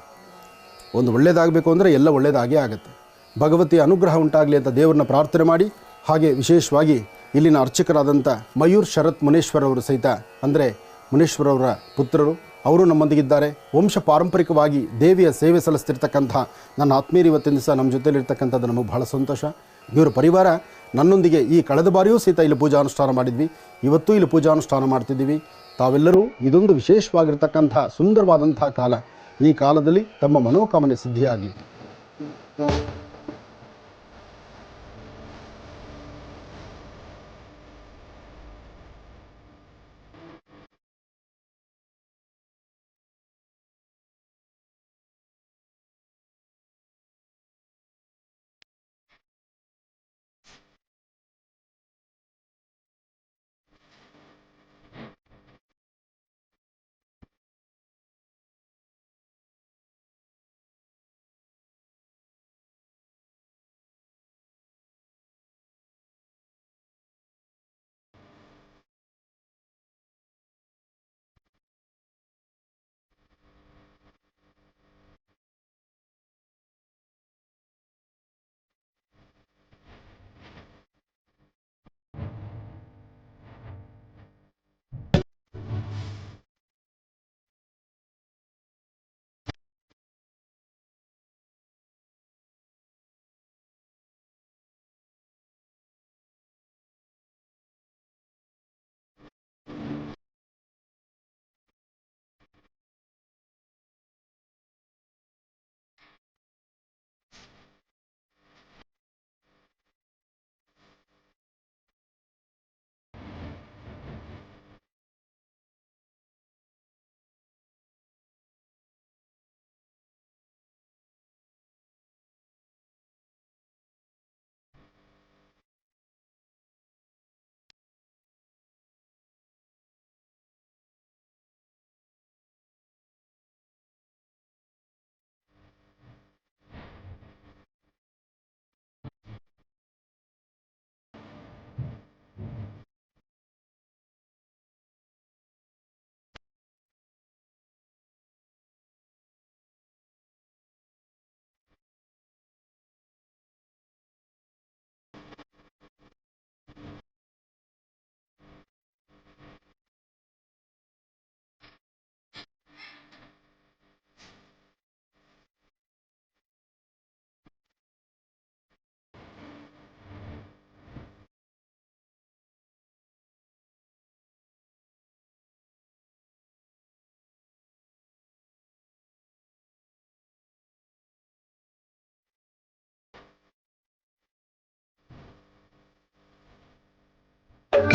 ಒಂದು ಒಳ್ಳೆಯದಾಗಬೇಕು ಅಂದರೆ ಎಲ್ಲ ಒಳ್ಳೆಯದಾಗೇ ಆಗುತ್ತೆ. ಭಗವತಿಯ ಅನುಗ್ರಹ ಉಂಟಾಗಲಿ ಅಂತ ದೇವರನ್ನ ಪ್ರಾರ್ಥನೆ ಮಾಡಿ, ಹಾಗೆ ವಿಶೇಷವಾಗಿ ಇಲ್ಲಿನ ಅರ್ಚಕರಾದಂಥ ಮಯೂರ್ ಶರತ್ ಮುನೇಶ್ವರ್ ಅವರು ಸಹಿತ, ಅಂದರೆ ಮುನೇಶ್ವರ್ ಅವರ ಪುತ್ರರು, ಅವರು ನಮ್ಮೊಂದಿಗಿದ್ದಾರೆ. ವಂಶ ಪಾರಂಪರಿಕವಾಗಿ ದೇವಿಯ ಸೇವೆ ಸಲ್ಲಿಸ್ತಿರ್ತಕ್ಕಂಥ ನನ್ನ ಆತ್ಮೀಯರು ಇವತ್ತಿನ ದಿವಸ ನಮ್ಮ ಜೊತೆಲಿರ್ತಕ್ಕಂಥದ್ದು ನಮಗೆ ಬಹಳ ಸಂತೋಷ. ಇವರ ಪರಿವಾರ ನನ್ನೊಂದಿಗೆ ಈ ಕಳೆದ ಬಾರಿಯೂ ಸಹಿತ ಇಲ್ಲಿ ಪೂಜಾನುಷ್ಠಾನ ಮಾಡಿದ್ವಿ, ಇವತ್ತೂ ಇಲ್ಲಿ ಪೂಜಾನುಷ್ಠಾನ ಮಾಡ್ತಿದ್ದೀವಿ. ತಾವೆಲ್ಲರೂ ಇದೊಂದು ವಿಶೇಷವಾಗಿರ್ತಕ್ಕಂಥ ಸುಂದರವಾದಂಥ ಕಾಲ. ಈ ಕಾಲದಲ್ಲಿ ತಮ್ಮ ಮನೋಕಾಮನೆ ಸಿದ್ಧಿಯಾಗಲಿ.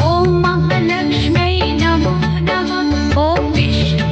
ॐ महालक्ष्म्यै नमो नमः। ॐ विष्णु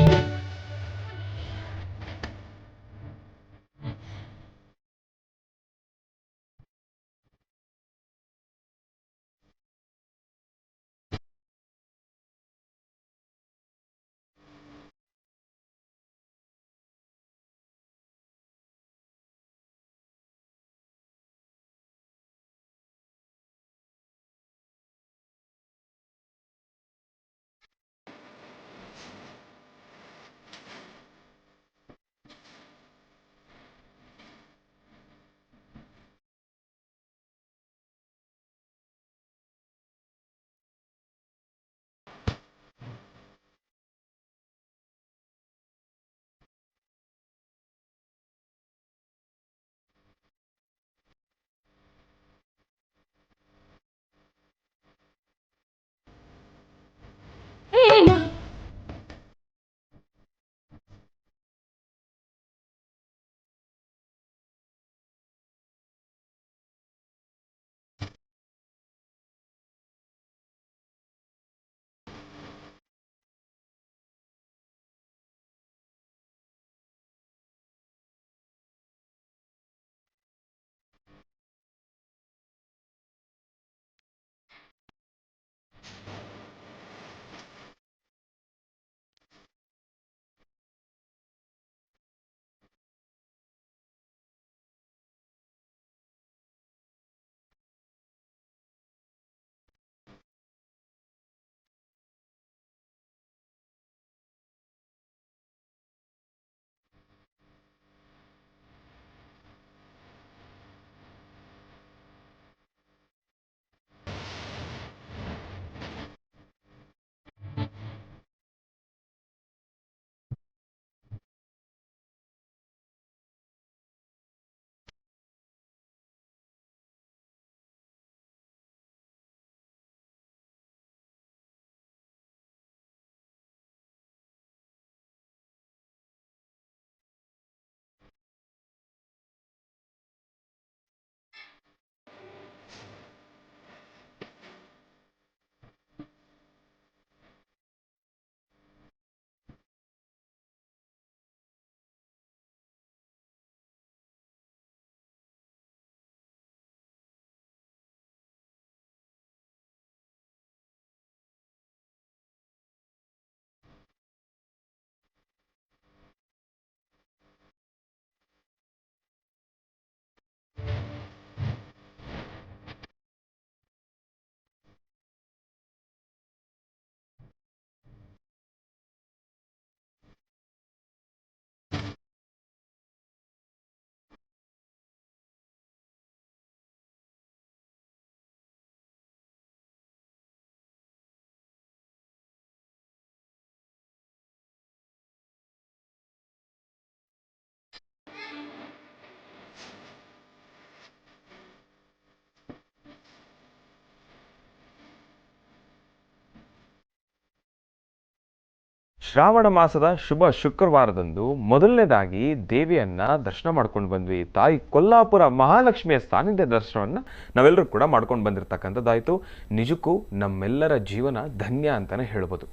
ಶ್ರಾವಣ ಮಾಸದ ಶುಭ ಶುಕ್ರವಾರದಂದು ಮೊದಲನೇದಾಗಿ ದೇವಿಯನ್ನು ದರ್ಶನ ಮಾಡ್ಕೊಂಡು ಬಂದ್ವಿ. ತಾಯಿ ಕೊಲ್ಲಾಪುರ ಮಹಾಲಕ್ಷ್ಮಿಯ ಸಾನ್ನಿಧ್ಯ ದರ್ಶನವನ್ನು ನಾವೆಲ್ಲರೂ ಕೂಡ ಮಾಡ್ಕೊಂಡು ಬಂದಿರತಕ್ಕಂಥದ್ದಾಯಿತು. ನಿಜಕ್ಕೂ ನಮ್ಮೆಲ್ಲರ ಜೀವನ ಧನ್ಯ ಅಂತಲೇ ಹೇಳ್ಬೋದು.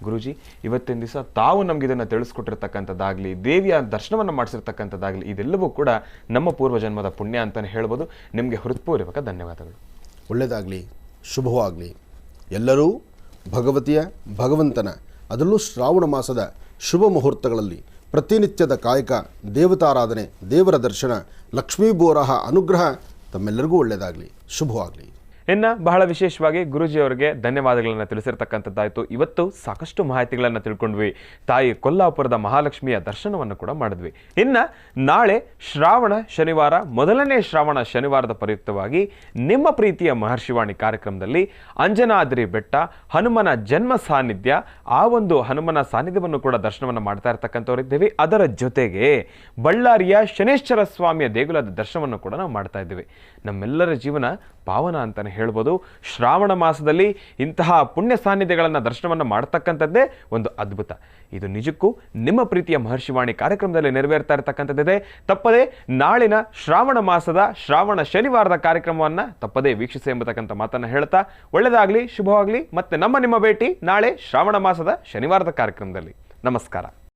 ಗುರುಜಿ, ಇವತ್ತಿನ ದಿವಸ ತಾವು ನಮ್ಗೆ ಇದನ್ನು ತಿಳಿಸ್ಕೊಟ್ಟಿರ್ತಕ್ಕಂಥದ್ದಾಗಲಿ, ದೇವಿಯ ದರ್ಶನವನ್ನು ಮಾಡಿಸಿರ್ತಕ್ಕಂಥದ್ದಾಗಲಿ, ಇದೆಲ್ಲವೂ ಕೂಡ ನಮ್ಮ ಪೂರ್ವಜನ್ಮದ ಪುಣ್ಯ ಅಂತಲೇ ಹೇಳ್ಬೋದು. ನಿಮಗೆ ಹೃತ್ಪೂರ್ವಕ ಧನ್ಯವಾದಗಳು. ಒಳ್ಳೆಯದಾಗಲಿ, ಶುಭವಾಗಲಿ. ಎಲ್ಲರೂ ಭಗವಂತನ ಅದರಲ್ಲೂ ಶ್ರಾವಣ ಮಾಸದ ಶುಭ ಮುಹೂರ್ತಗಳಲ್ಲಿ ಪ್ರತಿನಿತ್ಯದ ಕಾಯಕ, ದೇವತಾರಾಧನೆ, ದೇವರ ದರ್ಶನ, ಲಕ್ಷ್ಮೀ ಬೋರಹ ಅನುಗ್ರಹ ತಮ್ಮೆಲ್ಲರಿಗೂ ಒಳ್ಳೆಯದಾಗಲಿ, ಶುಭವಾಗಲಿ. ಇನ್ನು ಬಹಳ ವಿಶೇಷವಾಗಿ ಗುರೂಜಿಯವರಿಗೆ ಧನ್ಯವಾದಗಳನ್ನು ತಿಳಿಸಿರ್ತಕ್ಕಂಥದ್ದಾಯಿತು. ಇವತ್ತು ಸಾಕಷ್ಟು ಮಾಹಿತಿಗಳನ್ನು ತಿಳ್ಕೊಂಡ್ವಿ. ತಾಯಿ ಕೊಲ್ಲಾಪುರದ ಮಹಾಲಕ್ಷ್ಮಿಯ ದರ್ಶನವನ್ನು ಕೂಡ ಮಾಡಿದ್ವಿ. ಇನ್ನು ನಾಳೆ ಶ್ರಾವಣ ಶನಿವಾರ, ಮೊದಲನೇ ಶ್ರಾವಣ ಶನಿವಾರದ ಪ್ರಯುಕ್ತವಾಗಿ ನಿಮ್ಮ ಪ್ರೀತಿಯ ಮಹರ್ಷಿವಾಣಿ ಕಾರ್ಯಕ್ರಮದಲ್ಲಿ ಅಂಜನಾದ್ರಿ ಬೆಟ್ಟ, ಹನುಮನ ಜನ್ಮ ಸಾನ್ನಿಧ್ಯ, ಆ ಒಂದು ಹನುಮನ ಸಾನ್ನಿಧ್ಯವನ್ನು ಕೂಡ ದರ್ಶನವನ್ನು ಮಾಡ್ತಾ ಇರ್ತಕ್ಕಂಥವರಿದ್ದೇವೆ. ಅದರ ಜೊತೆಗೆ ಬಳ್ಳಾರಿಯ ಶನೇಶ್ವರ ಸ್ವಾಮಿಯ ದೇಗುಲದ ದರ್ಶನವನ್ನು ಕೂಡ ನಾವು ಮಾಡ್ತಾ ಇದ್ದೇವೆ. ನಮ್ಮೆಲ್ಲರ ಜೀವನ ಪಾವನ ಅಂತಲೇ ಹೇಳ್ಬೋದು. ಶ್ರಾವಣ ಮಾಸದಲ್ಲಿ ಇಂತಹ ಪುಣ್ಯ ಸಾನ್ನಿಧ್ಯಗಳನ್ನು ದರ್ಶನವನ್ನು ಮಾಡ್ತಕ್ಕಂಥದ್ದೇ ಒಂದು ಅದ್ಭುತ. ಇದು ನಿಜಕ್ಕೂ ನಿಮ್ಮ ಪ್ರೀತಿಯ ಮಹರ್ಷಿವಾಣಿ ಕಾರ್ಯಕ್ರಮದಲ್ಲಿ ನೆರವೇರ್ತಾ ಇರತಕ್ಕಂಥದ್ದಿದೆ. ತಪ್ಪದೇ ನಾಳಿನ ಶ್ರಾವಣ ಮಾಸದ ಶ್ರಾವಣ ಶನಿವಾರದ ಕಾರ್ಯಕ್ರಮವನ್ನು ತಪ್ಪದೇ ವೀಕ್ಷಿಸಿ ಎಂಬತಕ್ಕಂಥ ಮಾತನ್ನು ಹೇಳ್ತಾ ಒಳ್ಳೆಯದಾಗಲಿ, ಶುಭವಾಗಲಿ. ಮತ್ತೆ ನಿಮ್ಮ ಭೇಟಿ ನಾಳೆ ಶ್ರಾವಣ ಮಾಸದ ಶನಿವಾರದ ಕಾರ್ಯಕ್ರಮದಲ್ಲಿ. ನಮಸ್ಕಾರ.